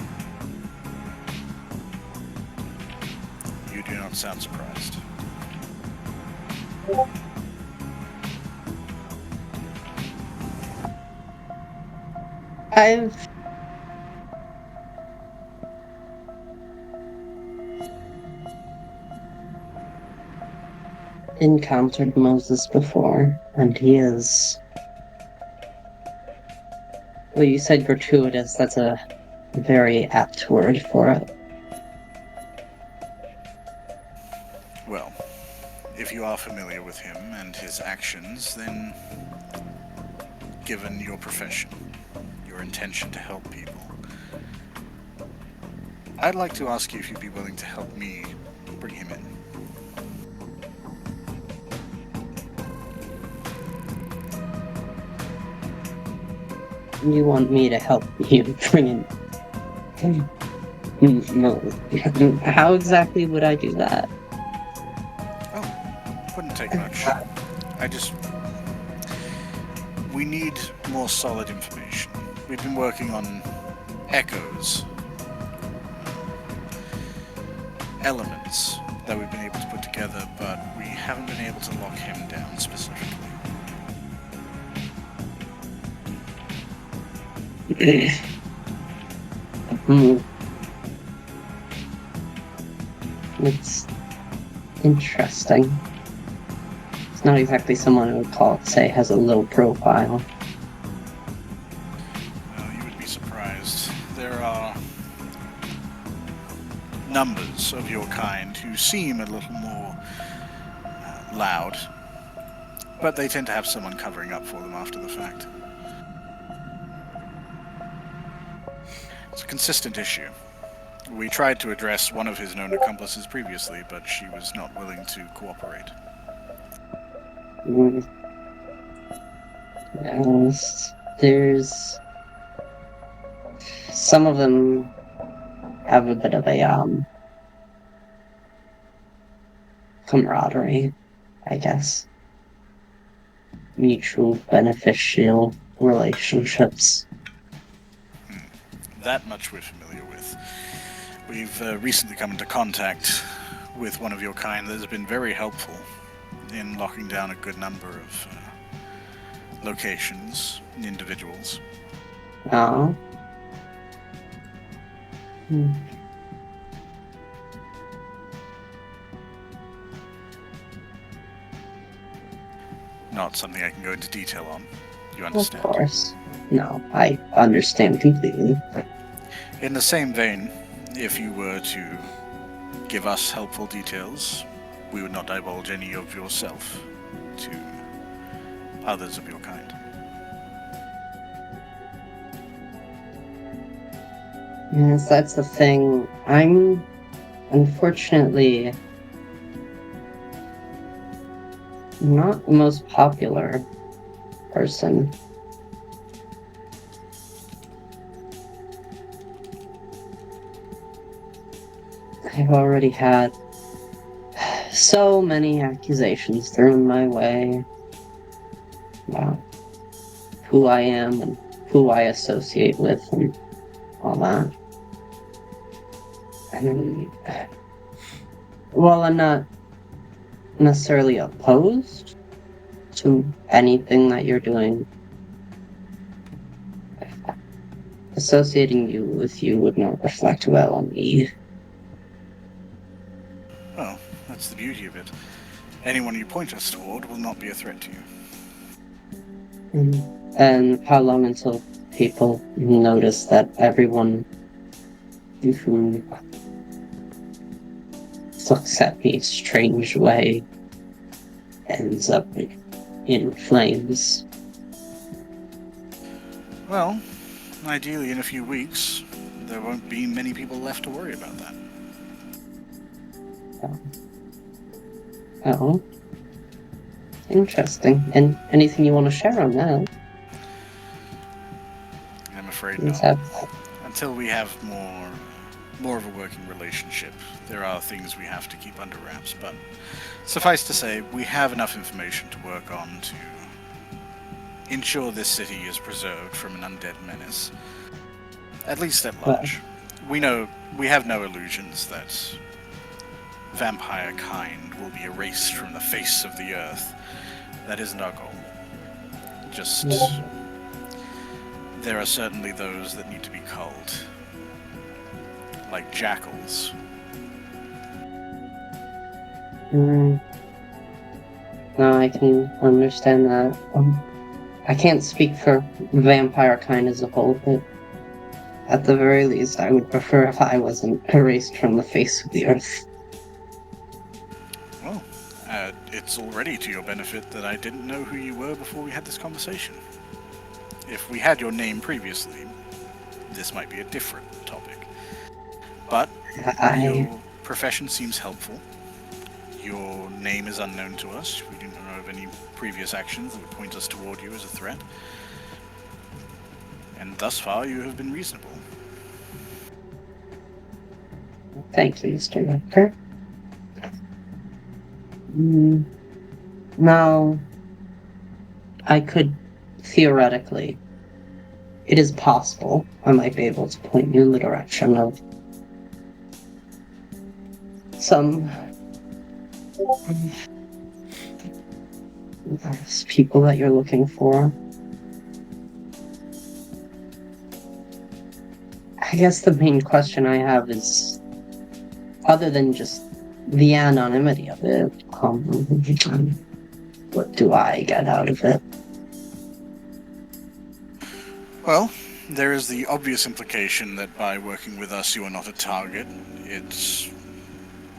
You do not sound surprised. I've encountered Moses before, and he is... Well, you said gratuitous, that's a very apt word for it. Well, if you are familiar with him and his actions, then given your profession, your intention to help people, I'd like to ask you if you'd be willing to help me bring him in. You want me to help you bring in... No. How exactly would I do that? Oh, wouldn't take much. We need more solid information. We've been working on echoes, elements that we've been able to put together, but we haven't been able to lock him down specifically. It's interesting. It's not exactly someone I would call, say, has a low profile. Well, you would be surprised. There are numbers of your kind who seem a little more loud, but they tend to have someone covering up for them after the fact. It's a consistent issue. We tried to address one of his known accomplices previously, but she was not willing to cooperate. Yes, there's... Some of them have a bit of a, camaraderie, I guess. Mutual beneficial relationships. That much we're familiar with. We've recently come into contact with one of your kind that has been very helpful in locking down a good number of locations and individuals. Oh. Not something I can go into detail on. You Of understand? course. No, I understand completely. In the same vein, if you were to give us helpful details, we would not divulge any of yourself to others of your kind. Yes, that's the thing. I'm unfortunately not the most popular person. I've already had so many accusations thrown my way about who I am and who I associate with and all that. And while I'm not necessarily opposed to anything that you're doing, associating you with you would not reflect well on me. Well, that's the beauty of it. Anyone you point us toward will not be a threat to you. And how long until people notice that everyone who looks at me a strange way ends up in flames? Well, ideally in a few weeks, there won't be many people left to worry about that. Oh. Interesting. And anything you want to share on that? I'm afraid Let's not. have... Until we have more of a working relationship, there are things we have to keep under wraps, but suffice to say, we have enough information to work on to ensure this city is preserved from an undead menace. At least at large. We have no illusions that vampire kind will be erased from the face of the earth. That isn't our goal. Just... there are certainly those that need to be culled. Like jackals. No, I can understand that. I can't speak for vampire kind as a whole, but at the very least, I would prefer if I wasn't erased from the face of the earth. Well, it's already to your benefit that I didn't know who you were before we had this conversation. If we had your name previously, this might be a different topic. But your profession seems helpful. Your name is unknown to us. We do not know of any previous actions that would point us toward you as a threat. And thus far, you have been reasonable. Thank you, Mr. Walker. Now, I could theoretically, it is possible I might be able to point you in the direction of some people that you're looking for. I guess the main question I have is, other than just the anonymity of it, what do I get out of it? Well, there is the obvious implication that by working with us you are not a target.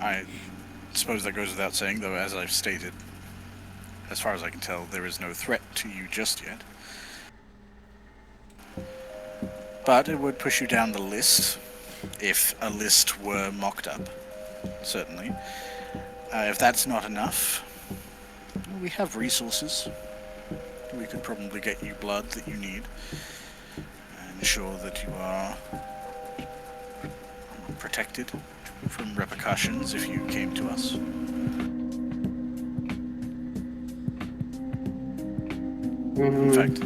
I suppose that goes without saying, though, as I've stated, as far as I can tell, there is no threat to you just yet. But it would push you down the list, if a list were mocked up, certainly. If that's not enough, we have resources. We could probably get you blood that you need, and ensure that you are protected from repercussions if you came to us. In fact,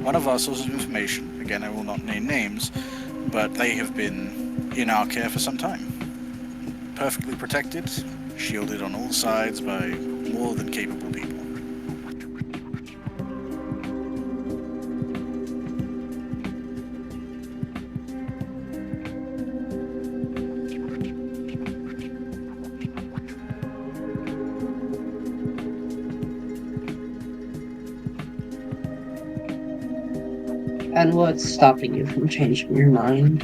one of our sources of information, again I will not name names, but they have been in our care for some time. Perfectly protected, shielded on all sides by more than capable people. And what's stopping you from changing your mind?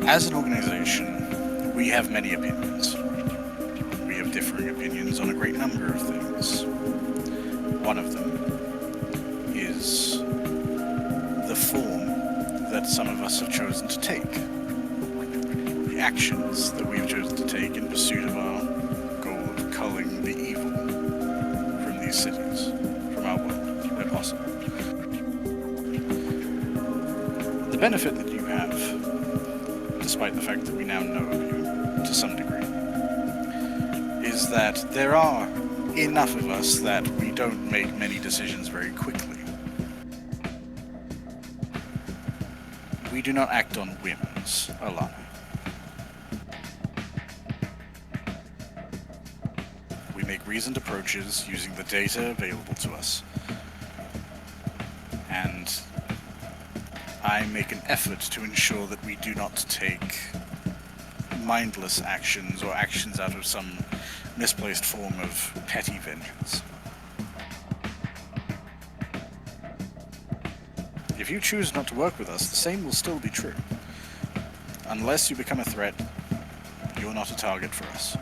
As an organization, we have many opinions. We have differing opinions on a great number of things. One of them is the form that some of us have chosen to take. The actions that we have chosen to take in pursuit of our goal of culling the evil from these cities, from our world, where possible. The benefit that you have, despite the fact that we now know of you to some degree, is that there are enough of us that we don't make many decisions very quickly. We do not act on whims, Alana. We make reasoned approaches using the data available to us. And I make an effort to ensure that we do not take mindless actions or actions out of some misplaced form of petty vengeance. If you choose not to work with us, the same will still be true. Unless you become a threat, you're not a target for us.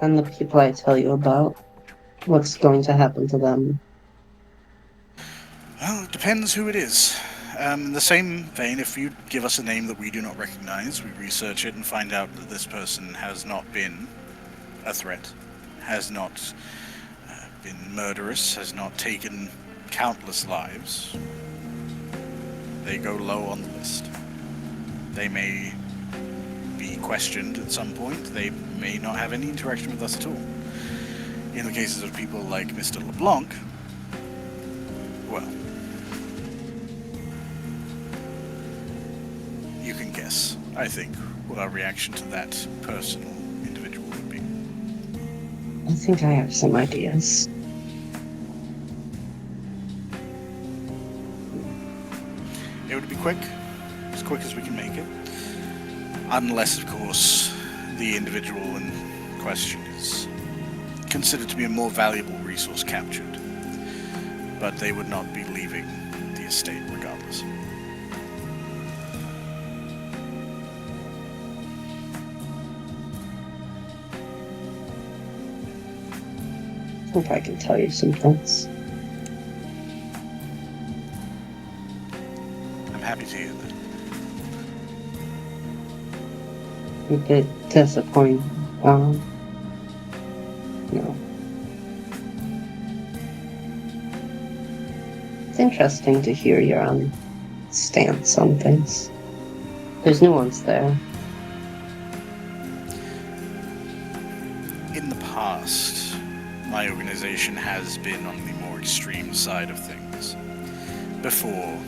And the people I tell you about, what's going to happen to them? Well, it depends who it is. In the same vein, if you give us a name that we do not recognize, we research it and find out that this person has not been a threat, has not been murderous, has not taken countless lives, they go low on the list. They may be questioned at some point, they may not have any interaction with us at all. In the cases of people like Mr. LeBlanc, well, you can guess, I think, what our reaction to that personal individual would be. I think I have some ideas. It would be quick, as quick as we can make it. Unless, of course, the individual in question is considered to be a more valuable resource captured. But they would not be leaving the estate regardless. I think I can tell you some things. I'm happy to hear that. A bit disappointed No. It's interesting to hear your stance on things. There's nuance there. In the past, my organization has been on the more extreme side of things. Before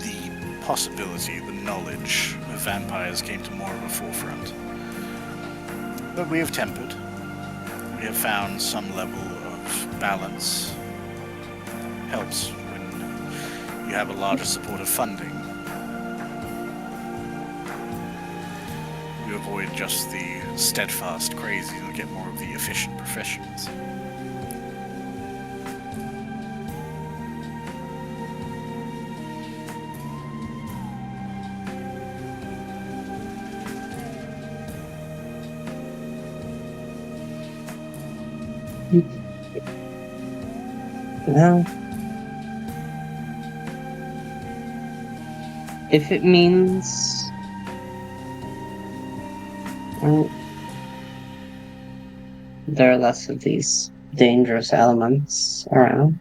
the possibility, the knowledge of vampires came to more of a forefront. But we have tempered. We have found some level of balance. Helps when you have a larger support of funding. You avoid just the steadfast crazies and get more of the efficient professionals. Well, if it means there are less of these dangerous elements around.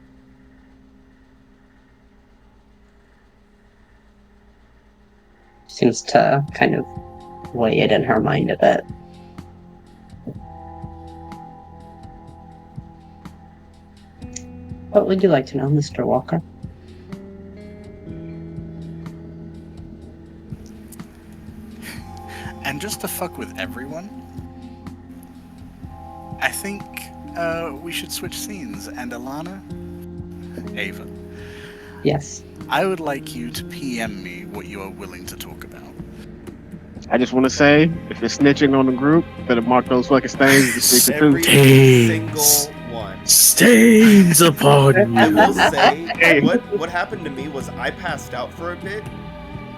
Seems to kind of weigh it in her mind a bit. What would you like to know, Mr. Walker? And just to fuck with everyone, I think we should switch scenes. And Alana, Ava, Yes. I would like you to PM me what you are willing to talk about. I just want to say, if you're snitching on the group, better mark those fucking stains. Every Stains. single one. Stains upon I you. will say, Hey. what happened to me was I passed out for a bit,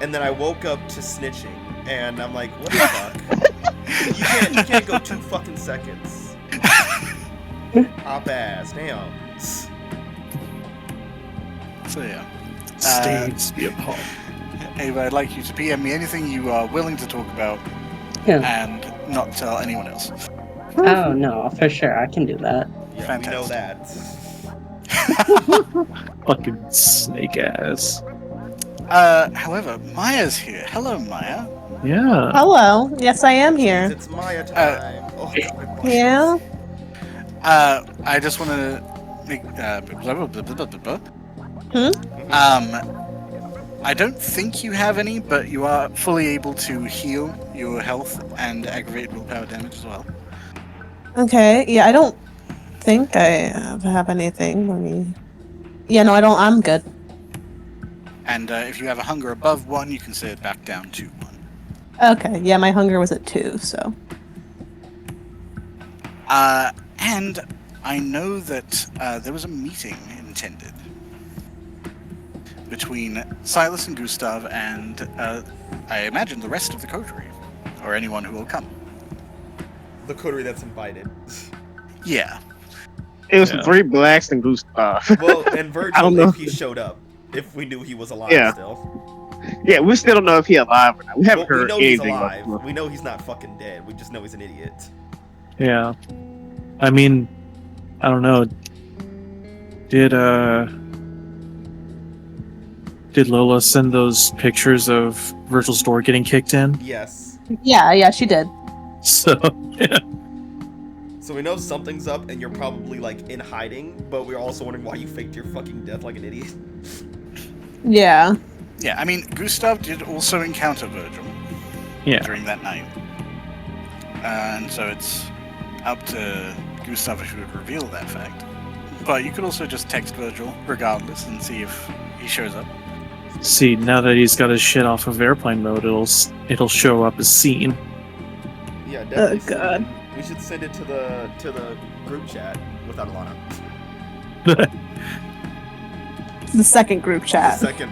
and then I woke up to snitching, and I'm like, what the fuck? You can't go 2 fucking seconds. Hop ass, damn. So yeah. Stains be upon. Ava, I'd like you to PM me anything you are willing to talk about Yeah. and not tell anyone else. Oh, no, for sure. I can do that. Yeah, we know that. Fucking snake ass. However, Maya's here. Hello, Maya. Yeah. Hello. Yes, I am here. It's Maya time. Oh, God. Yeah. I just want to make blah, blah, blah, blah, blah, blah. Hmm? I don't think you have any, but you are fully able to heal your health and aggravate willpower damage as well. Okay. Yeah, I don't think I have anything. Let me. Yeah, no, I don't. I'm good. And if you have a hunger above 1, you can set it back down to 1. Okay. Yeah, my hunger was at 2, so. And I know that there was a meeting intended between Silas and Gustav and I imagine the rest of the coterie, or anyone who will come. The coterie that's invited. Yeah. It was Yeah. 3 blacks and Gustav. Well, and I don't Virgil, know. if he showed up, if we knew he was alive Yeah. still. Yeah, we still don't know if he's alive or not. We haven't Well, we heard know he's anything. alive. about him. We know he's not fucking dead. We just know he's an idiot. Yeah. I mean, I don't know. Did Lola send those pictures of Virgil's door getting kicked in? Yes. Yeah, she did. So, yeah. So we know something's up, and you're probably like in hiding. But we're also wondering why you faked your fucking death like an idiot. Yeah. Yeah, I mean, Gustav did also encounter Virgil Yeah. during that night. And so it's up to Gustav if he would reveal that fact. But you could also just text Virgil, regardless, and see if he shows up. See, now that he's got his shit off of airplane mode, it'll show up as seen. Yeah, definitely. Oh, God. We should send it to the group chat without Alana. The second group The chat. second.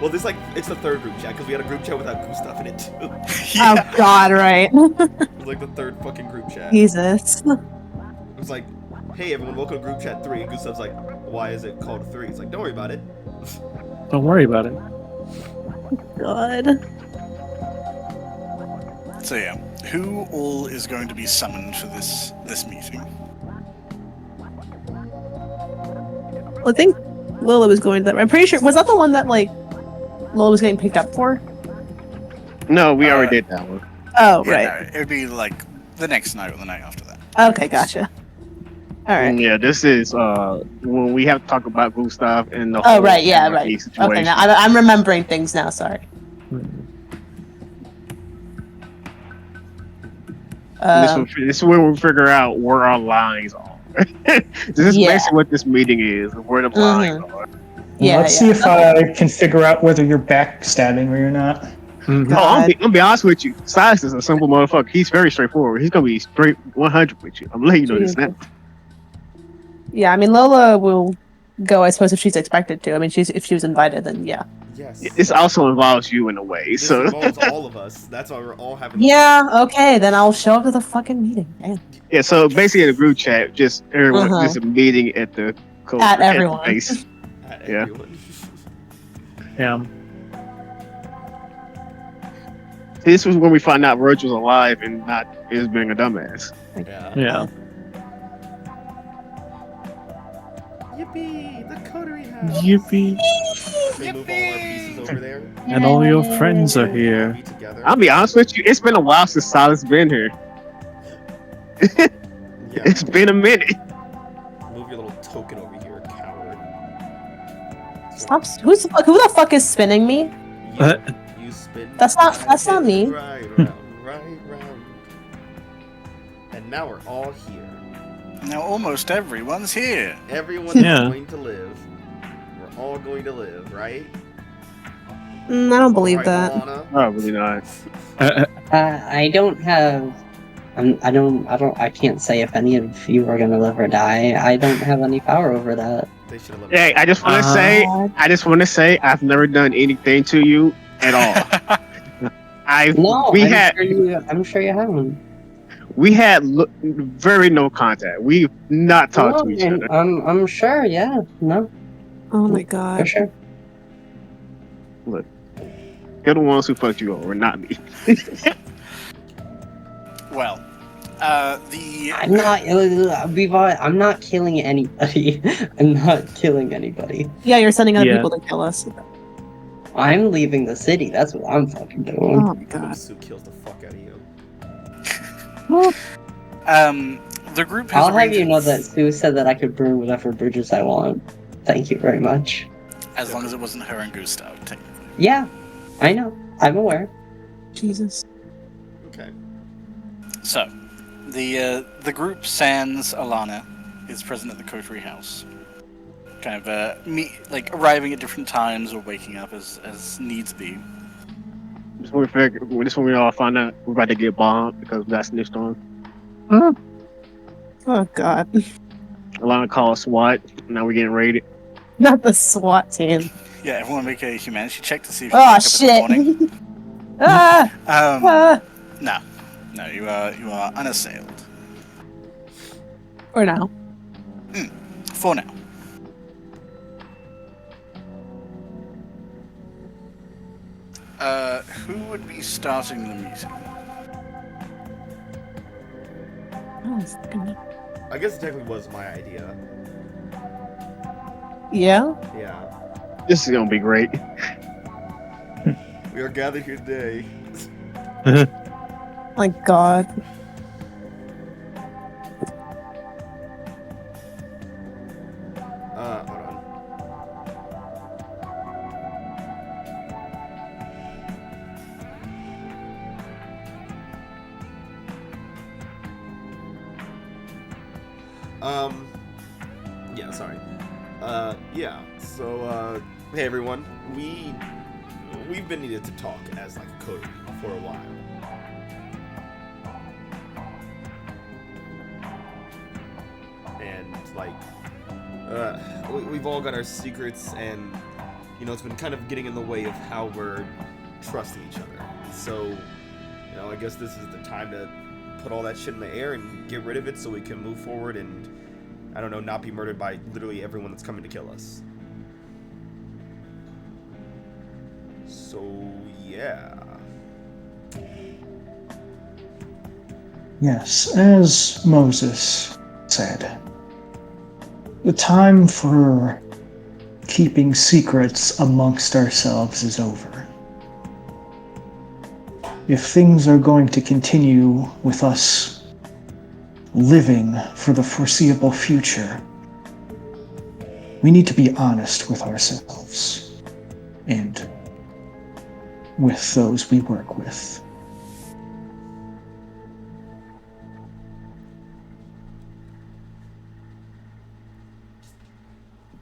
Well, this it's the third group chat because we had a group chat without Gustav in it too. Oh, God, right. It was like the third fucking group chat. Jesus. It was like, hey everyone, welcome to group chat 3. And Gustav's like, why is it called 3? It's like, don't worry about it. Don't worry about it. God. So yeah, who all is going to be summoned for this meeting? Well, I think Lola was going to that. I'm pretty sure. Was that the one that like Lola was getting picked up for? No, we already did that one. Oh, Yeah, right. no, it would be like the next night or the night after that. Okay, gotcha. All right. Yeah, this is when we have to talk about Gustav and the Oh, whole right. Yeah, anarchy right. situation. Okay, now I'm remembering things now. Sorry. This is where we figure out where our lines are. This is Yeah. basically what this meeting is, where the lines are. Yeah. Let's see if I can figure out whether you're backstabbing me or not. No, I'm gonna be honest with you. Silas is a simple motherfucker. He's very straightforward. He's gonna be straight 100 with you. I'm letting you know this now. Yeah, I mean Lola will go, I suppose, if she's expected to. I mean, if she was invited, then yeah. Yes. This also involves you in a way, This so involves all of us. That's why we're all having. Yeah. Okay, then I'll show up to the fucking meeting. Damn. yeah. So basically, in the group chat, just everyone, just a meeting at the At everyone. the base. Yeah. Everyone. Yeah. This was when we find out Roach was alive and not is being a dumbass. Yeah. Yeah. Yippee! The coterie house. Yippee. They move all our pieces over there. And all your friends are here. Be together. I'll be honest with you. It's been a while since Silas been here. Yeah. It's been a minute. Move your little token over here, coward. Stop. Who the fuck is spinning me? You spin. That's not me. Right round, right round. And now we're all here. Now almost everyone's here. Everyone is Yeah. going to live. We're all going to live, right? I don't believe Right, that. Alana? Probably not. I don't have. I can't say if any of you are gonna live or die. I don't have any power over that. They should have let Hey, I just want to say, I've never done anything to you at all. I'm sure you haven't. We had very no contact. We've not talked to each other. I'm sure. Yeah. No. Oh my For god. sure. Look, you're the ones who fucked you over, not me. Well, the I'm not killing anybody. I'm not killing anybody. Yeah, you're sending other Yeah. people to kill us. I'm leaving the city. That's what I'm fucking doing. Oh my god. Sue kills the fuck out of you. the group has I'll have arranged you know that Sue said that I could burn whatever bridges I want. Thank you very much. as long as it wasn't her and Gustav, technically. Yeah, I know. I'm aware. Jesus. Okay. So, the group sans Alana is present at the coterie house. Kind of arriving at different times or waking up as needs be. This when we all find out we're about to get bombed because we got snitched on. Oh god. Alana called SWAT. Now we're getting raided. Not the SWAT team. Yeah, everyone make a humanity check to see if you Oh wake up in the shit. morning. Ah! No, you are unassailed. Or now. For now. Who would be starting the meeting? Oh, it's fucking- I guess it technically was my idea. Yeah? Yeah. This is gonna be great. We are gathered here today. My god. Hold on. Yeah, sorry. Yeah, so, hey everyone. We've been needed to talk as, like, a coterie for a while. And, like, we've all got our secrets, and, you know, it's been kind of getting in the way of how we're trusting each other. So, you know, I guess this is the time to put all that shit in the air and get rid of it so we can move forward and, I don't know, not be murdered by literally everyone that's coming to kill us. So, yeah. Yes, as Moses said, the time for keeping secrets amongst ourselves is over. If things are going to continue with us living for the foreseeable future, we need to be honest with ourselves and with those we work with.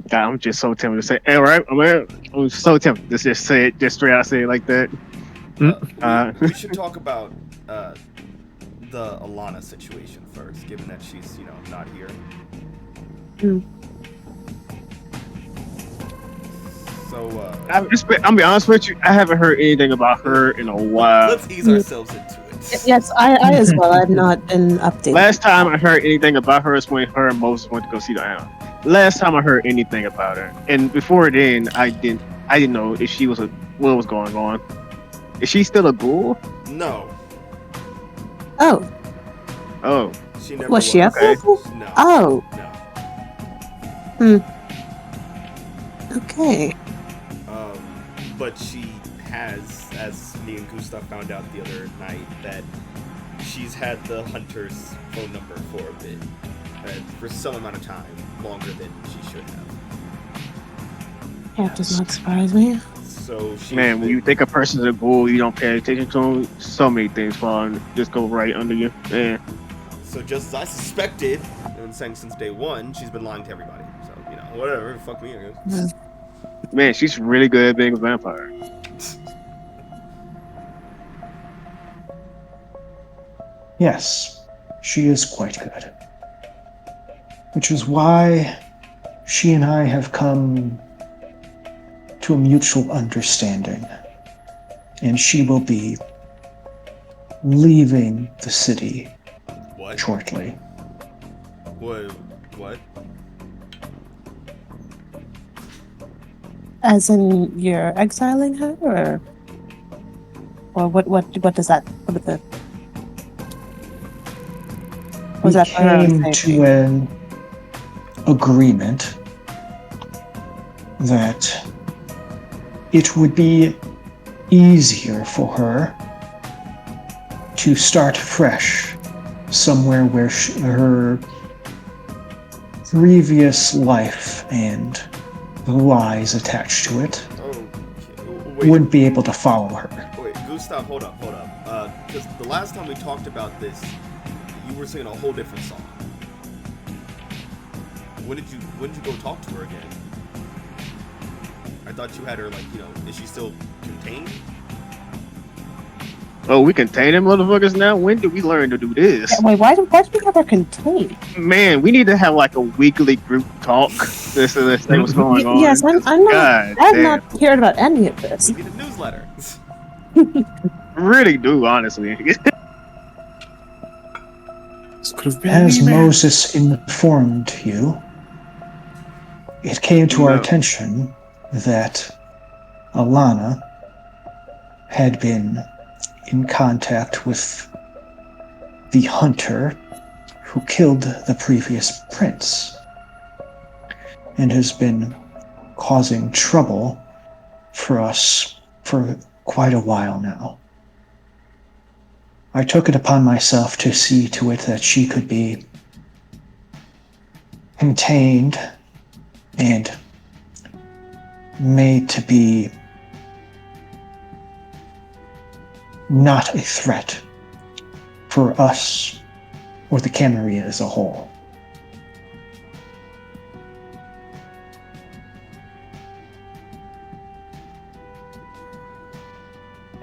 God, I'm just so tempted to say, "Hey, all right, I'm so tempted to just say it, just straight out say it like that." We should talk about the Alana situation first, given that she's not here. Mm. So I'm gonna be honest with you. I haven't heard anything about her in a while. let's ease ourselves into it. Yes, I as well. I've not been updated. Last time I heard anything about her is when her and Moses went to go see the animal. Last time I heard anything about her, and before then, I didn't know if she was what was going on. Is she still a ghoul? No, Oh, Oh, she never was she a okay. fool? No. Oh, No. okay. But she has, as me and Gustav found out the other night, that she's had the hunter's phone number for a bit, for some amount of time, longer than she should have. That does not surprise me. So she. Man, when you think a person's a ghoul, you don't pay attention to them. So many things fall and just go right under you. Man. So just as I suspected, and saying since day one, she's been lying to everybody. So whatever, fuck me, I guess. Man, she's really good at being a vampire. Yes, she is quite good. Which is why she and I have come to a mutual understanding. And she will be leaving the city What? shortly. What? As in, you're exiling her, or what does that? What is the? Was We that for her own came safety? to an agreement that it would be easier for her to start fresh somewhere where her previous life and the lies attached to it Okay. Wait. wouldn't be able to follow her. Wait, Gustav, hold up. Because the last time we talked about this, you were singing a whole different song. When did you go talk to her again? I thought you had her, is she still contained? Oh, we contain them motherfuckers now? When did we learn to do this? Wait, why do we have her contained? Man, we need to have like a weekly group talk. This say what's going on. Yes, I'm not. God I've damn. not heard about any of this. We need a newsletter. Really do, honestly. This could have been As me, man. Moses informed you, it came to our No. attention that Alana had been in contact with the hunter who killed the previous prince and has been causing trouble for us for quite a while now. I took it upon myself to see to it that she could be contained and made to be not a threat for us or the Camarilla as a whole.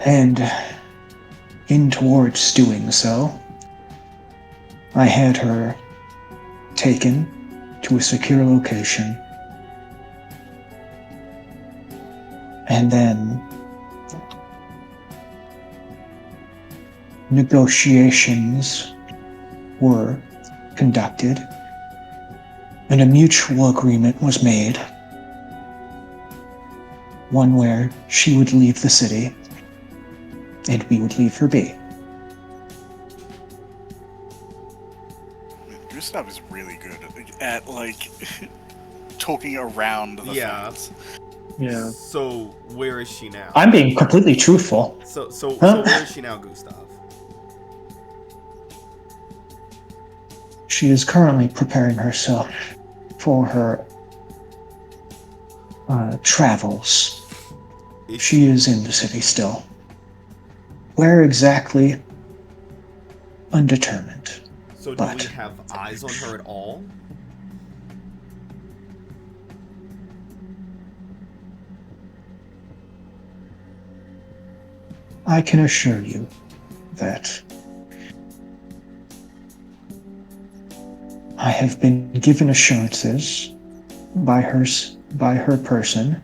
And in towards doing so, I had her taken to a secure location and then negotiations were conducted and a mutual agreement was made, one where she would leave the city and we would leave her be. Gustav is really good at like talking around the Yeah. things. Yeah. So where is she now? I'm being completely truthful. So Huh? where is she now, Gustav? She is currently preparing herself for her travels. She is in the city still. Where exactly? Undetermined. So do we But have eyes on her at all? I can assure you that I have been given assurances by her person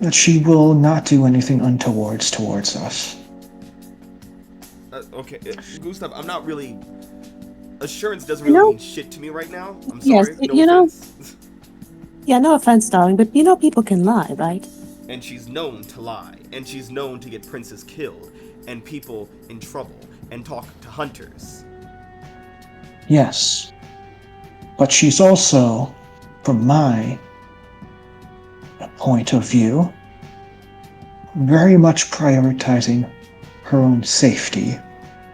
that she will not do anything untowards towards us. Okay, Gustav, I'm not really. Assurance doesn't You really know- mean shit to me right now. I'm Yes, sorry. No you know- offense. Yeah, no offense, darling, but you know people can lie, right? And she's known to lie, and she's known to get princes killed, and people in trouble, and talk to hunters. Yes. But she's also, from my point of view, very much prioritizing her own safety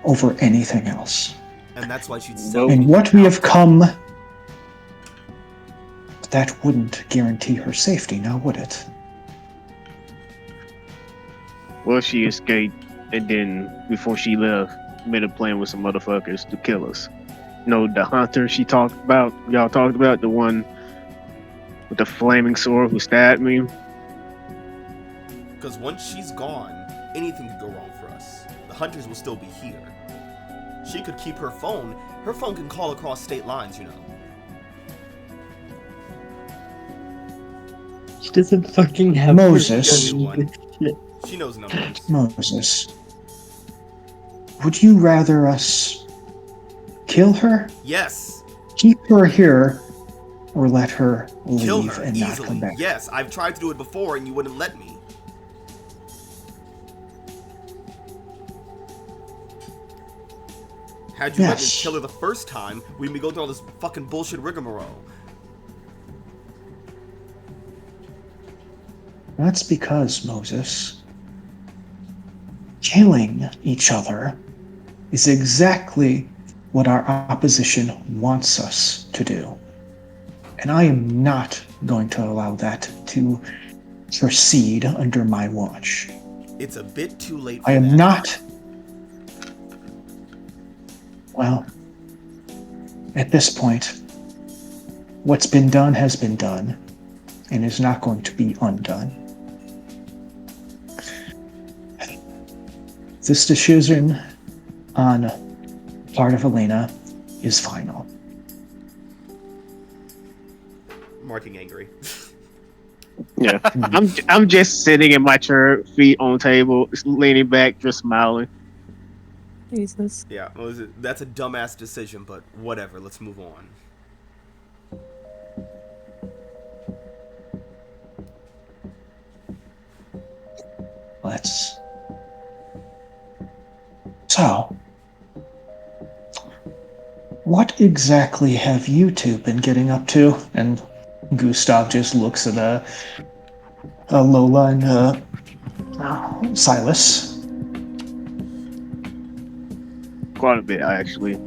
over anything else. And that's why she'd sell And people what we have out. come, that wouldn't guarantee her safety, now would it? Well, she escaped, and then before she left, made a plan with some motherfuckers to kill us. No, the hunter y'all talked about, the one with the flaming sword who stabbed me. Because once she's gone, anything could go wrong for us. The hunters will still be here. She could keep her phone. Her phone can call across state lines, you know. She doesn't fucking have Moses. Give me one. She knows numbers. Moses, would you rather us kill her, Yes. keep her here, or let her Kill leave her and not easily. come back? Yes, I've tried to do it before and you wouldn't let me. Had you let me Yes. kill her the first time, we'd be going through all this fucking bullshit rigmarole. That's because, Moses, killing each other is exactly what our opposition wants us to do. And I am not going to allow that to proceed under my watch. It's a bit too late for I am that. not. Well, at this point, what's been done has been done and is not going to be undone. This decision on the part of Elena is final. Marking angry. Yeah, I'm just sitting in my chair, feet on the table, leaning back, just smiling. Jesus. Yeah, well, that's a dumbass decision, but whatever. Let's move on. Let's. So, what exactly have you two been getting up to? And Gustav just looks at Lola and Silas. Quite a bit, actually.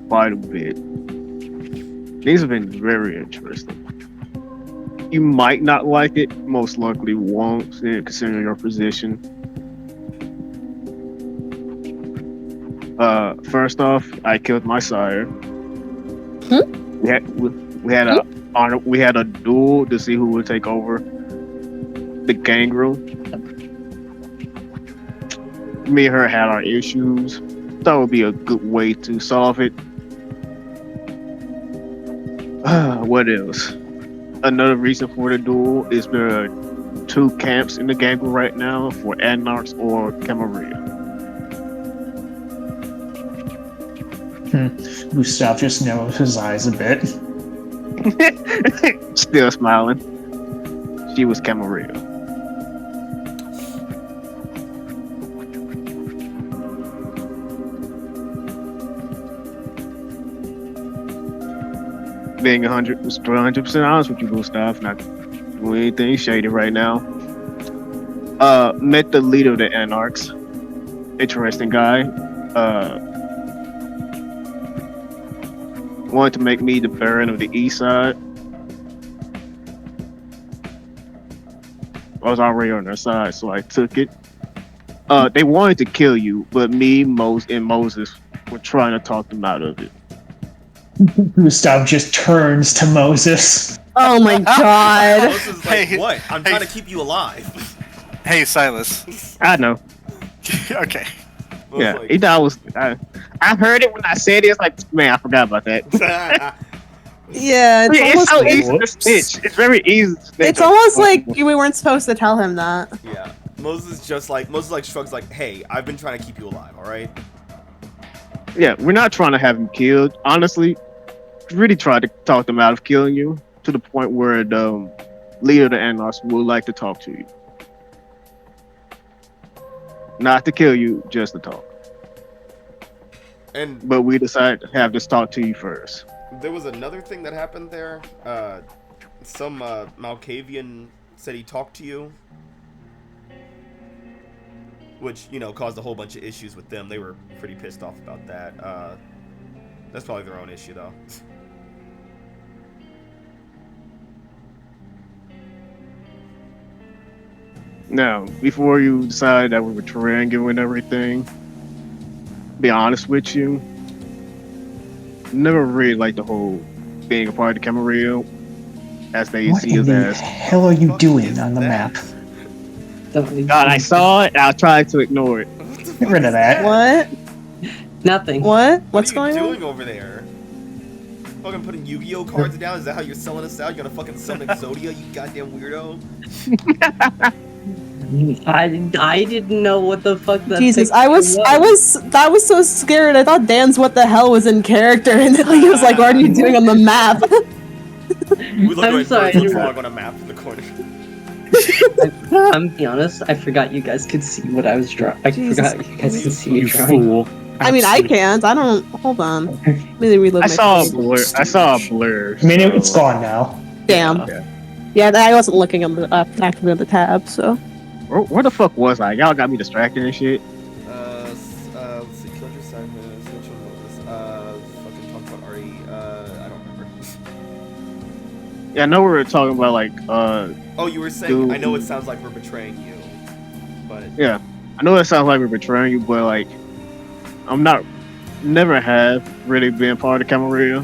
Quite a bit. These have been very interesting. You might not like it, most likely won't, considering your position. First off, I killed my sire. We had a duel to see who would take over the gang room. Me and her had our issues. That would be a good way to solve it. What else? Another reason for the duel is there are two camps in the gang room right now for Anarchs or Camarilla. Gustav just narrows his eyes a bit. Still smiling. She was Camarilla. being 100% honest with you, Gustav, not doing anything shady right now. Met the leader of the Anarchs. Interesting guy. Wanted to make me the Baron of the East Side. I was already on their side, so I took it. They wanted to kill you, but me, and Moses were trying to talk them out of it. Gustav just turns to Moses. Oh my god. Moses is like, Hey, what? I'm hey. trying to keep you alive. Hey, Silas. I know. Okay. Moses Yeah, like, he thought I heard it when I said it. It's like, man, I forgot about that. Yeah, it's It's almost, so easy to snitch. It's very easy to snitch. it's almost like we weren't supposed to tell him that. yeah. Moses shrugs like, hey, I've been trying to keep you alive, alright? Yeah, we're not trying to have him killed. Honestly, we really tried to talk them out of killing you to the point where the leader of the Anarchs would like to talk to you. Not to kill you, just to talk. And But we decided to have this talk to you first. there was another thing that happened there. Some Malkavian said he talked to you. Which, caused a whole bunch of issues with them. They were pretty pissed off about that. That's probably their own issue, though. Now, before you decide that we were trying and everything, be honest with you, never really liked the whole being a part of the Camarilla, as they What see in us the as. hell are you Fuck doing is on the that? map? God, I saw it. I tried to ignore it. Get rid of that. What? Nothing. What? What What's are going you on? doing over there? Fucking putting Yu-Gi-Oh cards down? Is that how you're selling us out? You're gonna fucking summon Exodia, you goddamn weirdo? I didn't know what the fuck that Jesus, picture I was so scared. I thought Dan's what the hell was in character, and then he was like, "What are you doing on the map?" We look I'm like sorry, birds I drawing on a map in the corner. I'm be honest, I forgot you guys could see what I was drawing. I Jesus forgot you guys could see You me drawing. fool. I mean, I Absolute- can't. I don't. Hold on. Let me relive I my saw a feelings. blur. I saw a blur. I mean, so- it's gone now. Damn. Yeah, I wasn't looking on the actively on the tab, so. Where the fuck was I? Y'all got me distracted and shit. Let's see, killed your side which one was this? Fucking talked about Ari, I don't remember. Yeah, I know we were talking about like Oh, you were saying, Dude. I know it sounds like we're betraying you, but... yeah. I know that sounds like we're betraying you, but like I'm not never have really been part of the Camarilla.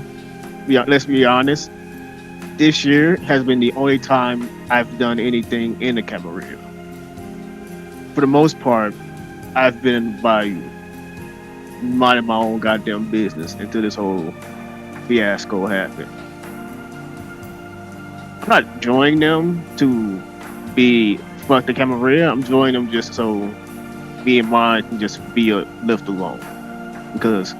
Yeah, let's be honest. This year has been the only time I've done anything in the Camarilla. For the most part, I've been in the bayou, minding my own goddamn business until this whole fiasco happened. I'm not joining them to be fuck the Camarilla. I'm joining them just so me and mine can just be left alone. Because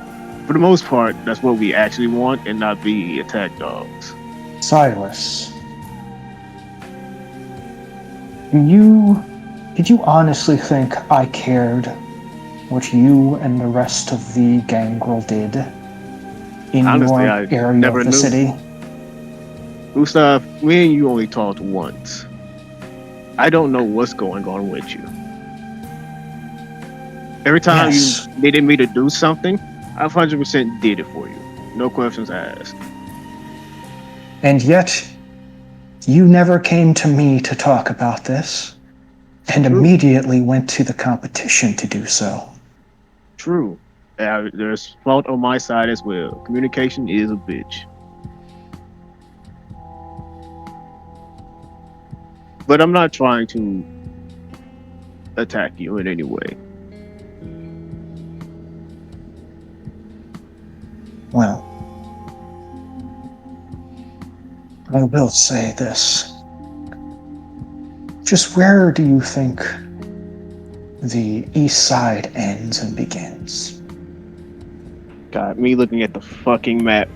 for the most part, that's what we actually want and not be attack dogs. Silas, did you honestly think I cared what you and the rest of the gangrel did in Honestly, your I area never of the knew. city? Gustav, me and you only talked once. I don't know what's going on with you. Every time Yes. you needed me to do something, I 100% did it for you. No questions asked. And yet, you never came to me to talk about this, and immediately went to the competition to do so. True. There's fault on my side as well. Communication is a bitch. But I'm not trying to attack you in any way. Well, I will say this. Just where do you think the east side ends and begins? God, me looking at the fucking map.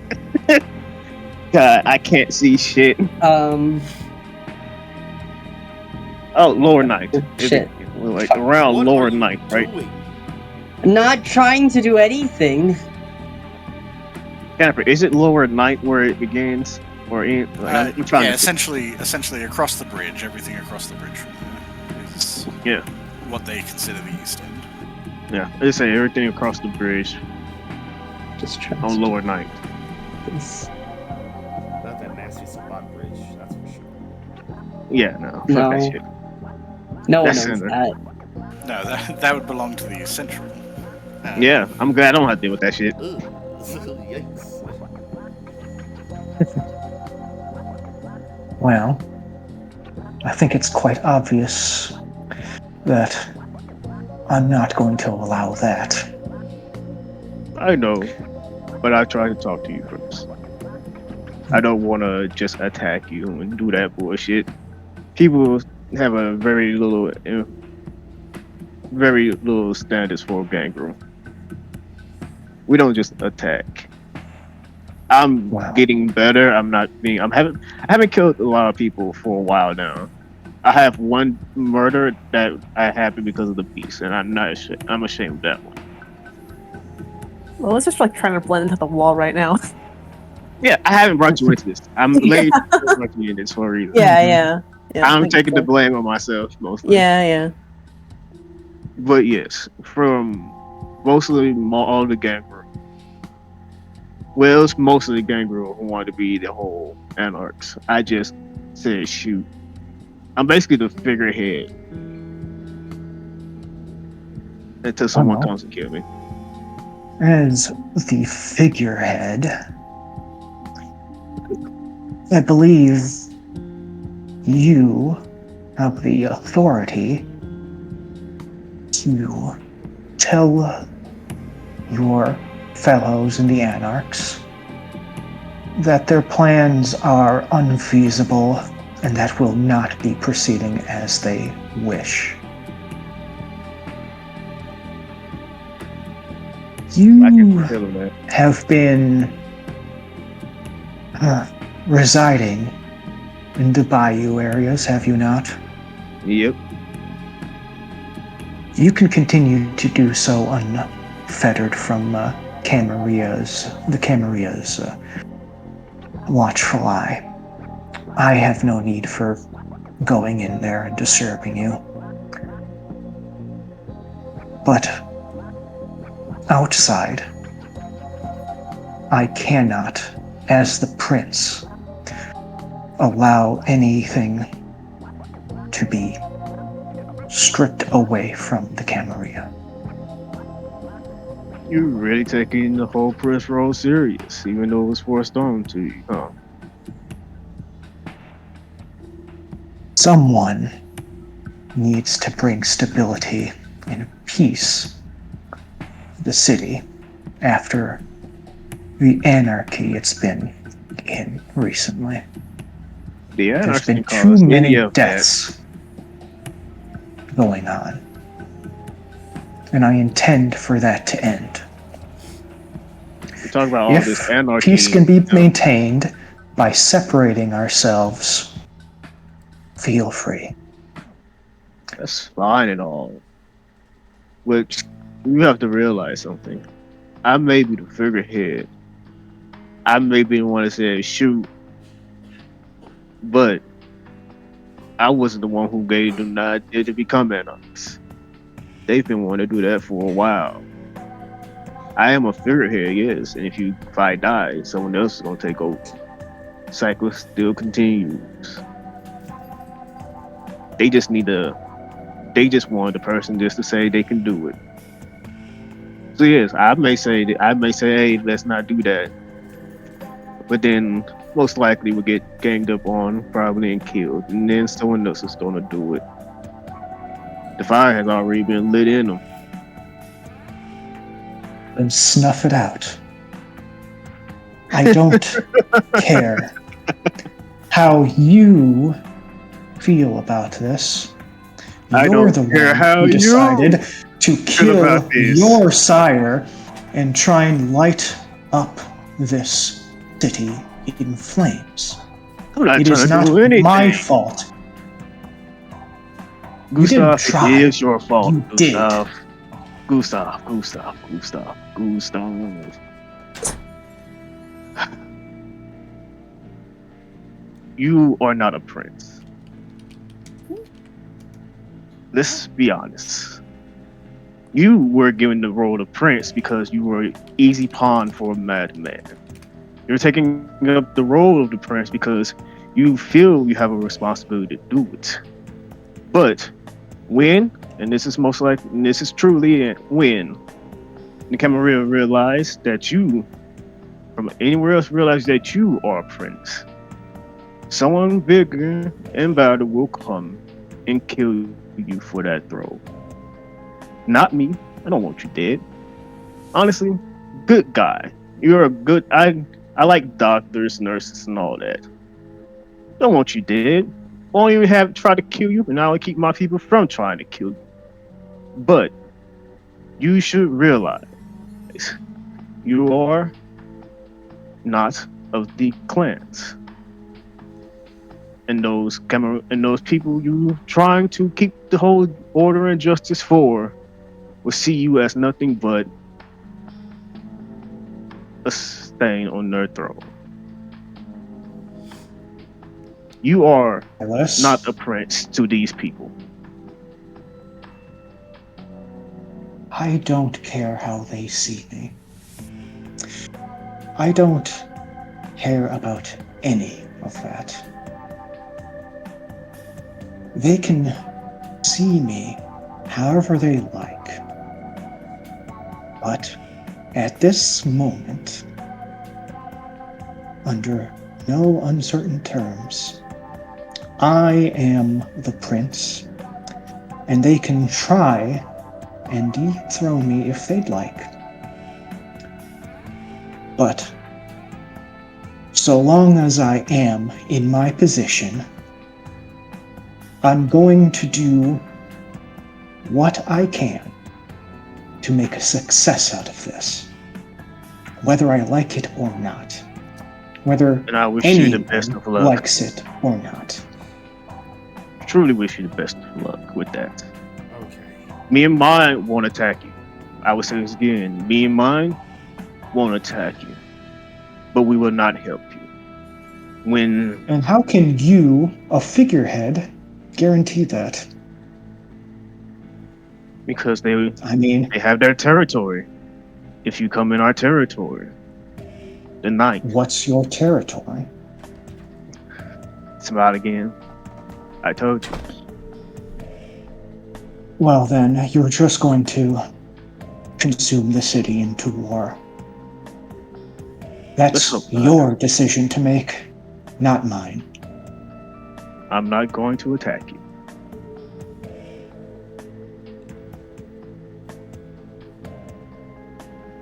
God, I can't see shit. Oh, Lower Ninth. Shit. Like around What Lower are you Ninth, right? doing? Not trying to do anything. Jennifer, is it lower night where it begins, or in? Like, I'm trying Yeah, to. essentially across the bridge, everything across the bridge from there is Yeah, what they consider the East End. yeah. I just say everything across the bridge Just trying on to lower night. do this. Not that nasty Sabat bridge, that's for sure. Yeah, no, fuck that No, shit. no one That's owns center. that. No, that would belong to the Central. Yeah, I'm glad I don't have to deal with that shit. Ugh. Yikes. Well, I think it's quite obvious that I'm not going to allow that. I know, but I try to talk to you first. I don't want to just attack you and do that bullshit. People have a very little standards for gangrel. We don't just attack. I'm Wow. getting better. I haven't killed a lot of people for a while now. I have one murder that I happened because of the beast, and I'm ashamed of that one. Well, it's just like trying to blend into the wall right now. Yeah, I haven't brought you into this. I'm Yeah. laying brought you in this for a reason. Yeah. I'm thank taking the you. blame on myself mostly. Yeah. But yes, from mostly all the gangrel. Well, it's mostly gangrel who wanted to be the whole anarchs. I just said shoot. I'm basically the figurehead until someone no. comes and kill me. As the figurehead, I believe you have the authority to tell your fellows in the Anarchs that their plans are unfeasible and that will not be proceeding as they wish. I You can feel that. have been residing in the bayou areas, have you not? Yep. You can continue to do so unfettered from the Camaria's watchful eye. I have no need for going in there and disturbing you. But outside, I cannot, as the prince, allow anything to be stripped away from the Camarilla. You're really taking the whole press role serious, even though it was forced on to you, huh? Someone needs to bring stability and peace to the city after the anarchy it's been in recently. The There's anarchs been can too cause many any of that. deaths going on. And I intend for that to end. We talk about all If this anarchy. peace can be maintained by separating ourselves, feel free. That's fine and all. Which you have to realize something. I may be the figurehead. I may be the one that said shoot, but I wasn't the one who gave them the idea to become anarchists. They've been wanting to do that for a while. I am a figurehead, yes, and if I die, someone else is gonna take over. Cycle still continues. They just want the person just to say they can do it. So yes, I may say, hey, let's not do that. But then most likely we'll get ganged up on, probably and killed, and then someone else is gonna do it. The fire has already been lit in them. And snuff it out. I don't care how you feel about this. I You're don't the care one how who you decided to feel kill about this. your sire and try and light up this city in flames. I'm not It trying is to not do anything. my fault. You didn't Gustav, try. it is your fault. You did. Gustav. you are not a prince. Let's be honest. You were given the role of prince because you were an easy pawn for a madman. You're taking up the role of the prince because you feel you have a responsibility to do it. But when, and this is most likely, and this is truly it, when the Camarilla realize that you, from anywhere else, realize that you are a prince, someone bigger and better will come and kill you for that throne. Not me. I don't want you dead. Honestly, good guy. You're a good. I like doctors, nurses, and all that. Don't want you dead. Won't even have try to kill you, and I will keep my people from trying to kill you. But you should realize you are not of the clans. And those people you trying to keep the whole order and justice for will see you as nothing but a stain on their throne. You are Alice, not a prince to these people. I don't care how they see me. I don't care about any of that. They can see me however they like. But at this moment, under no uncertain terms, I am the prince, and they can try and dethrone me if they'd like. But so long as I am in my position, I'm going to do what I can to make a success out of this, whether I like it or not, whether And I wish you the best anyone of luck. likes it or not. Truly wish you the best of luck with that. Okay. Me and mine won't attack you. I will say this again. Me and mine won't attack you. But we will not help you. When And how can you, a figurehead, guarantee that? because they I mean, have their territory. If you come in our territory, the night. what's your territory? It's about again. I told you. Well, then, you're just going to consume the city into war. Let's hope That's not. your decision to make, not mine. I'm not going to attack you.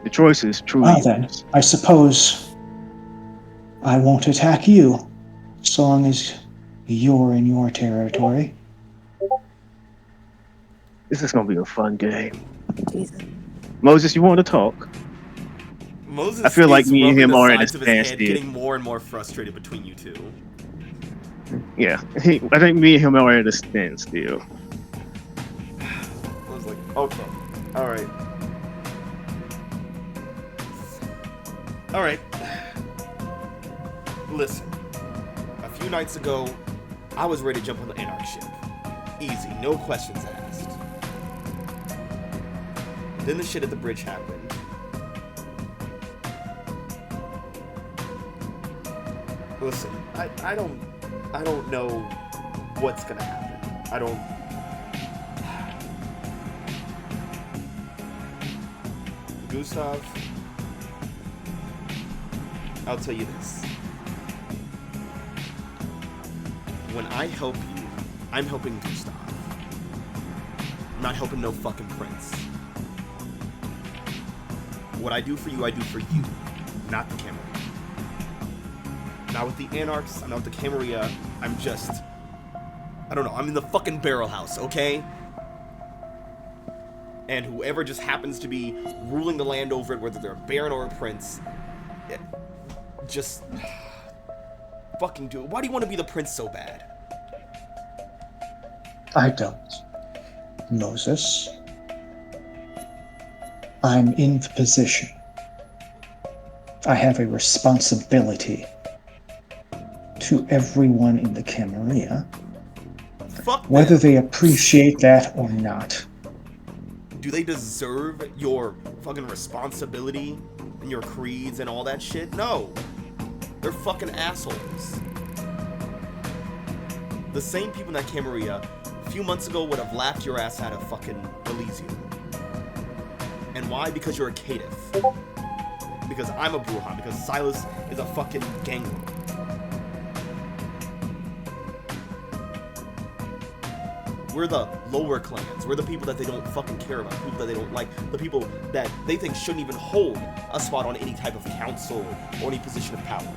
The choice is truly Well, then, yours. I suppose I won't attack you, so long as you're in your territory. This is gonna be a fun game. Jesus. Moses, you want to talk? Moses I feel like is me and rubbing him the are at a sides of his head, standstill. getting more and more frustrated between you two. Yeah, I think me and him are at a standstill. I was like, okay, all right. All right. Listen, a few nights ago, I was ready to jump on the Anarch ship. Easy, no questions asked. Then the shit at the bridge happened. Listen, I don't know what's gonna happen. I don't. Gustav, I'll tell you this. When I help you, I'm helping Gustav. I'm not helping no fucking prince. What I do for you, I do for you, not the Camarilla. Not with the Anarchs, I'm not with the Camarilla, I'm just... I don't know, I'm in the fucking barrel house, okay? And whoever just happens to be ruling the land over it, whether they're a baron or a prince, just... fucking do it. Why do you want to be the prince so bad? I don't. Moses. I'm in the position. I have a responsibility to to everyone in the Camarilla, Fuck whether them. they appreciate that or not. Do they deserve your fucking responsibility and your creeds and all that shit? No. They're fucking assholes. The same people in that Camarilla a few months ago would have laughed your ass out of fucking Elysium. And why? Because you're a caitiff. Because I'm a Bruja. Because Silas is a fucking gangler. We're the lower clans. We're the people that they don't fucking care about. People that they don't like. The people that they think shouldn't even hold a spot on any type of council or any position of power.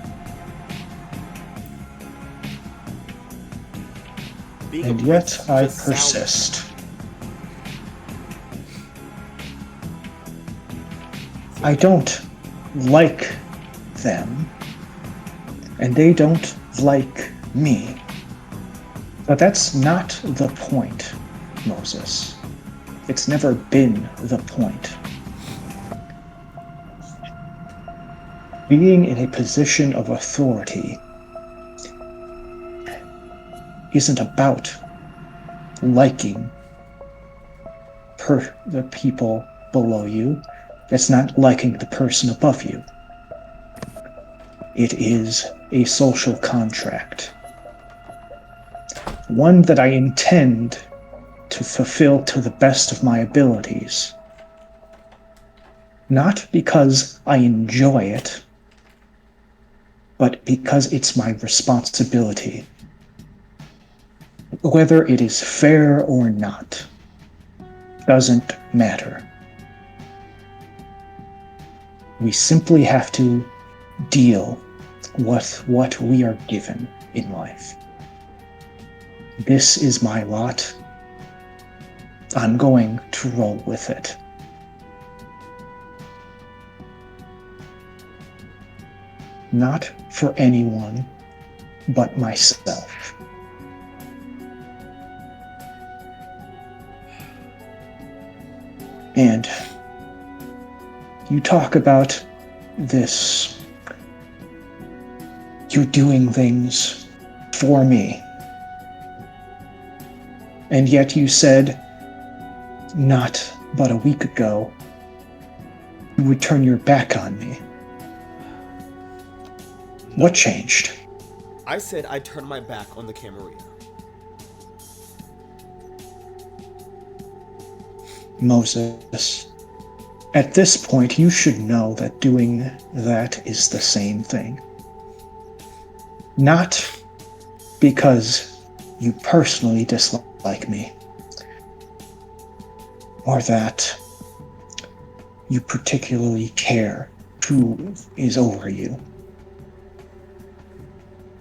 Being And a yet prince I just persist. I don't like them, and they don't like me. But that's not the point, Moses. It's never been the point. Being in a position of authority isn't about liking the people below you. It's not liking the person above you. It is a social contract. One that I intend to fulfill to the best of my abilities. Not because I enjoy it, but because it's my responsibility. Whether it is fair or not doesn't matter. We simply have to deal with what we are given in life. This is my lot. I'm going to roll with it. Not for anyone but myself. And you talk about this, you doing things for me. And yet you said, not but a week ago, you would turn your back on me. What changed? I said I'd turn my back on the Camarilla. Moses, at this point you should know that doing that is the same thing. Not because you personally dislike me, or that you particularly care who is over you.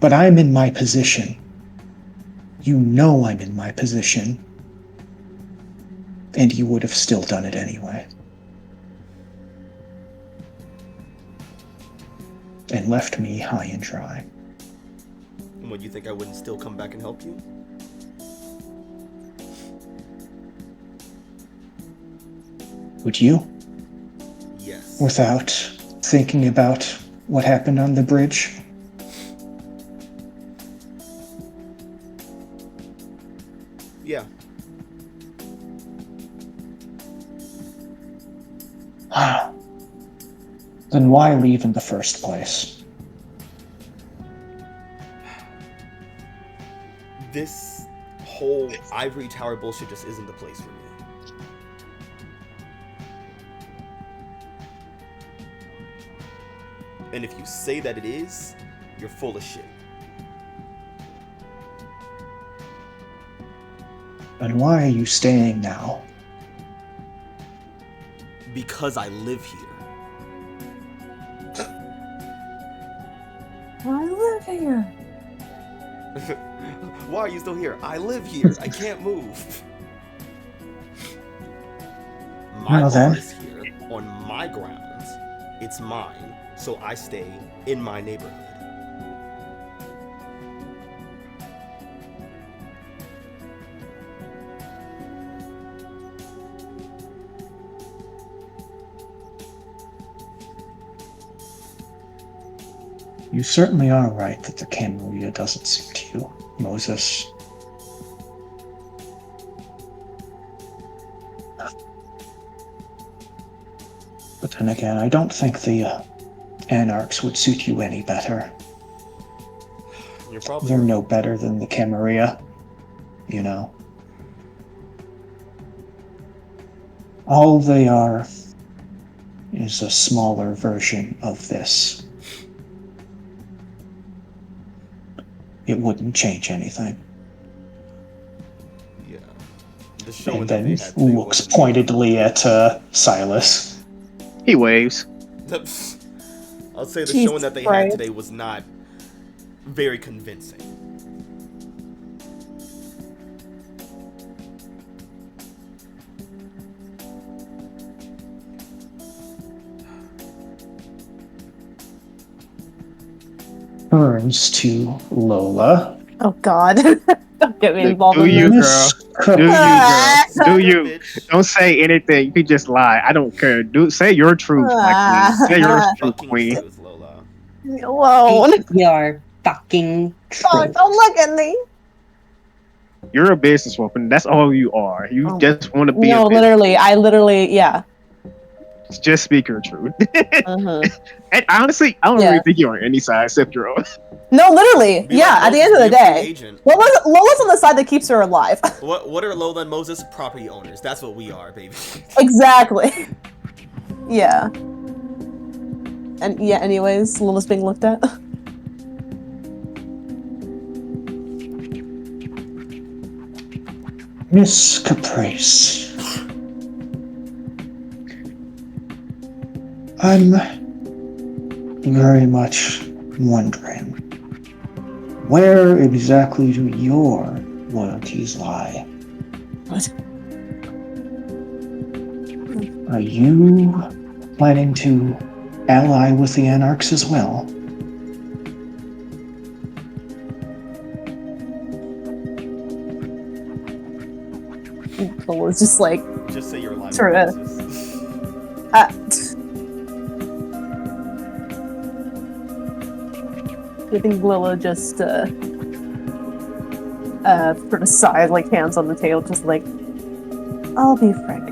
But I'm in my position. You know I'm in my position. And you would have still done it anyway. And left me high and dry. And what, you think I wouldn't still come back and help you? Would you? Yes. Without thinking about what happened on the bridge? Yeah. Then why leave in the first place? This whole ivory tower bullshit just isn't the place for me. And if you say that it is, you're full of shit. And why are you staying now? Because I live here. I live here. Why are you still here? I live here. I can't move. My Well, bar then. is here on my grounds. It's mine, so I stay in my neighborhood. You certainly are right that the Camarilla doesn't suit you, Moses. But then again, I don't think the Anarchs would suit you any better. You're probably They're right. no better than the Camarilla, you know. All they are is a smaller version of this. It wouldn't change anything. Yeah. The showing And that they then had today looks wasn't pointedly at Silas. He waves. I'll say the Jesus showing that they had Christ. today was not very convincing. Turns to Lola. Oh God. Don't get me Look, involved do in you, this. girl? Do you, girl? Do Good you? bitch. Don't say anything. You can just lie. I don't care. Say your truth, my queen. Say your truth, Fucking queen. truth, Lola. Leave me alone. Your fucking Oh, truth. don't look at me. You're a businesswoman. That's all you are. You Oh, just want to be no, a business. literally. I literally, yeah. Just speak your truth. Uh-huh. And honestly, I don't Yeah. really think you're on any side except your own. No, literally. Be Yeah, like at the Moses, end of the be a free day. agent. Lola's on the side that keeps her alive. What are Lola and Moses? Property owners. That's what we are, baby. Exactly. Yeah. And yeah, anyways, Lola's being looked at. Miss Caprice. I'm very much wondering, where exactly do your loyalties lie? What? Are you planning to ally with the Anarchs as well? Lola's just like, Just say you're lying. Sort of. Moses. I think Lola just sort of sighs, like hands on the table, just like, I'll be frank.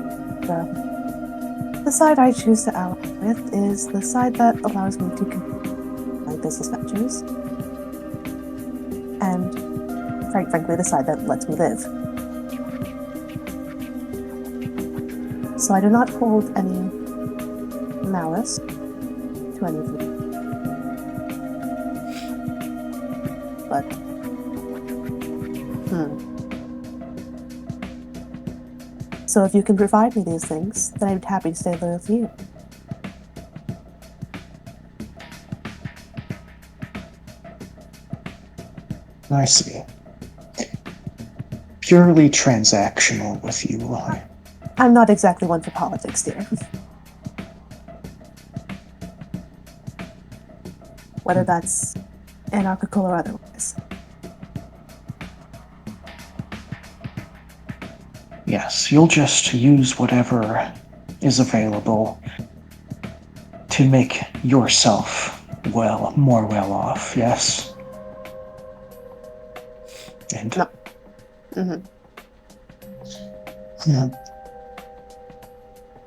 The side I choose to ally with is the side that allows me to complete my business ventures. And frankly, the side that lets me live. So I do not hold any malice to any of you. But, So if you can provide me these things, then I'd be happy to stay loyal with you. I see. Purely transactional with you. I'm not exactly one for politics, dear. Whether that's anarchical or otherwise. Yes, you'll just use whatever is available to make yourself, well, more well off, yes? And No. Mm-hmm.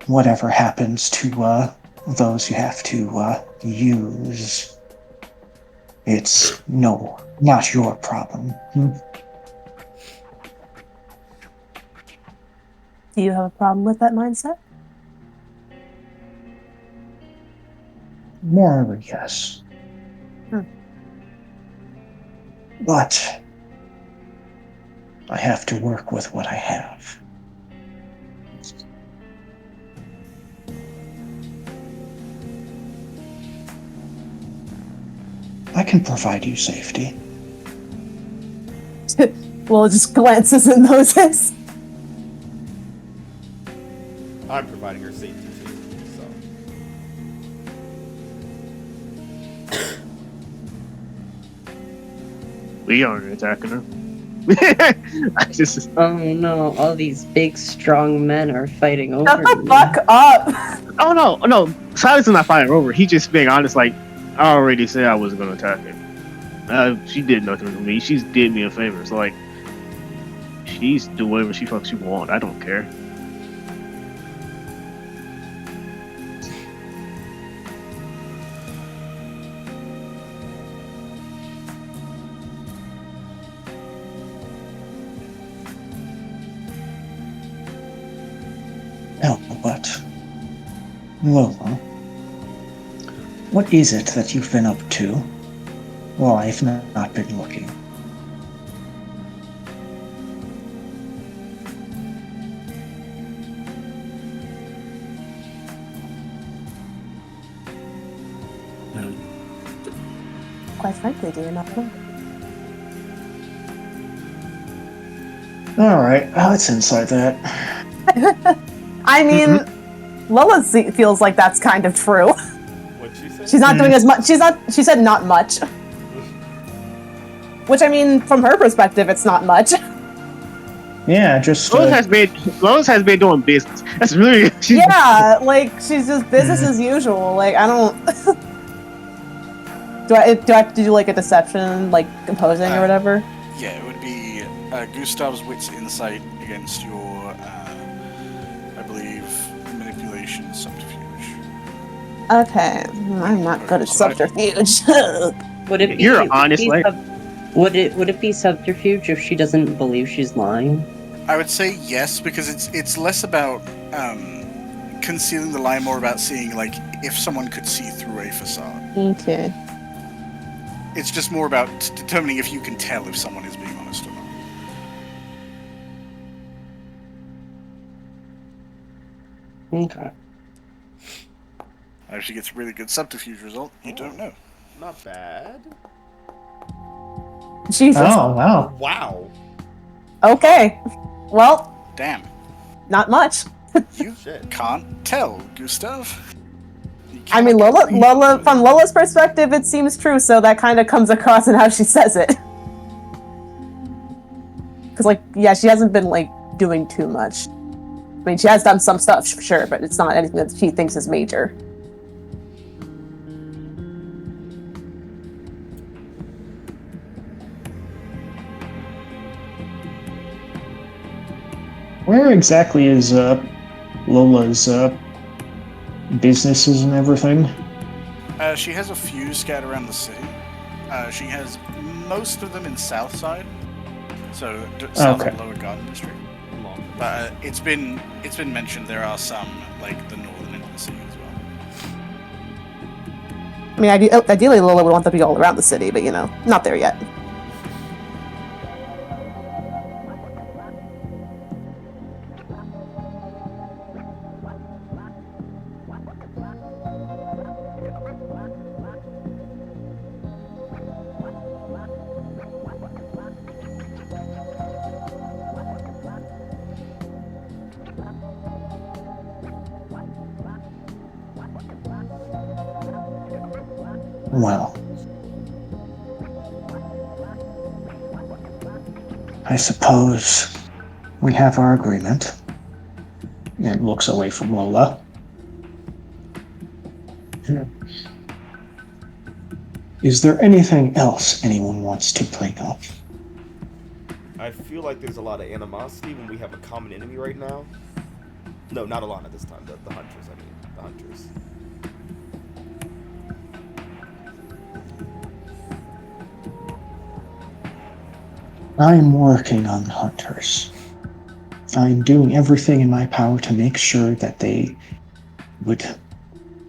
Whatever happens to those you have to use, it's not your problem. Do you have a problem with that mindset? More, yes. But I have to work with what I have. I can provide you safety. Well, it just glances at Moses. I'm providing her safety too, so. We aren't attacking her. I just. Oh no, all these big, strong men are fighting over Shut the me. fuck up! Oh no. Silas is not fighting over. He's just being honest. Like, I already said I wasn't gonna attack her. She did nothing to me. She's did me a favor. So like, she's do whatever she fucks she want. I don't care. No, but Lola, what is it that you've been up to? Well, I've not been looking. Quite frankly, do you not know? All right, let's inside that. I mean, Lola feels like that's kind of true. What'd she say? She's not doing as much. She said not much. Which, I mean, from her perspective, it's not much. Yeah, just Lois has been doing business. That's really Yeah, like, she's just business as usual. Like, I don't... do I have to do, like, a deception, like, composing or whatever? Yeah, it would be Gustav's wits insight against your, I believe, manipulation subterfuge. Okay, I'm not good at subterfuge. Would it be? You're honest, like. Would it be subterfuge if she doesn't believe she's lying? I would say yes, because it's less about concealing the lie, more about seeing, like, if someone could see through a facade. Okay. It's just more about determining if you can tell if someone is being honest or not. Okay. If she gets a really good subterfuge result, you don't know. Not bad. Jesus. Oh, wow. Wow. Okay. Well, Damn. not much. You Shit. can't tell, Gustav. You I mean, cannot tell. Lola, from Lola's perspective, it seems true, so that kind of comes across in how she says it. Because, like, yeah, she hasn't been, like, doing too much. I mean, she has done some stuff, sure, but it's not anything that she thinks is major. Where exactly is Lola's businesses and everything? She has a few scattered around the city. She has most of them in Southside, so south Okay. of Lower Garden District. But it's been mentioned there are some like the northern end of the city as well. I mean, ideally, Lola would want them to be all around the city, but, you know, not there yet. Well, I suppose we have our agreement. And looks away from Lola. Is there anything else anyone wants to bring up? I feel like there's a lot of animosity when we have a common enemy right now. No, not Alana this time. The hunters, I mean. The hunters. I'm working on hunters. I'm doing everything in my power to make sure that they would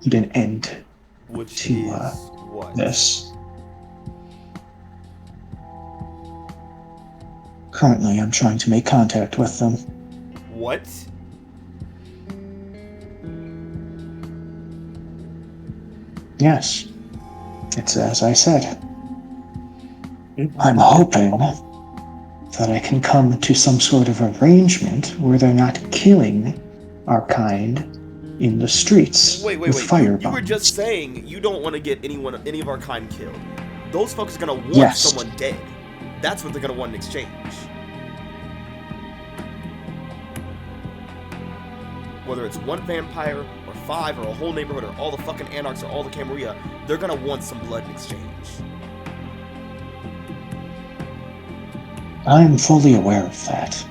put an end Which to is what? this. Currently, I'm trying to make contact with them. What? Yes, it's as I said. I'm hoping that I can come to some sort of arrangement where they're not killing our kind in the streets Wait. with firebombs. You were just saying you don't want to get any of our kind killed. Those folks are gonna want Yes. someone dead. That's what they're gonna want in exchange. Whether it's one vampire or 5 or a whole neighborhood or all the fucking Anarchs or all the Camarilla, they're gonna want some blood in exchange. I'm fully aware of that.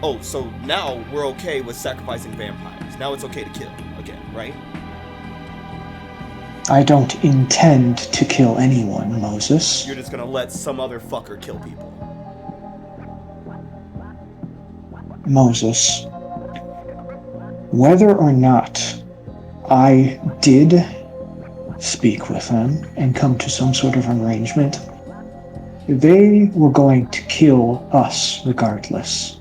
Oh, so now we're okay with sacrificing vampires. Now it's okay to kill again, right? I don't intend to kill anyone, Moses. You're just gonna let some other fucker kill people. Moses, whether or not I did speak with them and come to some sort of arrangement, they were going to kill us regardless.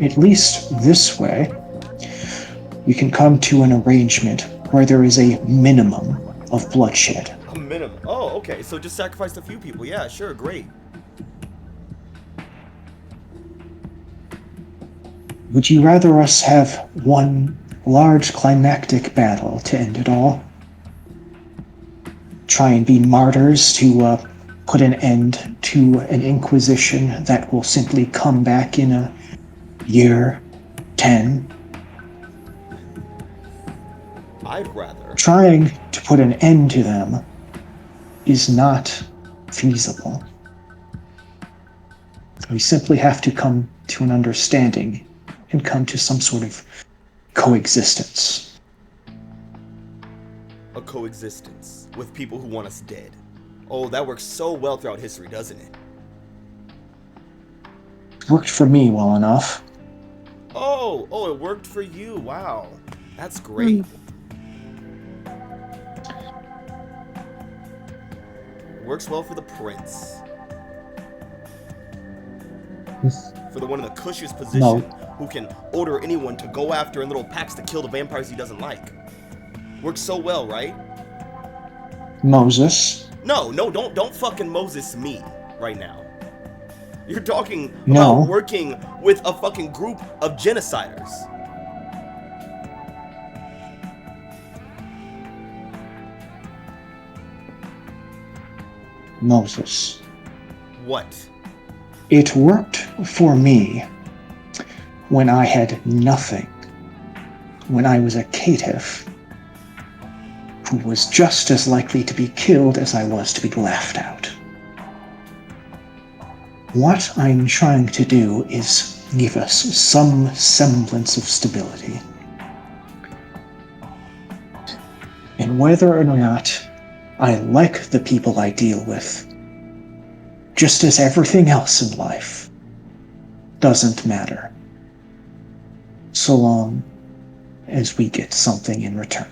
At least this way, we can come to an arrangement where there is a minimum of bloodshed. A minimum. Oh, okay. So just sacrifice a few people. Yeah, sure, great. Would you rather us have one large climactic battle to end it all? Try and be martyrs to put an end to an inquisition that will simply come back in a year, 10? I'd rather. Trying to put an end to them is not feasible. We simply have to come to an understanding and come to some sort of coexistence. A coexistence with people who want us dead. Oh, that works so well throughout history, doesn't it? Worked for me well enough. Oh, it worked for you. Wow. That's great. Works well for the prince. For the one in the cushiest position who can order anyone to go after in little packs to kill the vampires he doesn't like. Works so well, right? Moses. No, don't fucking Moses me right now. You're talking No. about working with a fucking group of genociders. Moses. What? It worked for me when I had nothing. When I was a caitiff who was just as likely to be killed as I was to be laughed out. What I'm trying to do is give us some semblance of stability. And whether or not I like the people I deal with, just as everything else in life, doesn't matter. So long as we get something in return.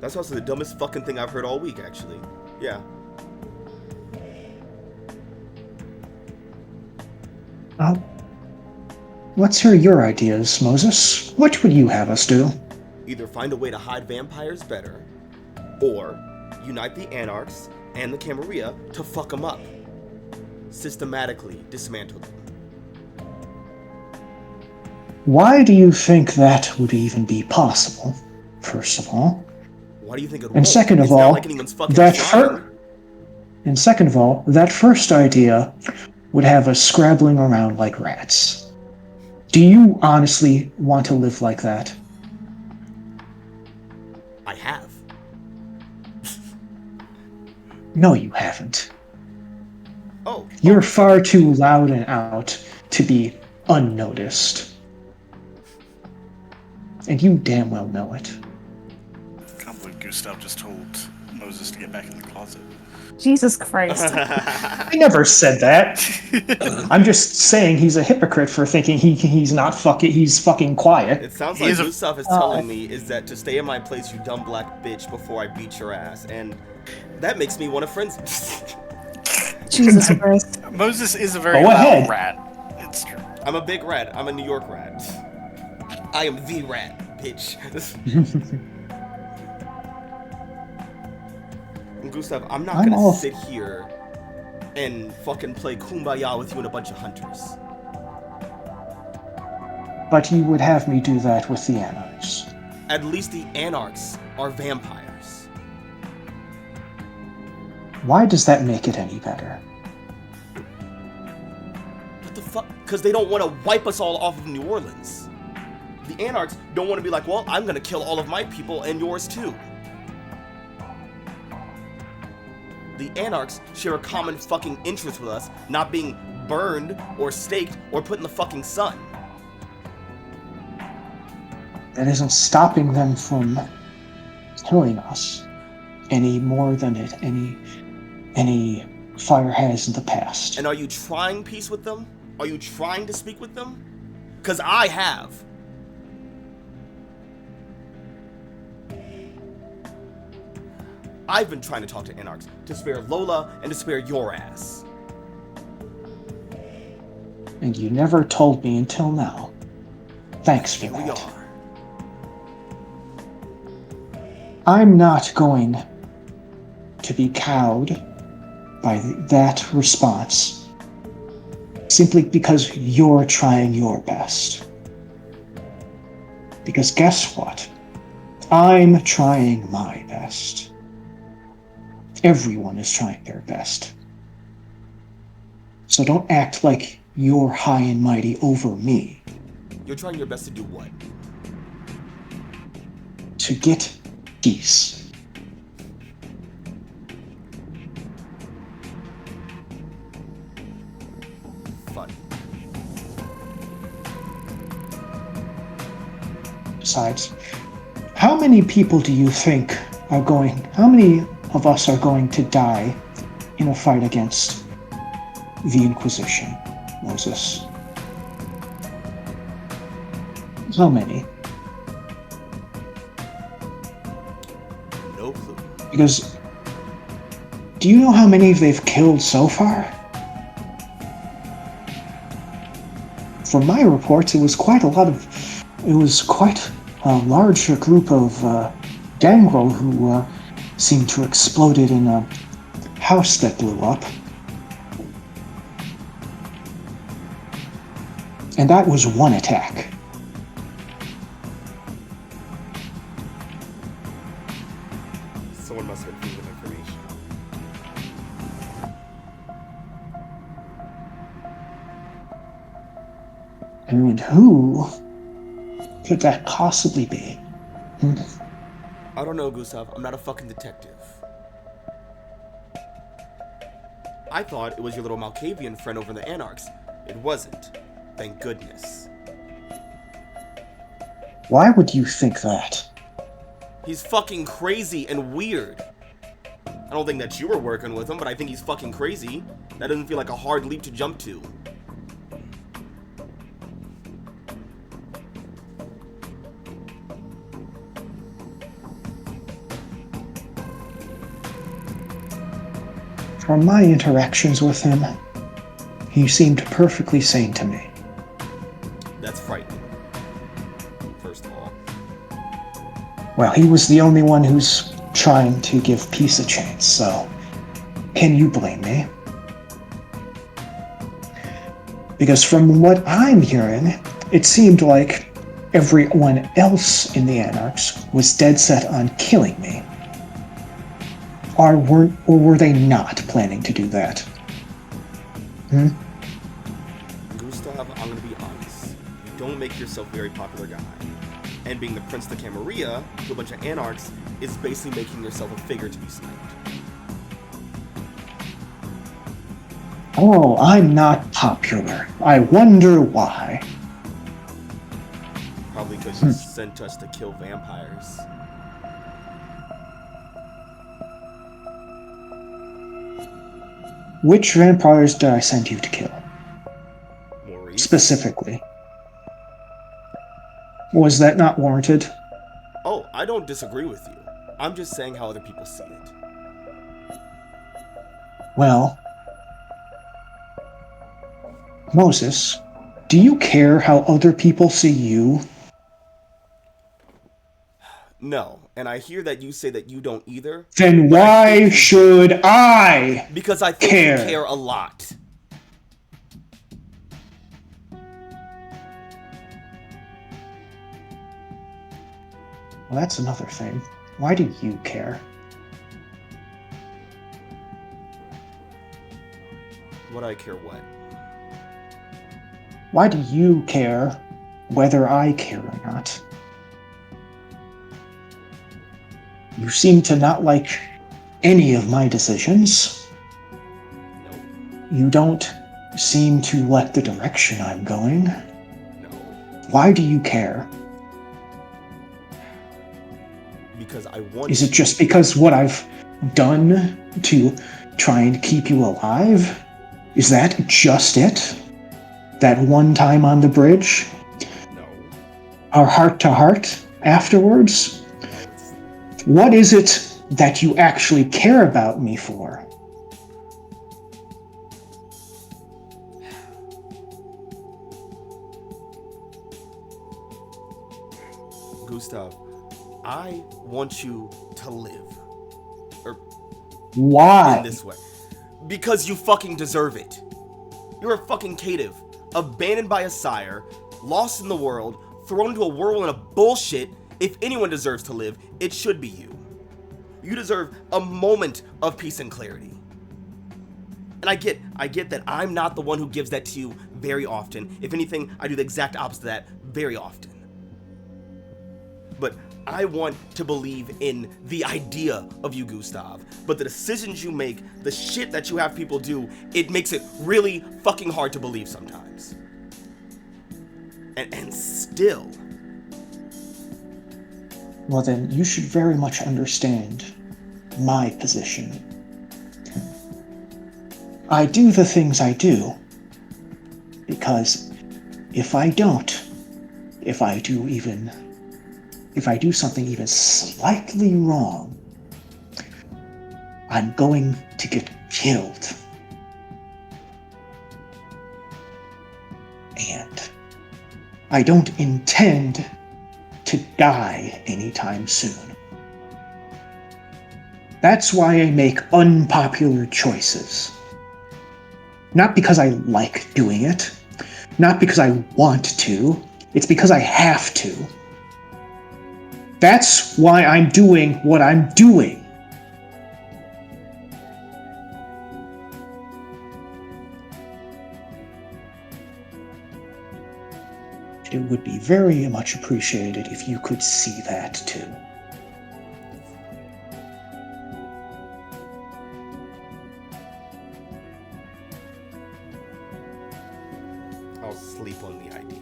That's also the dumbest fucking thing I've heard all week, actually. Yeah. Let's hear your ideas, Moses. What would you have us do? Either find a way to hide vampires better, or unite the Anarchs and the Camarilla to fuck them up. Systematically dismantle them. Why do you think that would even be possible, first of all? Why do you think it And won't? second of It's not all, like anyone's fucking that trying. that first idea would have us scrabbling around like rats. Do you honestly want to live like that? I have. No, you haven't. Oh. You're far too loud and out to be unnoticed. And you damn well know it. I can't believe Gustav just told Moses to get back in the closet. Jesus Christ. I never said that. I'm just saying he's a hypocrite for thinking he's fucking quiet. It sounds He like is a- Gustav is telling me is that to stay in my place, you dumb black bitch, before I beat your ass. And that makes me want to frenzy. Jesus Christ. Moses is a very Go loud ahead. rat. It's true. I'm a big rat. I'm a New York rat. I am the rat, bitch. And Gustav, I'm not gonna sit here and fucking play kumbaya with you and a bunch of hunters. But you would have me do that with the Anarchs. At least the Anarchs are vampires. Why does that make it any better? What the fuck? Because they don't want to wipe us all off of New Orleans. The Anarchs don't want to be like, well, I'm going to kill all of my people and yours too. The Anarchs share a common fucking interest with us, not being burned or staked or put in the fucking sun. That isn't stopping them from killing us any more than any fire has in the past. And are you trying peace with them? Are you trying to speak with them? Because I have. I've been trying to talk to Anarchs to spare Lola and to spare your ass. And you never told me until now. Thanks for Here we that. are. I'm not going to be cowed by that response simply because you're trying your best. Because guess what? I'm trying my best. Everyone is trying their best. So don't act like you're high and mighty over me. You're trying your best to do what? To get peace. Fun. Besides, how many people do you think how many of us are going to die in a fight against the Inquisition, Moses? How many? No clue. Because do you know how many they've killed so far? From my reports, it was quite a large group of gangrel who seemed to have exploded in a house that blew up. And that was one attack. Someone must have been feeding them information. And who could that possibly be? I don't know, Gustav. I'm not a fucking detective. I thought it was your little Malkavian friend over in the Anarchs. It wasn't. Thank goodness. Why would you think that? He's fucking crazy and weird. I don't think that you were working with him, but I think he's fucking crazy. That doesn't feel like a hard leap to jump to. From my interactions with him, he seemed perfectly sane to me. That's frightening. First of all. Well, he was the only one who's trying to give peace a chance, so can you blame me? Because from what I'm hearing, it seemed like everyone else in the Anarchs was dead set on killing me. Or were they not planning to do that? Gustav, I'm gonna be honest. You don't make yourself a very popular guy. And being the Prince of Camarilla to a bunch of Anarchs is basically making yourself a figure to be sniped. Oh, I'm not popular. I wonder why. Probably because you sent us to kill vampires. Which vampires did I send you to kill? Maurice? Specifically. Was that not warranted? Oh, I don't disagree with you. I'm just saying how other people see it. Well, Moses, do you care how other people see you? No, and I hear that you say that you don't either. Then but why should I Because I think care? you care a lot. Well, that's another thing. Why do you care? What I care what? Why do you care whether I care or not? You seem to not like any of my decisions. No. You don't seem to like the direction I'm going. No. Why do you care? Because I want Is it to. just because what I've done to try and keep you alive? Is that just it? That one time on the bridge? No. Our heart-to-heart afterwards? No, it's... What is it that you actually care about me for? Gustav, I want you to live. Why? In this way. Because you fucking deserve it. You're a fucking caitiff, abandoned by a sire, lost in the world, thrown into a whirlwind of bullshit. If anyone deserves to live, it should be you. You deserve a moment of peace and clarity. And I get that I'm not the one who gives that to you very often. If anything, I do the exact opposite of that very often. But I want to believe in the idea of you, Gustav. But the decisions you make, the shit that you have people do, it makes it really fucking hard to believe sometimes. And still. Well then, you should very much understand my position. I do the things I do because if I don't, if I do something even slightly wrong, I'm going to get killed. And I don't intend to die anytime soon. That's why I make unpopular choices. Not because I like doing it, not because I want to, it's because I have to. That's why I'm doing what I'm doing. It would be very much appreciated if you could see that too. I'll sleep on the idea.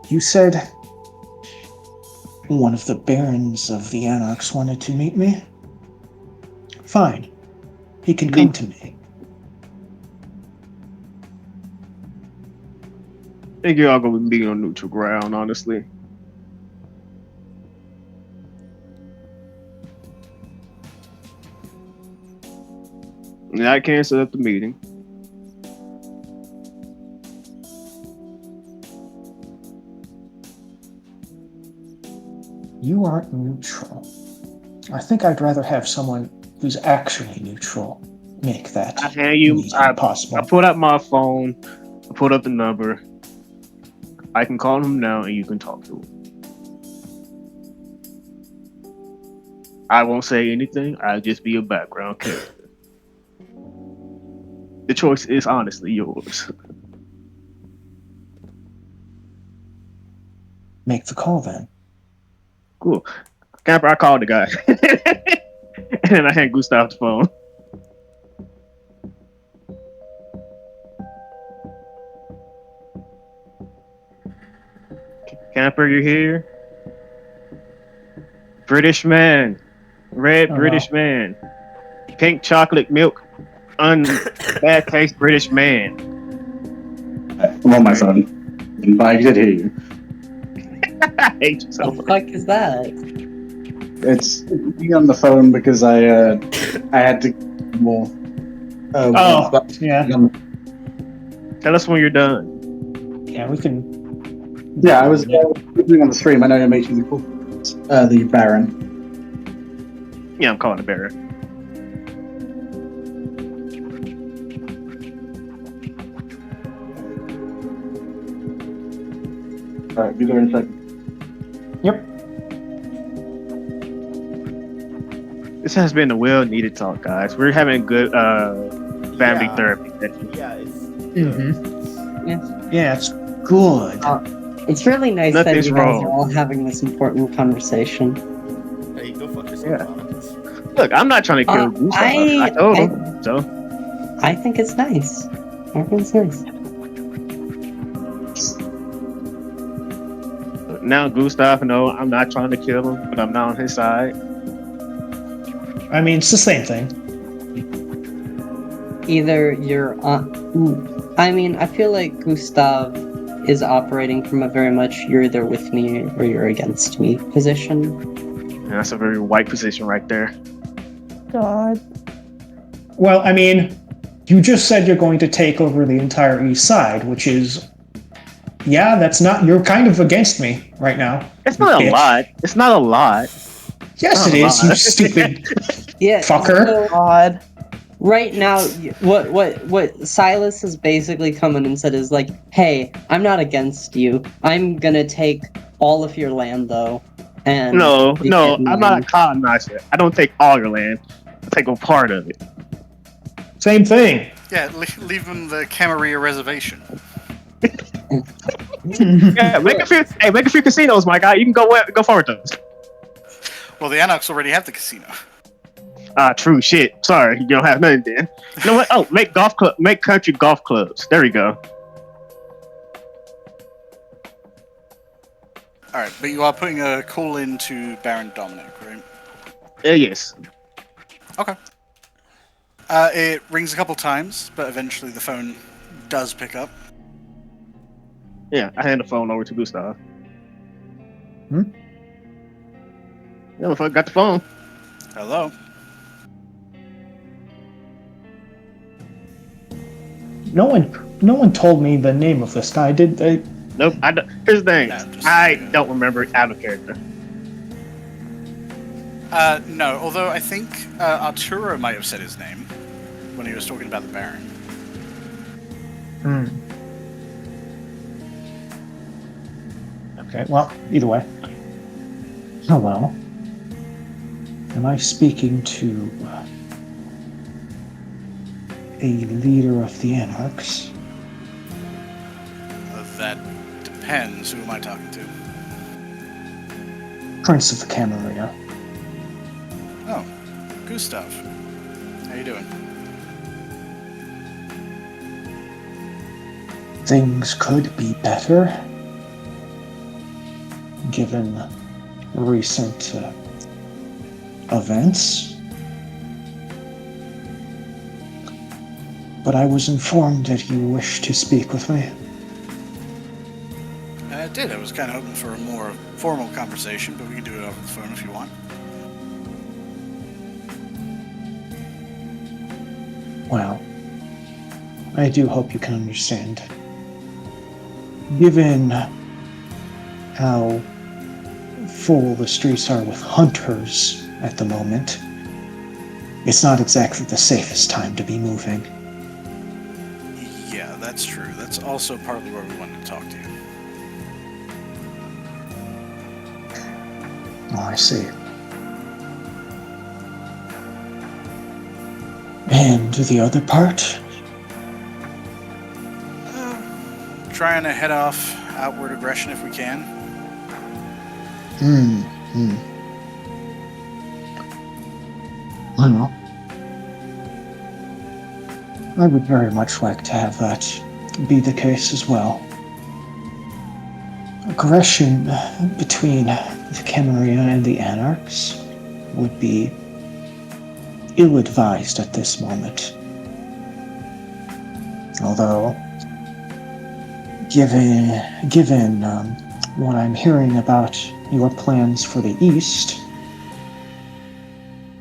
You said one of the barons of the Anarchs wanted to meet me? Fine. He can come to me. I think you're all gonna be on neutral ground, honestly. And I can't set up the meeting. You aren't neutral. I think I'd rather have someone who's actually neutral make that I hand you. meeting possible. I put up my phone. I put up the number. I can call him now, and you can talk to him. I won't say anything. I'll just be a background character. The choice is honestly yours. Make the call then. Cool. Camper, I called the guy. And then I hand Gustav the phone. Camper, you here? British man. Red British man. Pink chocolate milk. Bad taste British man. I'm on my phone. But I did hear you. I hate you so What the much. fuck is that? It's me on the phone because I had to more. Yeah. Tell us when you're done. Yeah, we can. Yeah, I was doing on the stream. I know you're meeting the Baron. Yeah, I'm calling the bearer. Alright, be there in a second. Yep. This has been a well-needed talk, guys. We're having good family Yeah. therapy. Yeah, it's Mm-hmm. Yeah, it's good. It's really nice Nothing's that you guys wrong. are all having this important conversation. Hey, go fuck yourself, Yeah. Chronicles. Look, I'm not trying to kill Gustav. I told him. So I think it's nice. I think it's nice. now Gustav, no, I'm not trying to kill him, but I'm not on his side. I mean, it's the same thing. Either you're on. I mean, I feel like Gustav is operating from a very much you're either with me or you're against me position. And that's a very white position right there. God. Well, I mean, you just said you're going to take over the entire east side, which is, yeah, that's not. You're kind of against me right now. It's not a Bitch. lot. It's not a lot. Yes, Not it a is. You lot. stupid Yeah, fucker. so God. right now, what Silas has basically come in and said is like, hey, I'm not against you. I'm gonna take all of your land though. And No, you no, get I'm not a mine. colonizer. I don't take all your land. I take a part of it. Same thing. Yeah, leave them the Camarilla reservation. Yeah, make a few casinos, my guy. You can go forward those. Well, the Anarchs already have the casino. True shit. Sorry, you don't have nothing then. You know what? Oh, make country golf clubs. There we go. Alright, but you are putting a call in to Baron Dominic, right? Yes. Okay. It rings a couple times, but eventually the phone does pick up. Yeah, I hand the phone over to Gustav. Hmm? Yeah, I got the phone. Hello? No one told me the name of this guy, did they? Nope. I don't. Here's the thing. No, just- I don't remember it out of character. No, although I think Arturo might have said his name when he was talking about the Baron. Hmm. Okay, well, either way. Hello. Am I speaking to a leader of the Anarchs? That depends. Who am I talking to? Prince of the Camarilla. Oh, Gustav. How you doing? Things could be better, given recent events. But I was informed that you wish to speak with me. I did. I was kind of hoping for a more formal conversation, but we can do it over the phone if you want. Well, I do hope you can understand. Given how full the streets are with hunters at the moment, it's not exactly the safest time to be moving. Yeah, that's true. That's also partly where we wanted to talk to you. Oh, I see. And the other part? Trying to head off outward aggression if we can. Well, I would very much like to have that be the case as well. Aggression between the Camarilla and the Anarchs would be ill-advised at this moment. Although, given what I'm hearing about your plans for the East,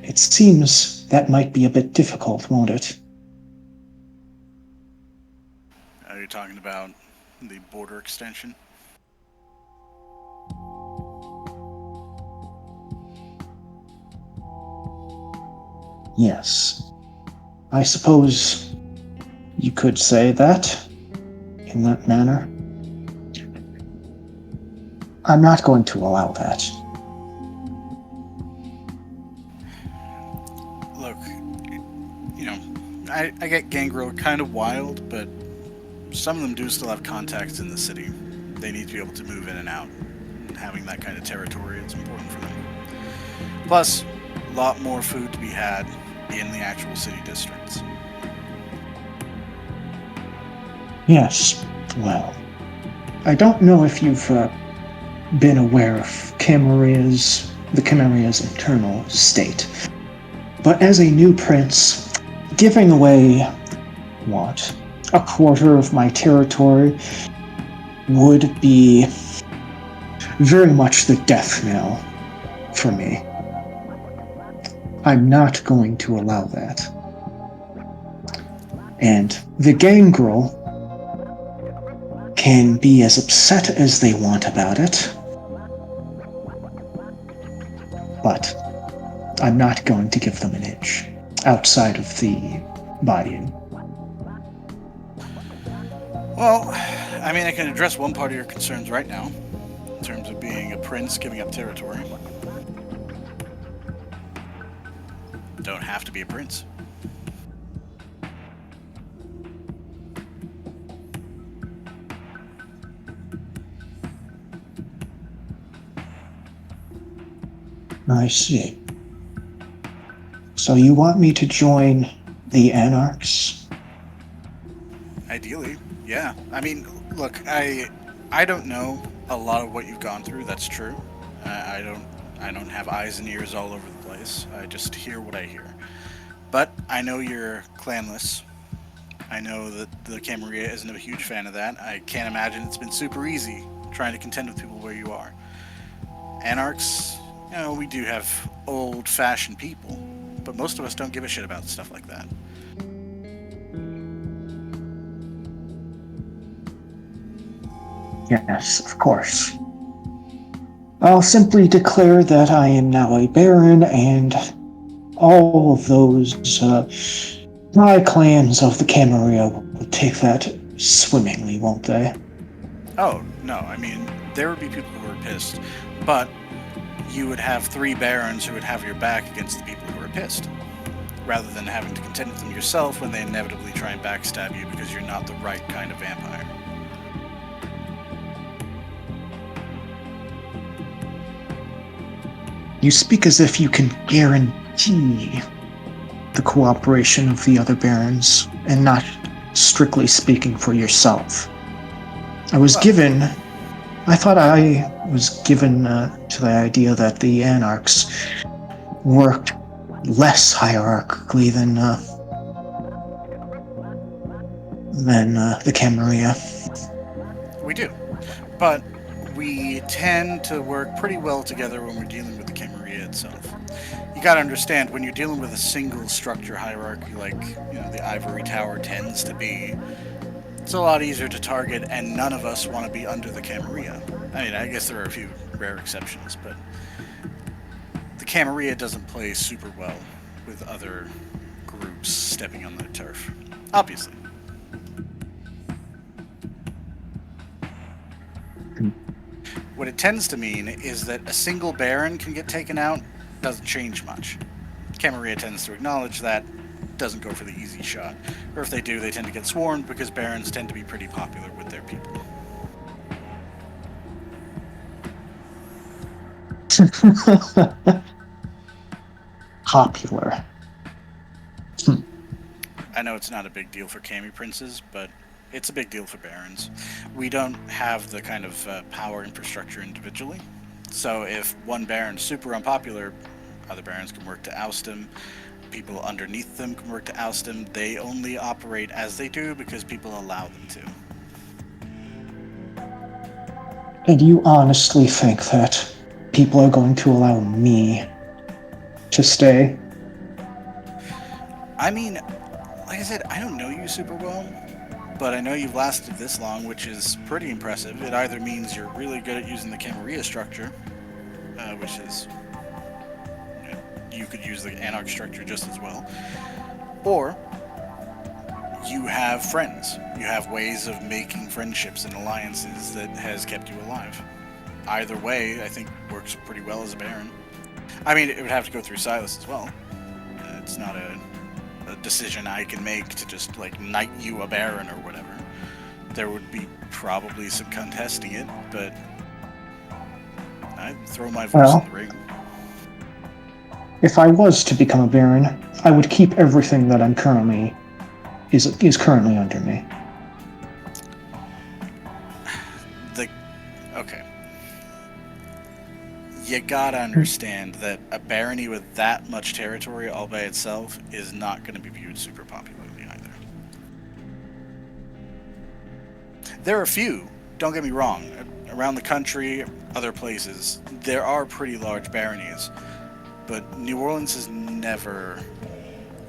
it seems that might be a bit difficult, won't it? Are you talking about the border extension? Yes. I suppose you could say that in that manner. I'm not going to allow that. Look, I get Gangrel kind of wild, but some of them do still have contacts in the city. They need to be able to move in and out. And having that kind of territory is important for them. Plus, a lot more food to be had in the actual city districts. Yes, well, I don't know if you've been aware of the Camaria's internal state, but as a new prince, giving away, a quarter of my territory would be very much the death knell for me. I'm not going to allow that. And the Gangrel can be as upset as they want about it, but I'm not going to give them an inch outside of the bayou. Well, I mean, I can address one part of your concerns right now, in terms of being a prince giving up territory. Don't have to be a prince. I see. So you want me to join the Anarchs? Ideally, yeah. I mean, look, I don't know a lot of what you've gone through. That's true. I don't have eyes and ears all over the place. I just hear what I hear. But I know you're clanless. I know that the Camarilla isn't a huge fan of that. I can't imagine it's been super easy trying to contend with people where you are. Anarchs, we do have old-fashioned people, but most of us don't give a shit about stuff like that. Yes, of course. I'll simply declare that I am now a baron, and all of those my clans of the Camarilla will take that swimmingly, won't they? Oh, no, I mean, there would be people who are pissed, but you would have 3 barons who would have your back against the people who are pissed, rather than having to contend with them yourself when they inevitably try and backstab you because you're not the right kind of vampire. You speak as if you can guarantee the cooperation of the other barons, and not strictly speaking for yourself. I thought I was given to the idea that the Anarchs worked less hierarchically than the Camarilla. We do, but we tend to work pretty well together when we're dealing with the Camarilla itself. You gotta understand, when you're dealing with a single structure hierarchy like the Ivory Tower tends to be, it's a lot easier to target, and none of us want to be under the Camarilla. I mean, I guess there are a few rare exceptions, but the Camarilla doesn't play super well with other groups stepping on their turf. Obviously. What it tends to mean is that a single baron can get taken out, doesn't change much. Camarilla tends to acknowledge that, doesn't go for the easy shot. Or if they do, they tend to get swarmed because barons tend to be pretty popular with their people. Popular. I know it's not a big deal for Cami princes, but it's a big deal for barons. We don't have the kind of power infrastructure individually. So if one baron's super unpopular, other barons can work to oust him. People underneath them can work to oust him. They only operate as they do because people allow them to. And you honestly think that people are going to allow me to stay? I mean, like I said, I don't know you super well, but I know you've lasted this long, which is pretty impressive. It either means you're really good at using the Camarilla structure, which is, you could use the Anarch structure just as well, or you have friends. You have ways of making friendships and alliances that has kept you alive. either way, I think works pretty well as a Baron. I mean, it would have to go through Silas as well. It's not a decision I can make to just, like, knight you a Baron or whatever. There would be probably some contesting it, but I'd throw my voice in the ring. If I was to become a Baron, I would keep everything that I'm currently is currently under me. Okay. You gotta understand that a barony with that much territory all by itself is not going to be viewed super popularly either. There are a few, don't get me wrong, around the country, other places, there are pretty large baronies, but New Orleans has never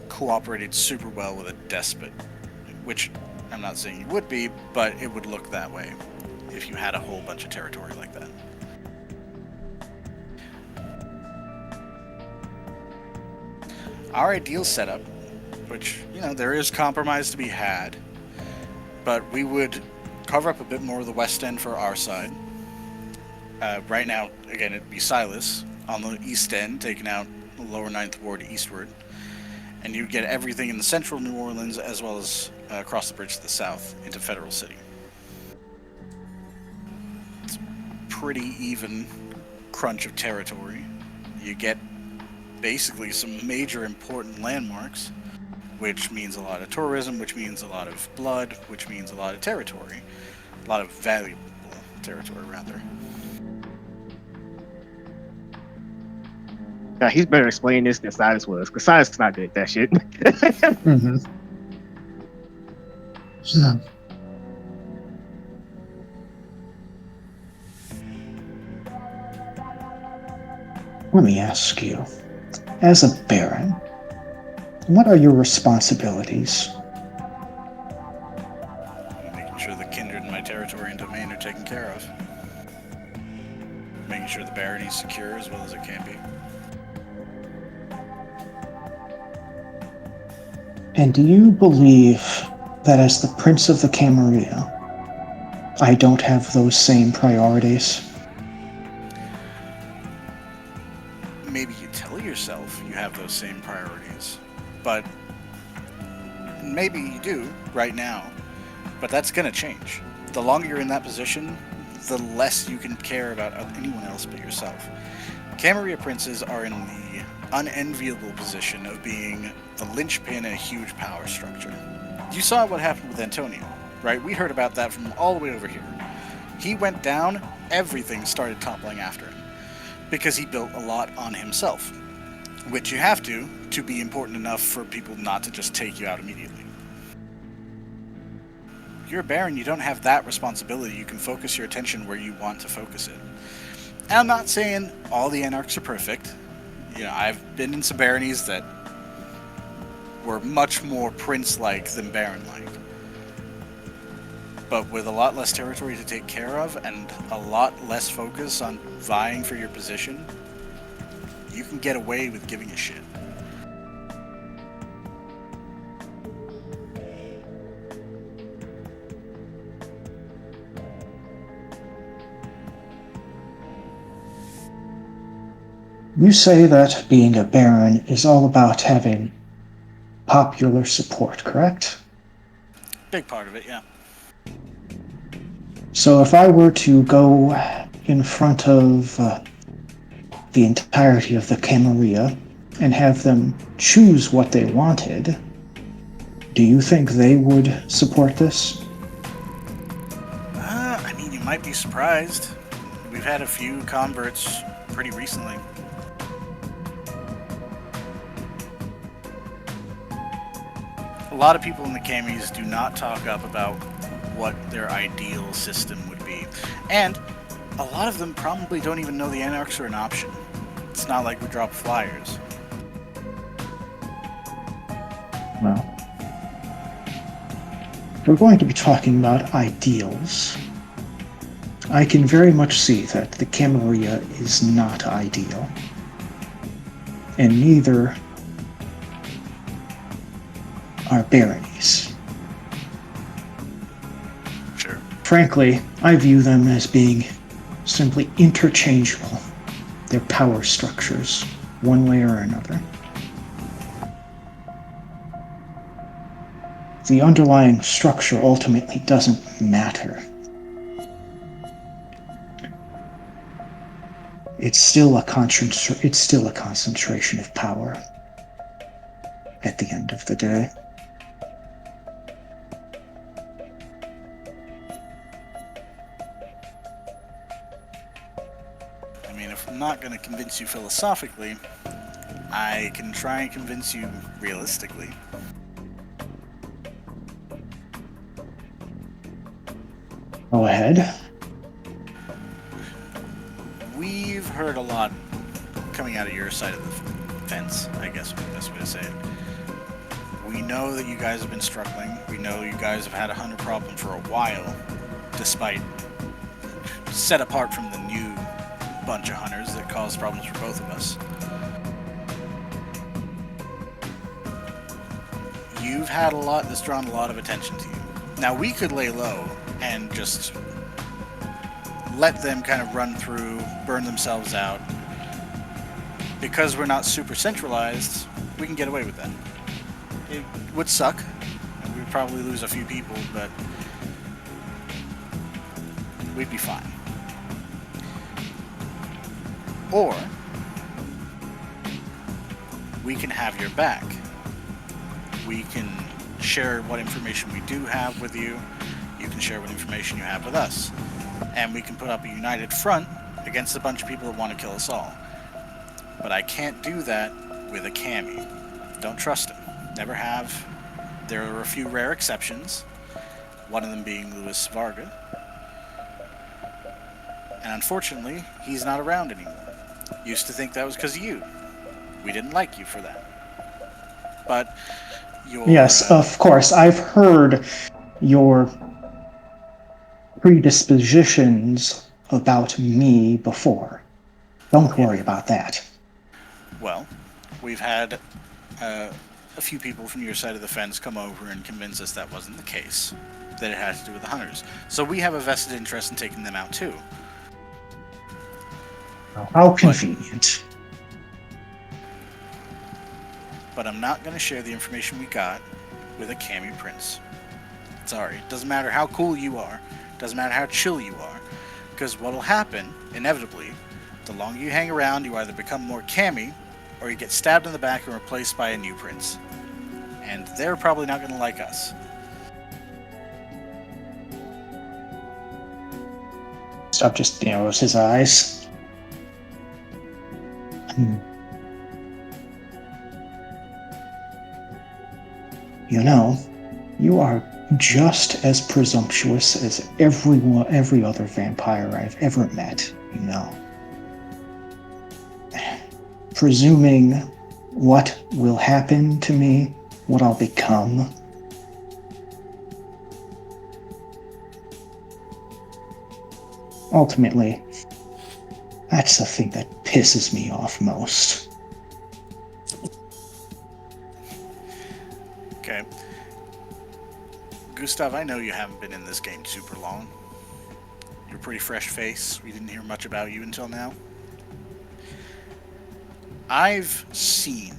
cooperated super well with a despot, which I'm not saying you would be, but it would look that way if you had a whole bunch of territory like that. Our ideal setup, which, you know, there is compromise to be had, but we would cover up a bit more of the West End for our side. Right now, again, it'd be Silas on the East End, taking out the lower 9th Ward eastward, and you'd get everything in the central New Orleans as well as across the bridge to the south into Federal City. It's a pretty even crunch of territory. You get basically some major important landmarks, which means a lot of tourism, which means a lot of blood, which means a lot of territory. A lot of valuable territory, rather. Yeah, he's better explaining this than Silas was, because Silas is not good at that shit. Mm-hmm. So, let me ask you, as a Baron, what are your responsibilities? Making sure the kindred in my territory and domain are taken care of. Making sure the barony is secure as well as it can be. And do you believe that as the Prince of the Camarilla, I don't have those same priorities? Maybe you tell yourself you have those same priorities, but maybe you do right now, but that's going to change. The longer you're in that position, the less you can care about anyone else but yourself. Camarilla princes are in the unenviable position of being the linchpin in a huge power structure. You saw what happened with Antonio, right? We heard about that from all the way over here. He went down, everything started toppling after him, because he built a lot on himself, which you have to be important enough for people not to just take you out immediately. If you're a Baron, you don't have that responsibility. You can focus your attention where you want to focus it. And I'm not saying all the Anarchs are perfect. You know, I've been in some baronies that were much more prince-like than Baron-like. But with a lot less territory to take care of and a lot less focus on vying for your position, you can get away with giving a shit. You say that being a Baron is all about having popular support, correct? Big part of it, yeah. So if I were to go in front of the entirety of the Camarilla and have them choose what they wanted, do you think they would support this? I mean, you might be surprised. We've had a few converts pretty recently. A lot of people in the Camis do not talk up about what their ideal system would be. And a lot of them probably don't even know the Anarchs are an option. It's not like we drop flyers. Well, if we're going to be talking about ideals, I can very much see that the Camarilla is not ideal. And neither are baronies. Sure. Frankly, I view them as being simply interchangeable. Their power structures, one way or another. The underlying structure ultimately doesn't matter. It's still a concentration of power at the end of the day. I mean, if I'm not going to convince you philosophically, I can try and convince you realistically. Go ahead. We've heard a lot coming out of your side of the fence, I guess would be the best way to say it. We know that you guys have been struggling. We know you guys have had a hunter problem for a while, despite set apart from the new bunch of hunters that caused problems for both of us. You've had a lot that's drawn a lot of attention to you. Now we could lay low and just let them kind of run through, burn themselves out. Because we're not super centralized, we can get away with that. It would suck, and we'd probably lose a few people, but we'd be fine. Or we can have your back. We can share what information we do have with you. You can share what information you have with us. And we can put up a united front against a bunch of people that want to kill us all. But I can't do that with a Cammy. Don't trust him. Never have. There are a few rare exceptions. One of them being Louis Varga. And unfortunately, he's not around anymore. Used to think that was because of you. We didn't like you for that. But your... Yes, of course. I've heard your predispositions about me before. Don't worry about that. Well, we've had a few people from your side of the fence come over and convince us that wasn't the case. That it had to do with the hunters. So we have a vested interest in taking them out too. How convenient. But I'm not going to share the information we got with a Cammy Prince. Sorry, it doesn't matter how cool you are, doesn't matter how chill you are, because what'll happen, inevitably, the longer you hang around, you either become more Cammy, or you get stabbed in the back and replaced by a new prince. And they're probably not going to like us. Stop just narrows his eyes. You know, you are just as presumptuous as every other vampire I've ever met, you know. Presuming what will happen to me, what I'll become. Ultimately, that's the thing that pisses me off most. Okay. Gustav, I know you haven't been in this game super long. You're a pretty fresh face. We didn't hear much about you until now. I've seen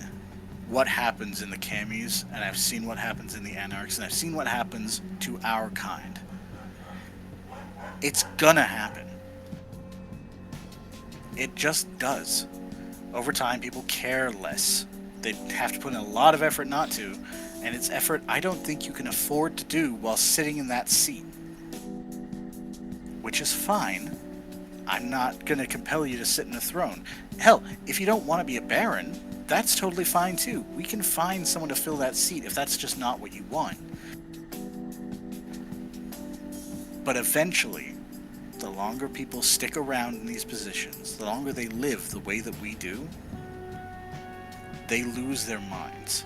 what happens in the Cammies, and I've seen what happens in the Anarchs, and I've seen what happens to our kind. It's gonna happen. It just does. Over time, people care less. They have to put in a lot of effort not to, and it's effort I don't think you can afford to do while sitting in that seat. Which is fine. I'm not going to compel you to sit in a throne. Hell, if you don't want to be a baron, that's totally fine too. We can find someone to fill that seat if that's just not what you want. But eventually, the longer people stick around in these positions, the longer they live the way that we do, they lose their minds.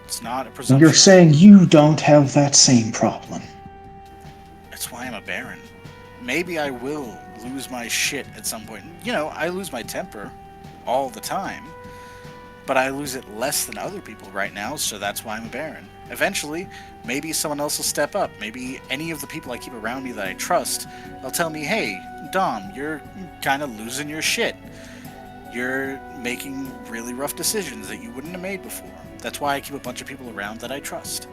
It's not a presumption. You're saying you don't have that same problem. That's why I'm a baron. Maybe I will lose my shit at some point. You know, I lose my temper all the time. but I lose it less than other people right now, so that's why I'm a Baron. Eventually, maybe someone else will step up. Maybe any of the people I keep around me that I trust, they'll tell me, hey, Dom, you're kind of losing your shit. You're making really rough decisions that you wouldn't have made before. That's why I keep a bunch of people around that I trust.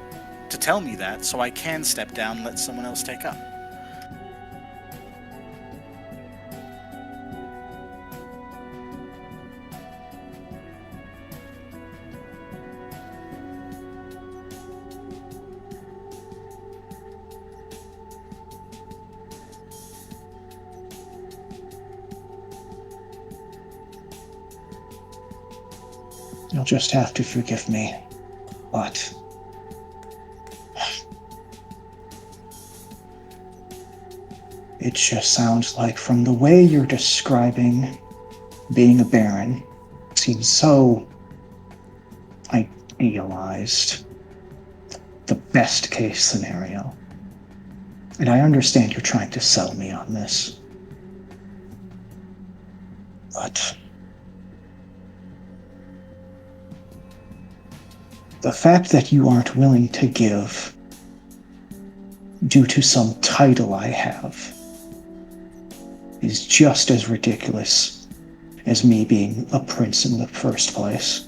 To tell me that, so I can step down and let someone else take up. You'll just have to forgive me. But it just sounds like, from the way you're describing being a Baron, seems so idealized. The best case scenario. And I understand you're trying to sell me on this. But the fact that you aren't willing to give due to some title I have is just as ridiculous as me being a prince in the first place.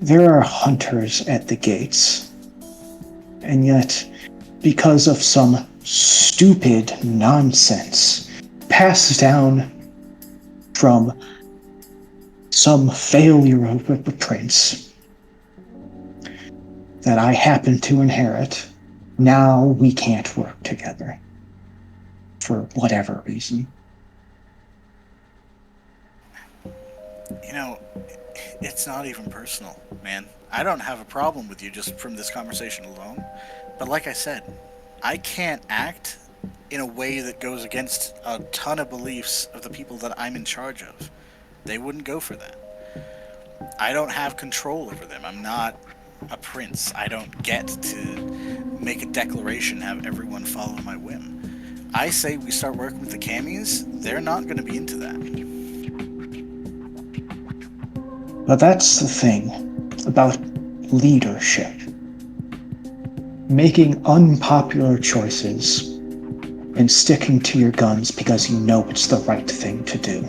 There are hunters at the gates, and yet, because of some stupid nonsense passed down from some failure of a prince that I happen to inherit, now we can't work together. For whatever reason. You know, it's not even personal, man. I don't have a problem with you just from this conversation alone. But like I said, I can't act in a way that goes against a ton of beliefs of the people that I'm in charge of. They wouldn't go for that. I don't have control over them. I'm not a prince. I don't get to make a declaration, have everyone follow my whim. I say we start working with the camis, they're not going to be into that. But that's the thing about leadership. Making unpopular choices and sticking to your guns because you know it's the right thing to do.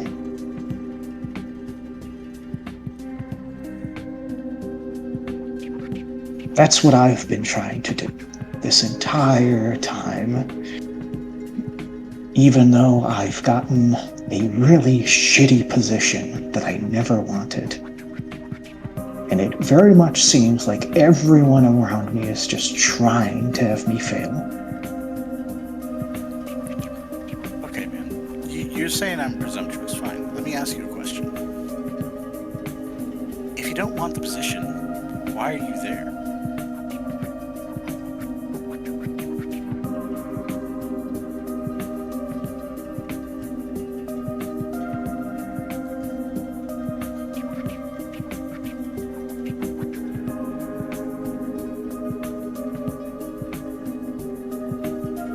That's what I've been trying to do this entire time. Even though I've gotten a really shitty position that I never wanted. And it very much seems like everyone around me is just trying to have me fail. Okay, man. You're saying I'm presumptuous, fine. Let me ask you a question. If you don't want the position, why are you there?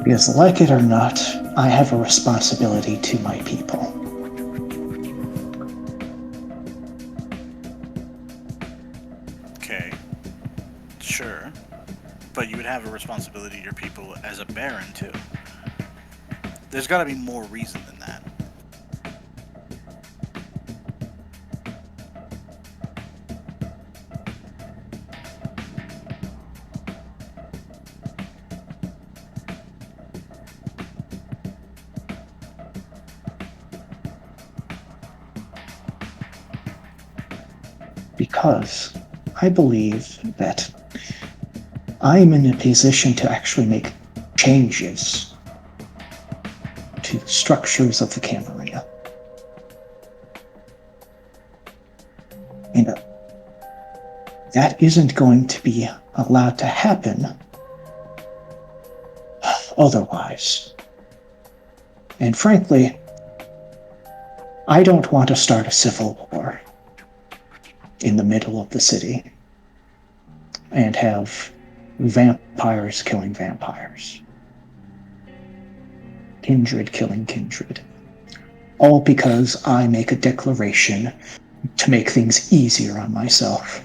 Because, like it or not, I have a responsibility to my people. Okay. Sure. But you would have a responsibility to your people as a Baron, too. There's gotta be more reason than that. Because I believe that I'm in a position to actually make changes to the structures of the Camarilla. And that isn't going to be allowed to happen otherwise. And frankly, I don't want to start a civil war in the middle of the city and have vampires killing vampires, kindred killing kindred, all because I make a declaration to make things easier on myself.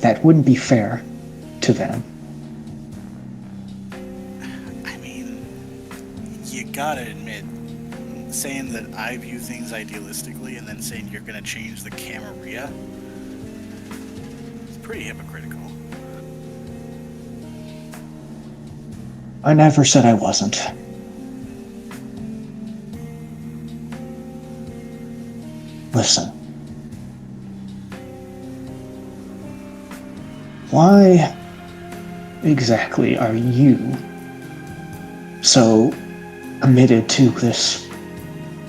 That wouldn't be fair to them. I mean, you gotta admit, saying that I view things idealistically and then saying you're gonna change the Camarilla, it's pretty hypocritical. I never said I wasn't. Listen. Why exactly are you so committed to this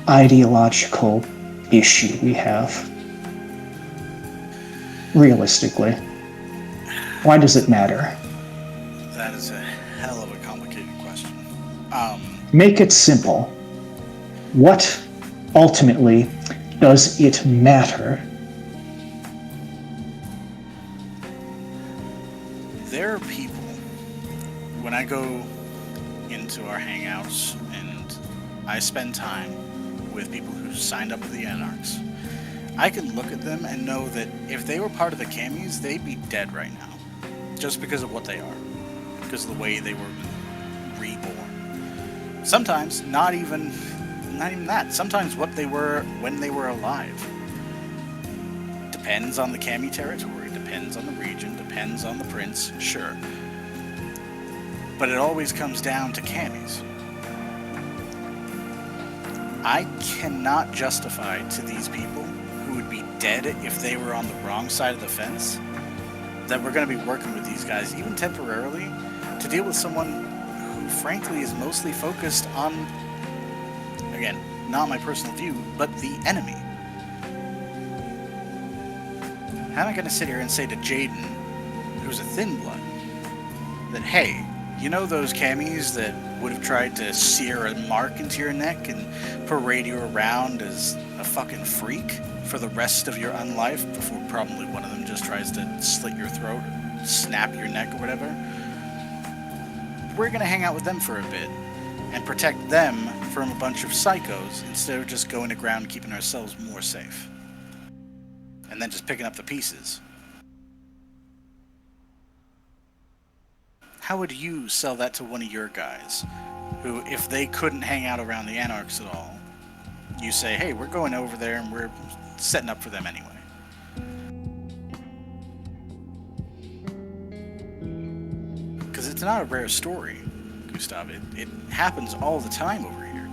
ideological issue we have? Realistically, why does it matter? That is a hell of a complicated question. Make it simple. What ultimately does it matter? There are people, when I go into our hangouts and I spend time with people who signed up with the Anarchs, I can look at them and know that if they were part of the Camis, they'd be dead right now. Just because of what they are. Because of the way they were reborn. Sometimes, not even that. Sometimes what they were when they were alive. Depends on the Cami territory, depends on the region, depends on the prince, sure. But it always comes down to Camis. I cannot justify to these people who would be dead if they were on the wrong side of the fence that we're going to be working with these guys, even temporarily, to deal with someone who frankly is mostly focused on, again, not my personal view, but the enemy. How am I going to sit here and say to Jaden, who's a thin blood, that, hey, you know those Camis that would have tried to sear a mark into your neck and parade you around as a fucking freak for the rest of your unlife before probably one of them just tries to slit your throat or snap your neck or whatever? We're going to hang out with them for a bit and protect them from a bunch of psychos instead of just going to ground and keeping ourselves more safe. And then just picking up the pieces. How would you sell that to one of your guys who, if they couldn't hang out around the Anarchs at all, you say, hey, we're going over there and we're setting up for them anyway? Because it's not a rare story, Gustav. It happens all the time over here.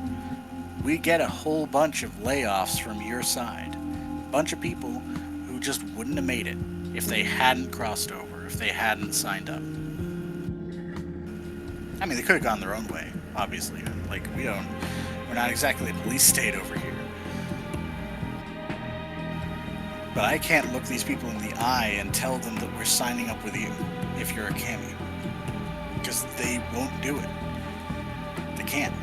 We get a whole bunch of layoffs from your side. A bunch of people who just wouldn't have made it if they hadn't crossed over, if they hadn't signed up. I mean, they could have gone their own way, obviously. Like, we're not exactly a police state over here. But I can't look these people in the eye and tell them that we're signing up with you if you're a Cami. Because they won't do it. They can't.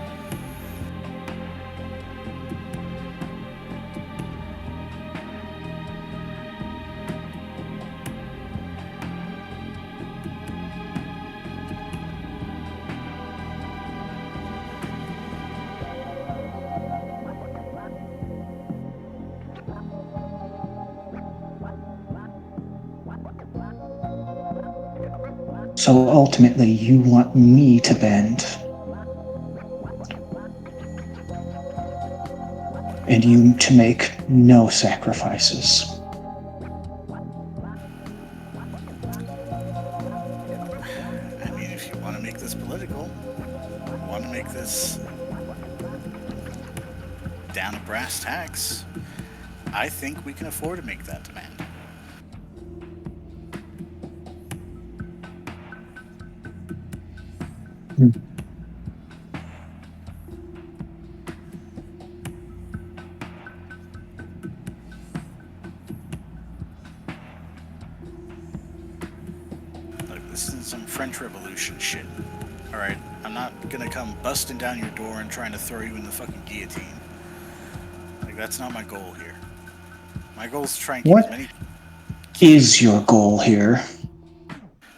So ultimately, you want me to bend. And you to make no sacrifices. I mean, if you want to make this political, want to make this down to brass tacks, I think we can afford to make that demand. Look, this isn't some French Revolution shit. Alright? I'm not gonna come busting down your door and trying to throw you in the fucking guillotine. Like, that's not my goal here. My goal is to try and keep as many... Is your goal here,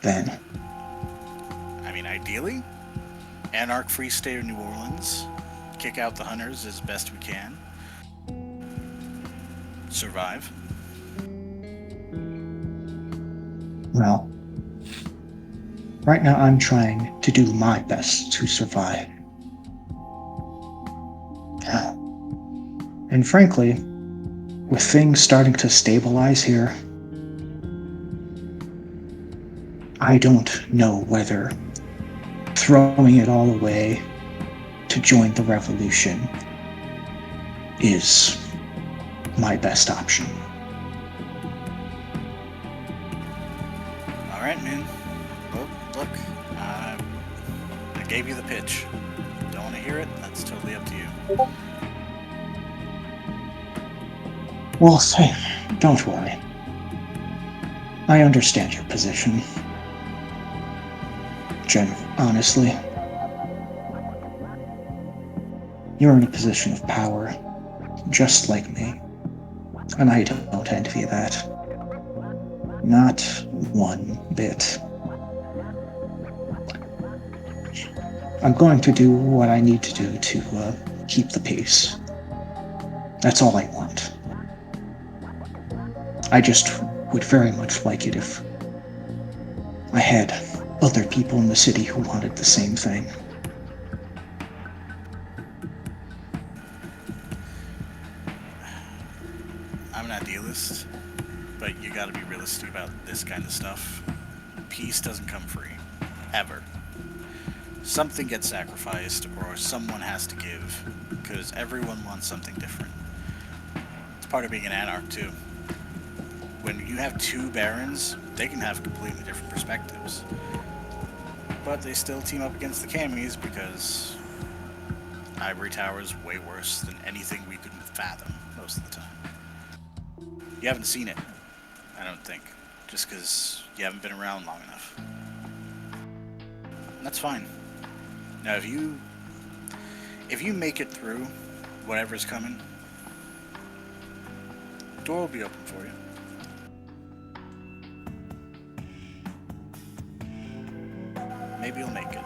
then? I mean, ideally, Anarch Free State of New Orleans, kick out the hunters as best we can. Survive. Well, right now I'm trying to do my best to survive. And frankly, with things starting to stabilize here, I don't know whether throwing it all away to join the revolution is my best option. All right, man. Well, look, I gave you the pitch. Don't want to hear it? That's totally up to you. Well, don't worry. I understand your position. Jen, honestly, you're in a position of power, just like me, and I don't envy that. Not one bit. I'm going to do what I need to do to keep the peace. That's all I want. I just would very much like it if I had other people in the city who wanted the same thing. I'm an idealist, but you gotta be realistic about this kind of stuff. Peace doesn't come free. Ever. Something gets sacrificed, or someone has to give, because everyone wants something different. It's part of being an anarch, too. When you have two barons, they can have completely different perspectives. But they still team up against the Camis because Ivory Tower is way worse than anything we could fathom most of the time. You haven't seen it, I don't think, just because you haven't been around long enough. And that's fine. Now, if you make it through whatever's coming, the door will be open for you. Maybe you'll make it.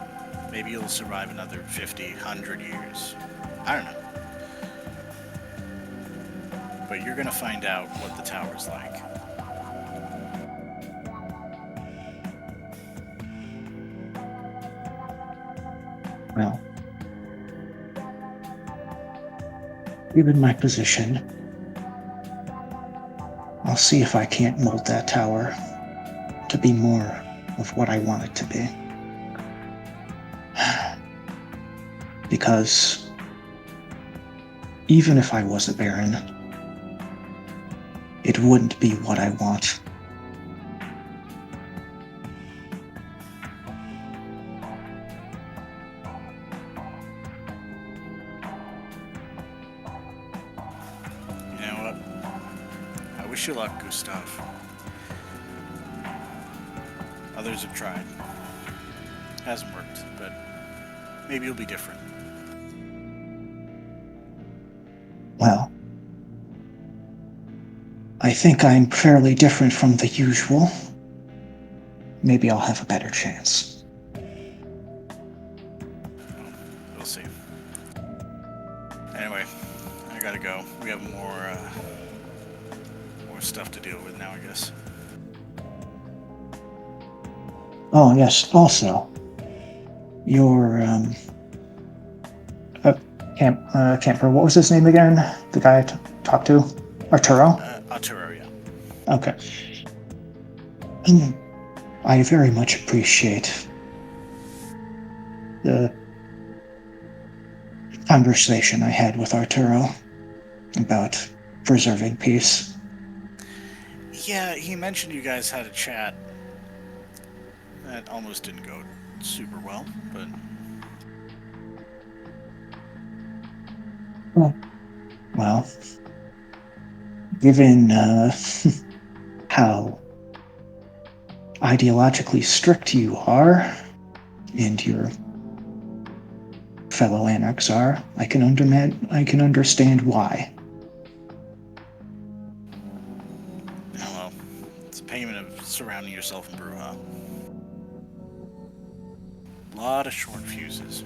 Maybe you'll survive another 50, 100 years. I don't know. But you're gonna find out what the tower's like. Well, given my position, I'll see if I can't mold that tower to be more of what I want it to be. Because even if I was a baron, it wouldn't be what I want. You know what? I wish you luck, Gustav. Others have tried. Hasn't worked, but maybe you'll be different. Well, I think I'm fairly different from the usual. Maybe I'll have a better chance. We'll see. Anyway, I gotta go. We have more stuff to deal with now, I guess. Oh, yes, also, your, camper, what was his name again? The guy I talked to? Arturo? Arturo, yeah. Okay. I very much appreciate the conversation I had with Arturo about preserving peace. Yeah, he mentioned you guys had a chat. That almost didn't go super well, but... Well, given how ideologically strict you are, and your fellow anarchs are, I can understand why. Oh well, it's a payment of surrounding yourself in Bruja. A lot of short fuses.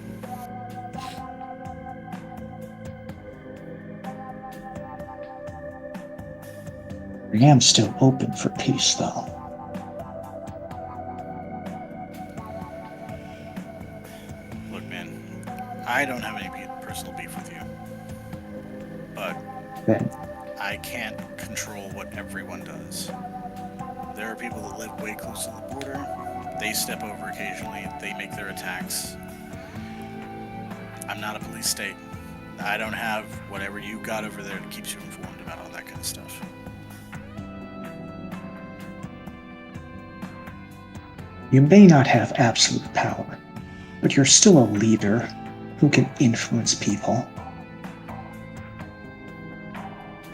I am still open for peace, though. Look, man, I don't have any personal beef with you, but Then, I can't control what everyone does. There are people that live way close to the border. They step over occasionally. They make their attacks. I'm not a police state. I don't have whatever you got over there that keeps you informed about all that kind of stuff. you may not have absolute power, but you're still a leader who can influence people.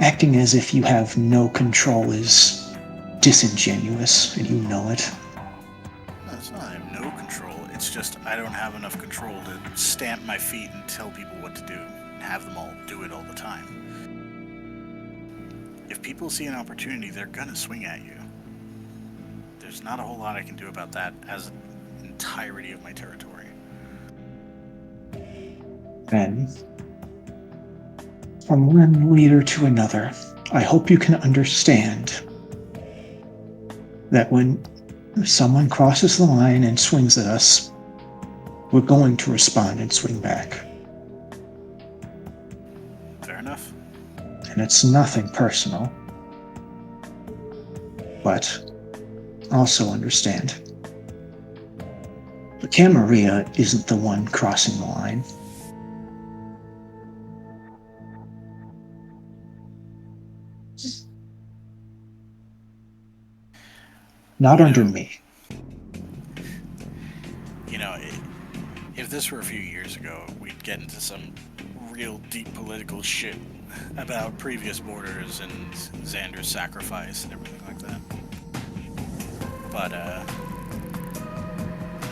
Acting as if you have no control is disingenuous, and you know it. No, it's not I have no control. It's just I don't have enough control to stamp my feet and tell people what to do and have them all do it all the time. If people see an opportunity, they're gonna swing at you. There's not a whole lot I can do about that as an entirety of my territory. Then, from one leader to another, I hope you can understand that when someone crosses the line and swings at us, we're going to respond and swing back. Fair enough. And it's nothing personal. But also understand, the Camarilla isn't the one crossing the line. Not You under know- me. You know, if this were a few years ago, we'd get into some real deep political shit about previous borders and Xander's sacrifice and everything like that. But, I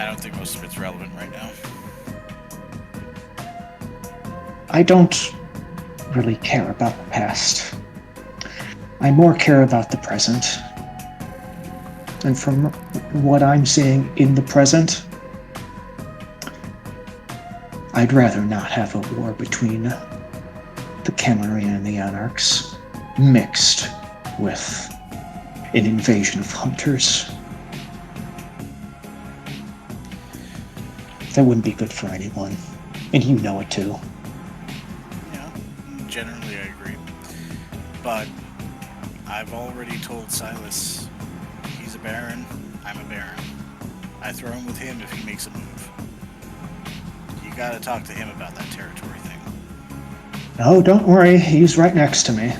don't think most of it's relevant right now. I don't really care about the past. I more care about the present. And from what I'm seeing in the present, I'd rather not have a war between the Camarilla and the Anarchs mixed with an invasion of hunters. That wouldn't be good for anyone, and you know it too. Yeah, generally I agree. But I've already told Silas he's a baron, I'm a baron. I throw him with him if he makes a move. You gotta talk to him about that territory thing. No, don't worry, he's right next to me.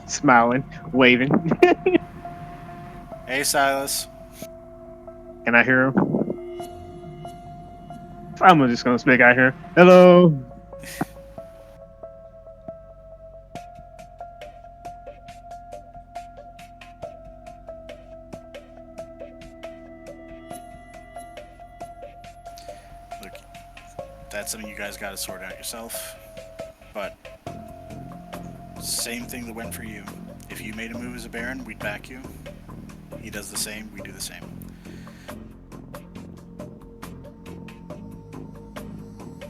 Smiling, waving. Hey, Silas. Can I hear him? I'm just gonna speak out here. Hello. Look, that's something you guys gotta sort out yourself. But, same thing that went for you. If you made a move as a baron, we'd back you. He does the same, we do the same.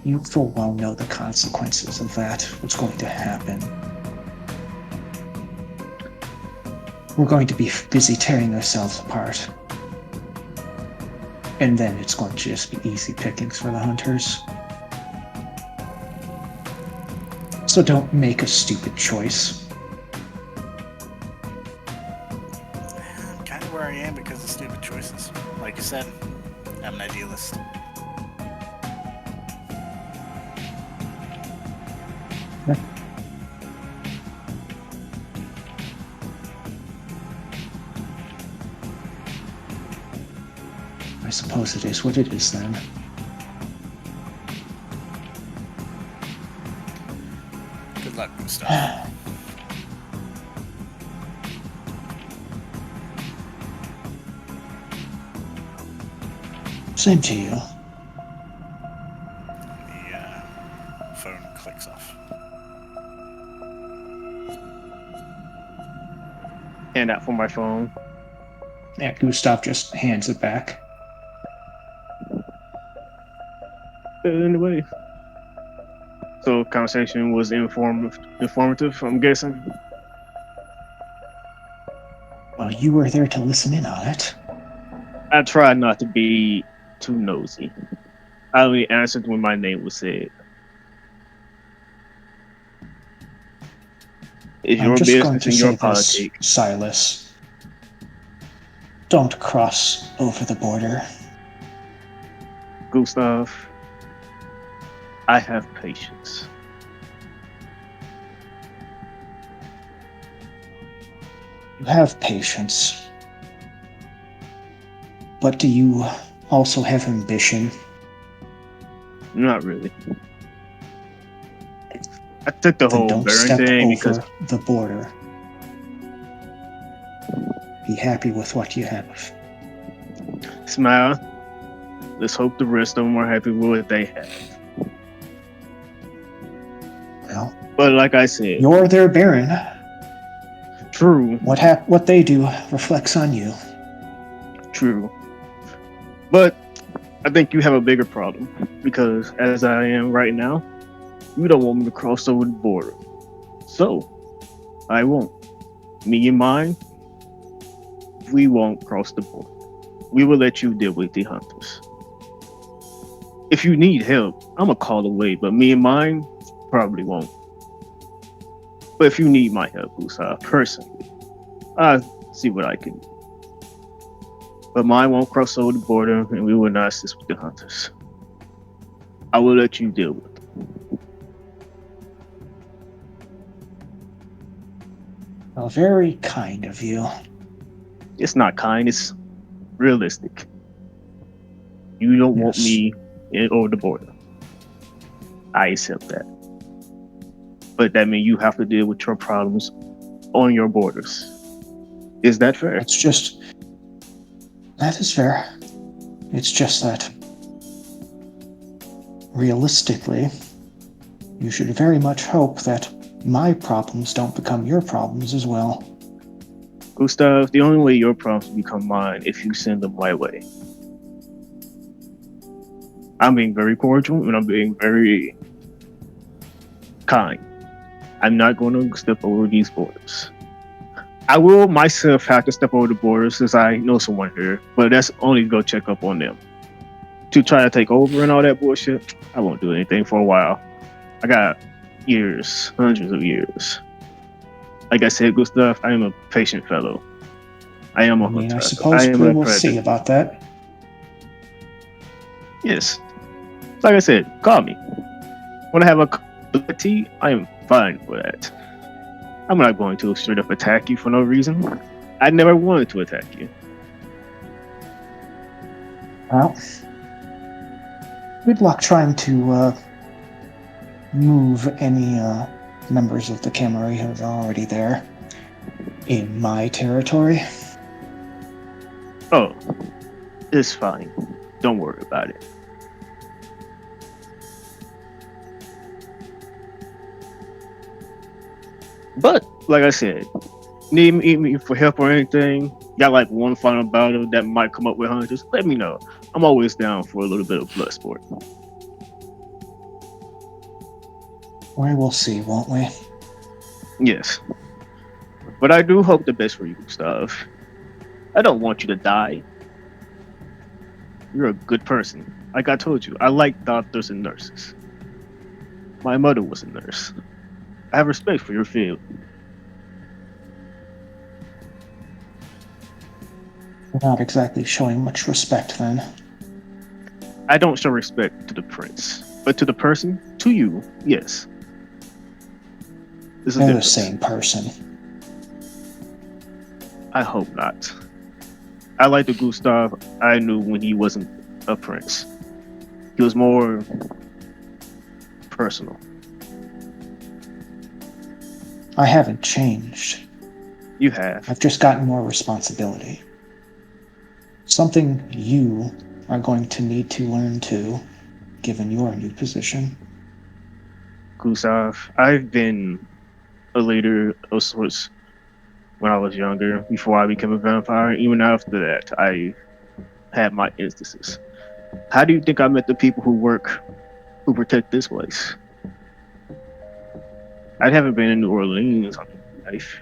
You full well know the consequences of that, what's going to happen. We're going to be busy tearing ourselves apart. And then it's going to just be easy pickings for the hunters. So don't make a stupid choice. I'm kind of where I am because of stupid choices. Like you said, I'm an idealist. I suppose it is what it is then. Good luck, Gustav. Same to you. The phone clicks off. Hand out for my phone. Yeah, Gustav just hands it back. Anyway. So conversation was informative, I'm guessing. Well, you were there to listen in on it. I tried not to be too nosy. I only answered when my name was said. It's I'm your just going business to and your say this, politics. Silas. Don't cross over the border. Gustav, I have patience. You have patience. But do you also have ambition? Not really. I took the Then whole don't Baron step thing because over the border. Be happy with what you have. smile. Let's hope the rest of them are happy with what they have. Well, But like I said, you're their Baron. true, What they do reflects on you. true. But I think you have a bigger problem because as I am right now, you don't want me to cross over the border. So I won't. Me and mine, we won't cross the border. We will let you deal with the hunters. If you need help, I'm a call away, but me and mine probably won't. But if you need my help, Usa, personally, I'll see what I can do. But mine won't cross over the border, and we will not assist with the hunters. I will let you deal with it. Well, very kind of you. It's not kind, it's realistic. You don't want Yes. me over the border. I accept that. But that means you have to deal with your problems on your borders. Is that fair? That is fair. It's just that, realistically, you should very much hope that my problems don't become your problems as well. Gustav, the only way your problems become mine if you send them my way. I'm being very cordial and I'm being very kind. I'm not going to step over these borders. I will myself have to step over the borders since I know someone here, but that's only to go check up on them. To try to take over and all that bullshit, I won't do anything for a while. I got years, hundreds of years. Like I said, Gustav, I am a patient fellow. I am a hunter. I I suppose am we a will predator. see about that. Yes. Like I said, call me. When I have a cup of tea, I am fine for that. I'm not going to straight up attack you for no reason. I never wanted to attack you. Well, good luck trying to move any members of the Camorri who are already there in my territory. Oh, it's fine. Don't worry about it. But, like I said, need me for help or anything, got like one final battle that might come up with hunters, let me know. I'm always down for a little bit of blood sport. We will see, won't we? Yes. But I do hope the best for you, Gustav. I don't want you to die. You're a good person. Like I told you, I like doctors and nurses. My mother was a nurse. I have respect for your field. You're not exactly showing much respect then. I don't show respect to the prince, but to the person, to you, yes. This is They're the difference. same person. I hope not. I like the Gustav I knew when he wasn't a prince. He was more personal. I haven't changed. You have. I've just gotten more responsibility. Something you are going to need to learn to, given your new position. Gustav, I've been a leader of sorts when I was younger, before I became a vampire. Even after that, I had my instances. How do you think I met the people who protect this place? I haven't been in New Orleans on life.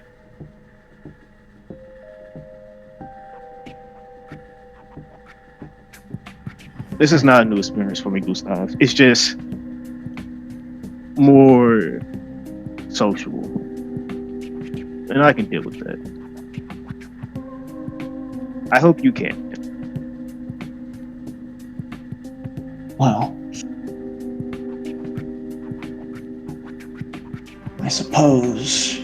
This is not a new experience for me, Gustav. It's just more sociable, and I can deal with that. I hope you can. Well, I suppose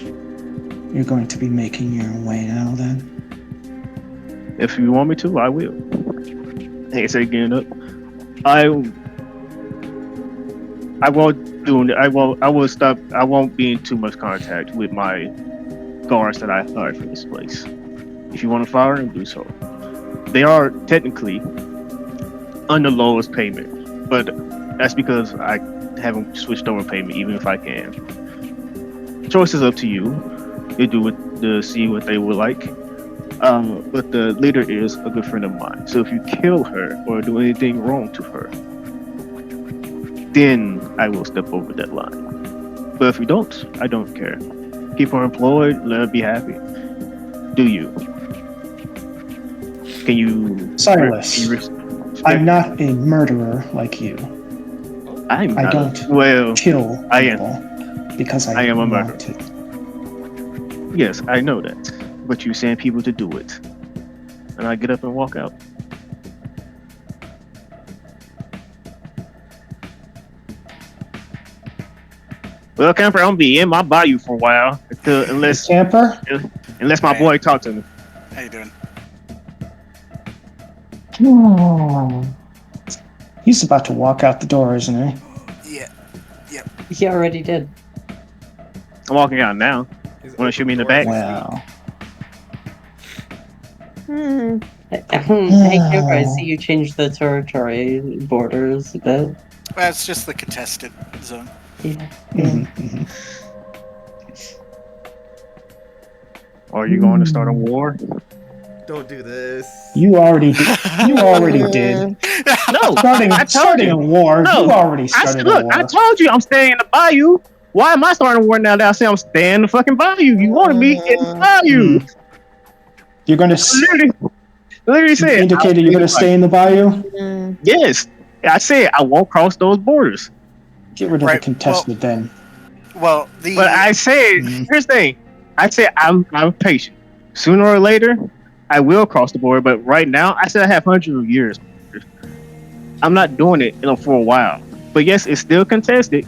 you're going to be making your way now then. If you want me to, I will. Hey, say again up. I won't do. I will stop. I won't be in too much contact with my guards that I hired for this place. If you want to fire them, do so. They are technically on the lowest payment, but that's because I haven't switched over payment, even if I can. Choice is up to you. You do it to see what they would like. But the leader is a good friend of mine. So if you kill her or do anything wrong to her, then I will step over that line. But if you don't, I don't care. Keep her employed, let her be happy. Do you? Can you... Silas, I'm not a murderer like you. I don't kill people because I am a want murderer. to. Yes, I know that. But you send people to do it. And I get up and walk out. Well, Camper, I'm gonna be in my bayou for a while unless Camper? Unless my boy talk to me. How you doing? He's about to walk out the door, isn't he? Yeah. Yep. He already did. I'm walking out now. Want to shoot me in the back? Wow. Hey, Camper, I see you changed the territory borders a bit. Well, it's just the contested zone. Yeah. Are you going to start a war? Don't do this. You already did. You already did. No, Starting a war. No, You already started a war. I told you I'm staying in the bayou. Why am I starting a war now that I say I'm staying in the fucking bayou? You wanted me in the bayou. You're going to literally said indicated you're going to stay in the bayou? Yes. I said I won't cross those borders. Get rid of the contested then. Well, but I said, here's the thing. I said I'm patient. Sooner or later, I will cross the border. But right now, I said I have hundreds of years. I'm not doing it for a while. But yes, it's still contested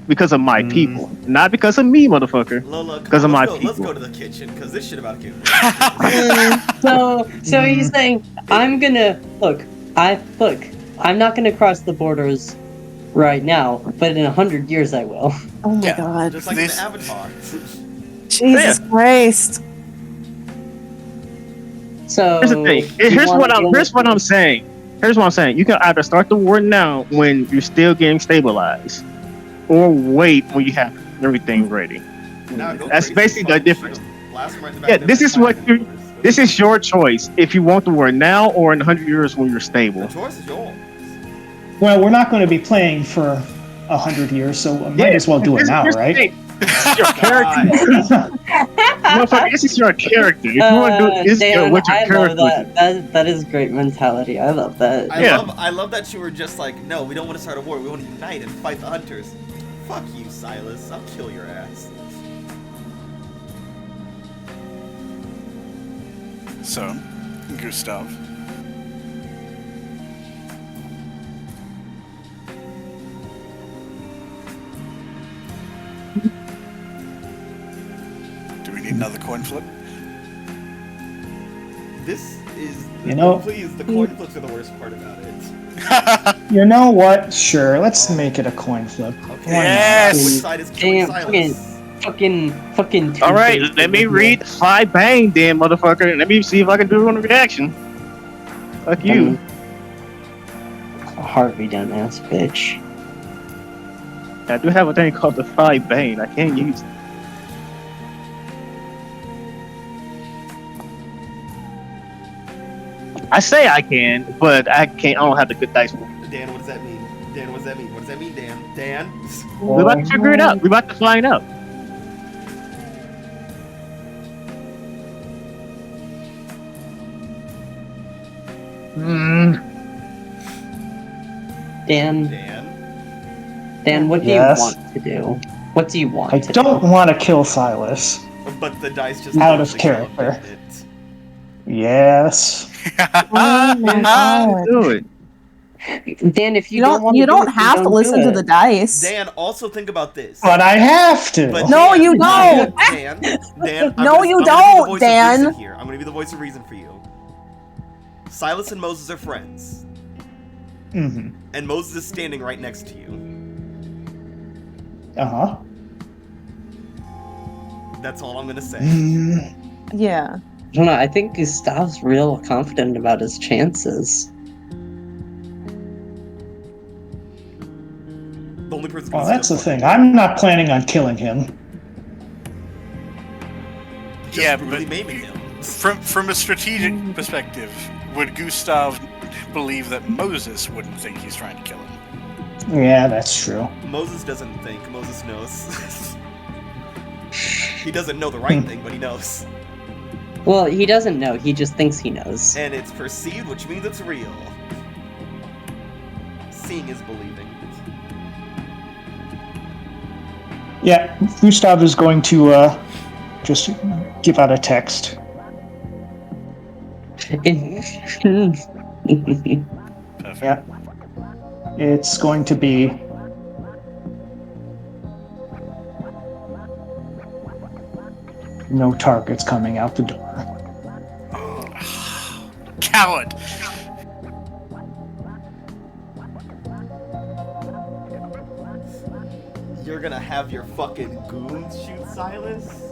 because of my people, not because of me, motherfucker. Lola, because of my Let's people. go to the kitchen because this shit about to get. So he's saying I'm gonna look. I'm not gonna cross the borders right now, but in 100 years I will. Oh my god. Just like in the Avatar. Jesus Christ. So Here's the thing. Here's what I'm saying. Here's what I'm saying. You can either start the war now when you're still getting stabilized, or wait when you have everything ready. That's basically the difference. Yeah, this is your choice if you want the war now or in 100 years when you're stable. The choice is yours. Well, we're not going to be playing for 100 years, so I might as well do it now, right? This is your character. Motherfucker, this is your character. If you want to do this, Dan, what your I character love that is great mentality. I love that. I love that you were just like, no, we don't want to start a war. We want to unite and fight the hunters. Fuck you, Silas. I'll kill your ass. So, Gustav. Do we need another coin flip? This is, please, the coin flips are the worst part about it. You know what? Sure, let's make it a coin flip. Okay. Yes! Which side is killing Silas? Fucking. All right, let me read 5 bang, then, motherfucker. Let me see if I can do it on a reaction. Fuck you. Harvey, dumbass bitch. I do have a thing called the 5 bane. I can't use it. I say I can, but I can't. I don't have the good dice for it. Dan, what does that mean? Dan, what does that mean? What does that mean, Dan? Dan? We're about to figure it out. We're about to find out. Dan, what do Yes? you want to do? What do you want I to don't do? want to kill Silas. But the dice just Out of totally fell, character. didn't it? Yes. Oh my god. Do it. Dan, if you, You don't want you to do don't it, have then to don't listen do to it. the dice. Dan, also think about this. But I have to. But No, Dan, you don't. Dan, No, you I'm gonna be the don't, voice Dan. Of reason here. I'm gonna be the voice of reason for you. Silas and Moses are friends, Mm-hmm. and Moses is standing right next to you. Uh-huh. That's all I'm gonna say. Yeah. I don't know, I think Gustav's real confident about his chances. The only person. Well, that's the thing. I'm not planning on killing him. Yeah, really but maiming him. from a strategic perspective, would Gustav believe that Moses wouldn't think he's trying to kill him? Yeah, that's true. Moses doesn't think. Moses knows. He doesn't know the right thing, but he knows. Well, he doesn't know, he just thinks he knows. And it's perceived, which means it's real. Seeing is believing. Yeah, Gustav is going to just give out a text. Perfect. Yeah. It's going to be no targets coming out the door. Coward! You're gonna have your fucking goons shoot Silas?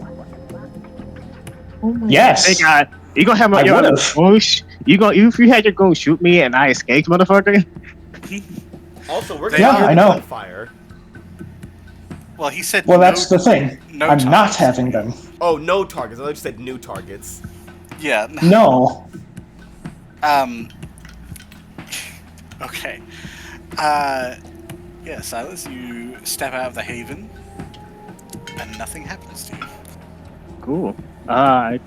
Oh my Yes. Hey, God, you gonna have my I your other would've. goons? You gonna if you had your goon shoot me and I escaped, motherfucker? Also, we're Yeah, gonna hear I the know. gunfire. Well, he said Well, no, that's the thing. no I'm not targets. having them. Oh, no targets. I thought you said new targets. Yeah. No. Okay. Yeah, Silas, you step out of the haven, and nothing happens to you. Cool.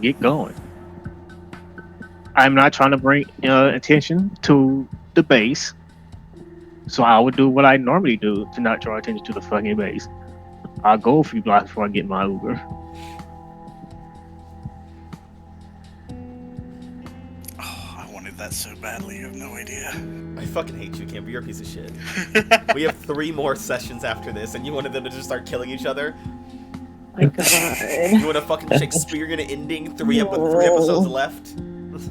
Get going. I'm not trying to bring attention to the base, so I would do what I normally do to not draw attention to the fucking base. I'll go a few blocks before I get my Uber. Oh, I wanted that so badly, you have no idea. I fucking hate you, Camper. You're a piece of shit. We have 3 more sessions after this, and you wanted them to just start killing each other? my god. You want a fucking Shakespearean ending? 3 episodes left?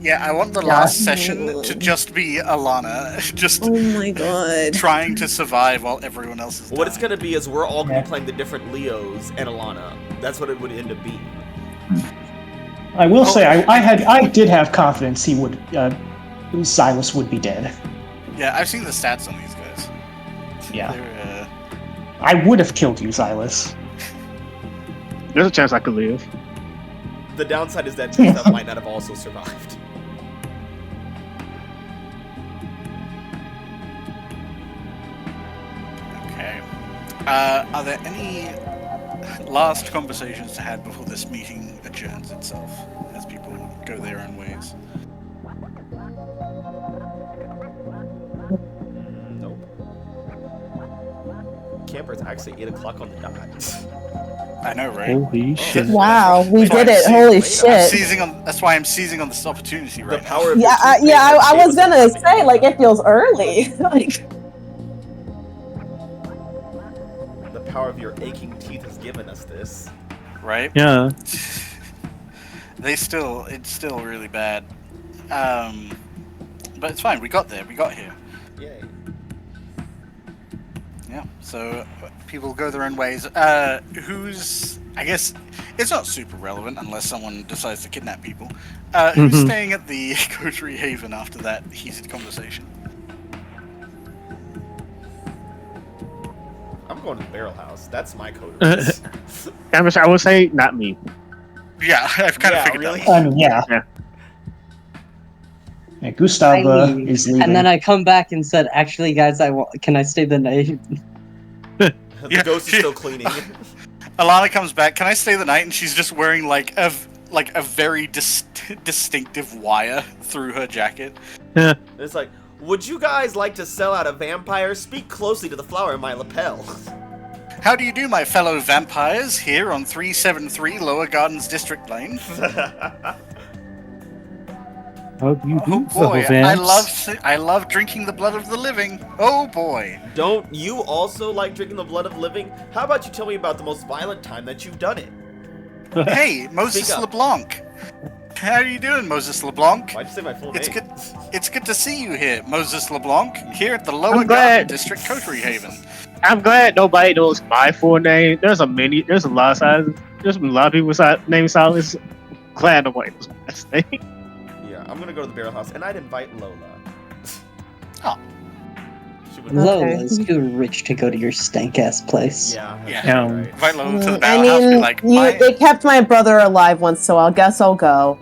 Yeah, I want the last session to just be Alana, just Oh my god. trying to survive while everyone else is What it's dying. gonna be is we're all gonna be playing the different Leos and Alana. That's what it would end up being. I will say I did have confidence he would Silas would be dead. Yeah, I've seen the stats on these guys. Yeah. They're, I would have killed you, Silas. There's a chance I could live. The downside is that Gustav might not have also survived. okay. Are there any last conversations to have before this meeting adjourns itself, as people go their own ways? Nope. Camper, it's actually 8 o'clock on the dot. I know, right? Holy shit. Wow, we That's why did I'm it. seizing- Holy I'm shit. seizing on. That's why I'm seizing on this opportunity The right now. power of Yeah, your I toothpaste was has gonna saved us. say, like, it feels early. Like, The power of your aching teeth has given us this. Right? Yeah. It's still really bad. But it's fine. We got there. We got here. Yay. Yeah. So people go their own ways. I guess it's not super relevant unless someone decides to kidnap people. Who's Mhm. staying at the coterie haven after that heated conversation? I'm going to the barrel house. That's my code. I would say not me. Yeah, I've kind of Yeah, figured really? that. Yeah. Yeah. Yeah, Gustav I leave, is leaving. and then I come back and said, "Actually, guys, can I stay the night?" The Yeah. ghost is still cleaning. Alana comes back. Can I stay the night? And she's just wearing like a very distinctive wire through her jacket. It's like, Would you guys like to sell out a vampire? Speak closely to the flower in my lapel. How do you do, my fellow vampires, here on 373 Lower Gardens District Lane? How do you Oh do, boy, fellow I love drinking the blood of the living. Oh boy. Don't you also like drinking the blood of living? How about you tell me about the most violent time that you've done it? Hey, Moses Speak up. LeBlanc. How are you doing, Moses LeBlanc? Why'd you say my full It's name? good. It's good to see you here, Moses LeBlanc, here at the Lower I'm Garden glad. District Coterie Haven. I'm glad nobody knows my full name. There's a lot of sizes. There's a lot of people named Silas. Glad nobody knows my last name. Yeah, I'm gonna go to the barrel house, and I'd invite Lola. Oh. She would. Lola's too rich to go to your stank ass place. Yeah. Yeah. That's Um, right. Invite Lola to the I barrel house. Be mean, like, my... they kept my brother alive once, so I guess I'll go.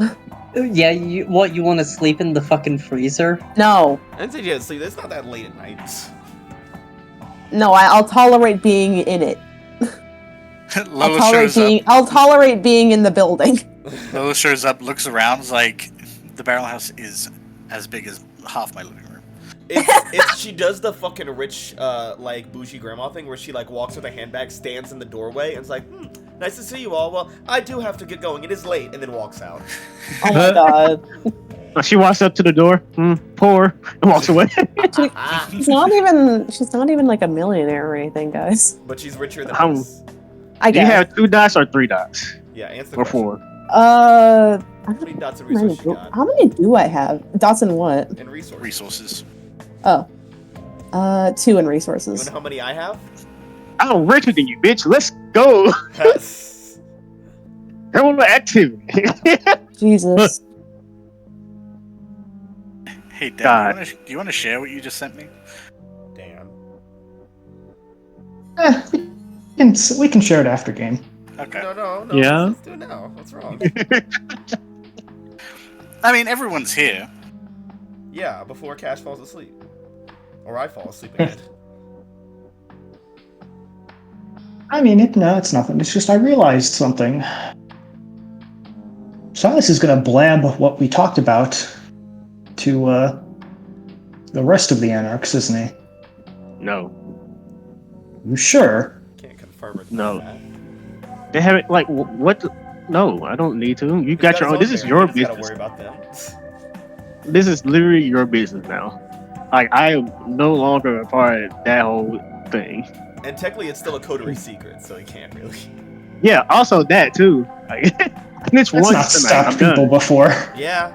Yeah, you want to sleep in the fucking freezer? No, I didn't say you had to sleep. It's not that late at night. no, I'll tolerate being in it. Lola shows up. I'll tolerate being in the building. Lola shows up, looks around, is like, the barrel house is as big as half my living room. She does the fucking rich, like, bougie grandma thing where she, like, walks with a handbag, stands in the doorway, and is like, nice to see you all. Well, I do have to get going. It is late, and then walks out. Oh my god. She walks up to the door, pour, and walks away. She's not even like a millionaire or anything, guys. But she's richer than How- us. I Do you guess. have 2 dots or 3 dots? Yeah, answer the Or question. 4? I How don't many dots and know resources you got? how many do I have? Dots and what? And resources. Resources. Oh. 2 in You resources. know how many I have? I'm richer than you, bitch. Let's go. Criminal activity. Jesus. Hey, Dad, God. do you want to share what you just sent me? Damn. We can share it after game. Okay. No. Yeah? Let's do it now. What's wrong? I mean, everyone's here. Yeah, before Cash falls asleep. Or I fall asleep again. I mean, it's nothing. It's just I realized something. Silas is going to blab what we talked about to the rest of the Anarchs, isn't he? No. You sure? Can't confirm or No. deny that. They haven't, like, what? No, I don't need to. You got He's your own. his This is family, your he doesn't business. gotta worry about them. This is literally your business now. Like, I am no longer a part of that whole thing. And technically, it's still a coterie secret, so he can't really. Yeah, also that, too. Like, I snitch That's once not tonight. stopped I'm done. people before. Yeah.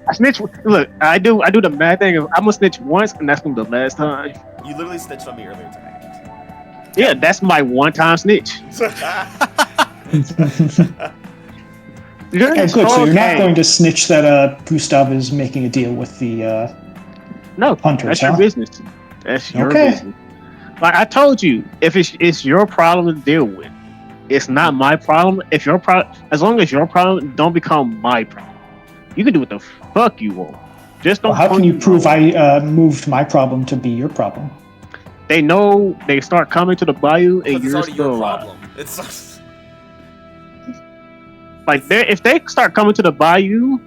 I snitch. Look, I do the mad thing. I'm gonna snitch once, and that's gonna be the last time. You literally snitched on me earlier tonight. Yeah, that's my one-time snitch. Okay, good. So you're not going to snitch that Gustav is making a deal with the No, hunters, that's your huh? business. That's your Okay. business. Like I told you, if it's your problem to deal with, it's not my problem. If your problem, as long as your problem don't become my problem, you can do what the fuck you want. Just don't. Well, how can fuck you prove wrong. I moved my problem to be your problem? They know they start coming to the bayou, and Because it's you're already still your alive. problem. It's Like if they start coming to the bayou,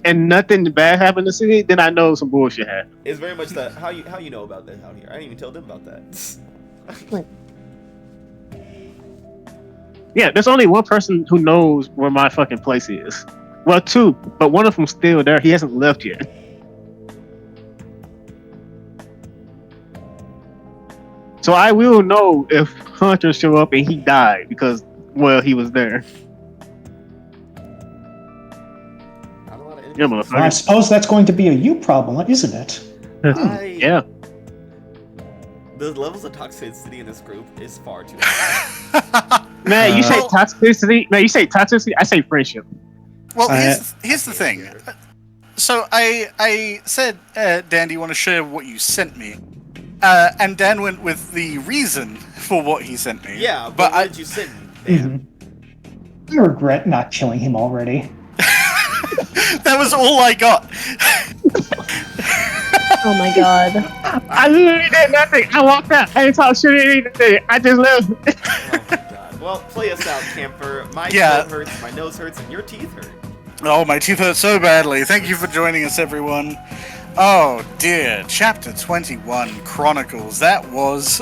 and nothing bad happened in the city, then I know some bullshit happened. it's very much that how you know about that out here. I didn't even tell them about that. Yeah, there's only one person who knows where my fucking place is. Well, 2, but one of them's still there. He hasn't left yet. So I will know if Hunter show up and he died because, well, he was there. Not a lot of Yeah, enemies. Well, I motherfucker. suppose that's going to be a you problem, isn't it? Yeah. The levels of toxicity in this group is far too high. Man, you say Well- toxicity. Man, you say toxicity. I say friendship. Well, I- here's the thing. So I said, Dan, do you want to share what you sent me? And Dan went with the reason for what he sent me. Yeah, but but what did you send me? Dan? I regret not killing him already. that was all I got. Oh my god. I literally did nothing. I walked out. I didn't talk shit or anything. I just left. Oh my god. Well, play us out, camper. My Yeah. throat hurts, my nose hurts, and your teeth hurt. Oh, my teeth hurt so badly. Thank you for joining us, everyone. Oh dear, chapter 21, Chronicles. That was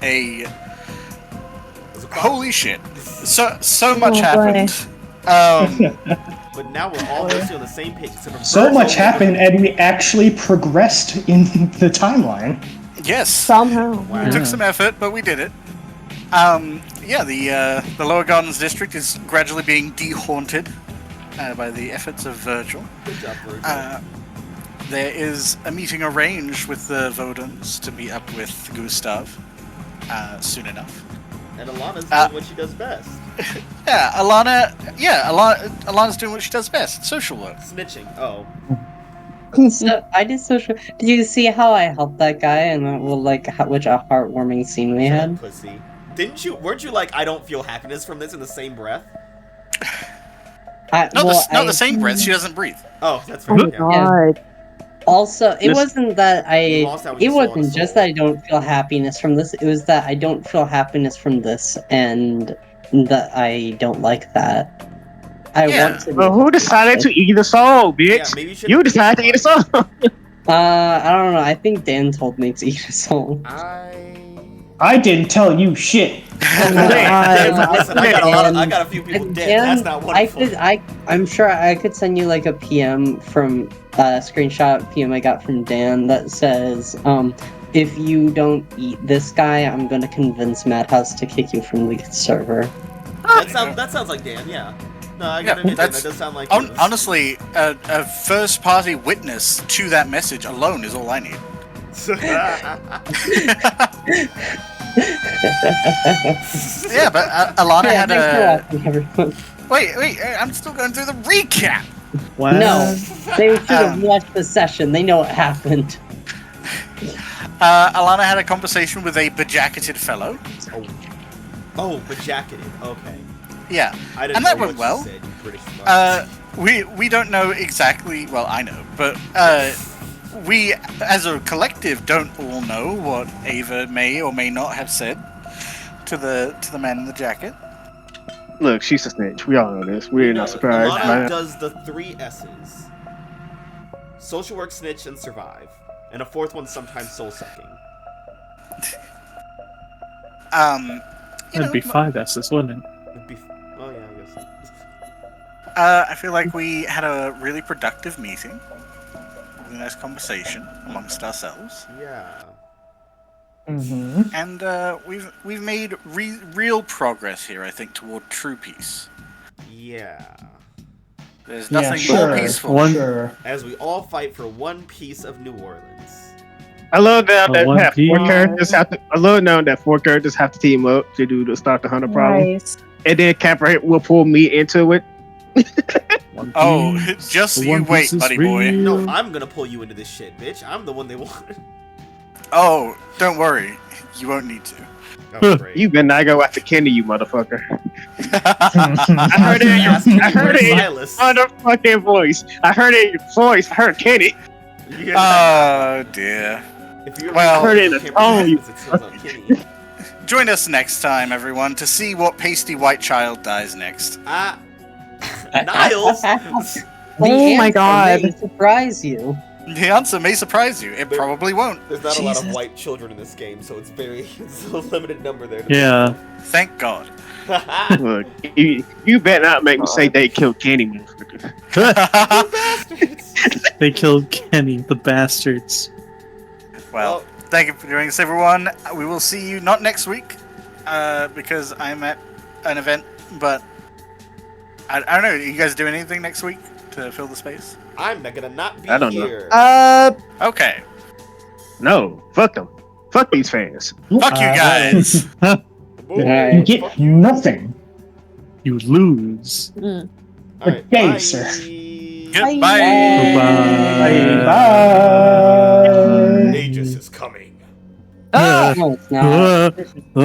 a holy shit. So much boy. happened. But now we're all basically on the same page. Except for So Virgil much happened, and we actually progressed in the timeline. Yes. Somehow. Wow. It took some effort, but we did it. Yeah, the Lower Gardens district is gradually being de-haunted by the efforts of Virgil. Good job, Virgil. There is a meeting arranged with the Vodans to meet up with Gustav soon enough. And Alana's doing what she does best. Alana's doing what she does best, social work. Snitching. Oh. So I did social. Did you see how I helped that guy and which a heartwarming scene we had? Pussy. Weren't you like, I don't feel happiness from this in the same breath? Not the same breath, she doesn't breathe. Oh, that's Oh right. my Yeah. god. Also, it wasn't that You lost that when it you saw wasn't the just soul. that I don't feel happiness from this. It was that I don't feel happiness from this, and that I don't like that. I want to. Well, who decided to eat the soul, bitch? Yeah, maybe You decided to eat the soul. I don't know. I think Dan told me to eat a soul. I didn't tell you shit. Listen, I got a few people dead. That's not wonderful. I'm sure I could send you like a PM from screenshot PM I got from Dan that says, if you don't eat this guy, I'm gonna convince Madhouse to kick you from the server. That sounds like Dan, yeah. No, I gotta admit, that does sound like honestly, a first party witness to that message alone is all I need. Yeah, but Alana had a. Wait, I'm still going through the recap. What? No, they should have watched the session. They know what happened. Alana had a conversation with a bejacketed fellow. Oh, bejacketed. Okay. Yeah, I didn't and that know went what you well. said, you British fuck. We don't know exactly. Well, I know, but we, as a collective, don't all know what Ava may or may not have said to the man in the jacket. Look, she's a snitch. We all know this. We're not surprised. Alana does the 3 S's. Social work, snitch, and survive. And a 4th one's sometimes soul sucking. That'd be 5 S's, wouldn't it? Oh yeah, I guess. I feel like we had a really productive meeting. Really nice conversation amongst ourselves. Yeah. Mm-hmm. And we've made real progress here, I think, toward true peace. Yeah. There's nothing sure, more peaceful. Sure. As we all fight for one piece of New Orleans. I love now that One have 4 Piece. characters have to. I love now that 4 characters have to team up to start the hunter problem, Nice. and then Capra will pull me into it. Oh, just you wait, buddy boy. No, I'm gonna pull you into this shit, bitch. I'm the one they want. Oh, don't worry. You won't need to. Oh, great. You better not go after Kenny, you motherfucker. I I heard it. I heard it in your Silas. motherfucking voice. I heard it in your voice. I heard Kenny. Oh dear. If you well, I heard it in the tone. it sounds like Kenny. Join us next time, everyone, to see what pasty white child dies next. Niles. Oh my god. May surprise you. The answer may surprise you. It probably won't. There's not a lot of Jesus. white children in this game, so it's a limited number there. Yeah. Thank God. Look, you better not make me say they killed Kenny, motherfucker. They killed Kenny, the bastards. Well, thank you for doing this, everyone. We will see you not next week, because I'm at an event, but I don't know. You guys do anything next week to fill the space? I'm not gonna not be I don't know. here. Okay. No, fuck them. Fuck these fans. Fuck you guys. Alright. You get nothing. You lose. Mm. Alright, Good day, bye. sir. Goodbye. Goodbye. Bye. Aegis is coming. No, it's not. Uh,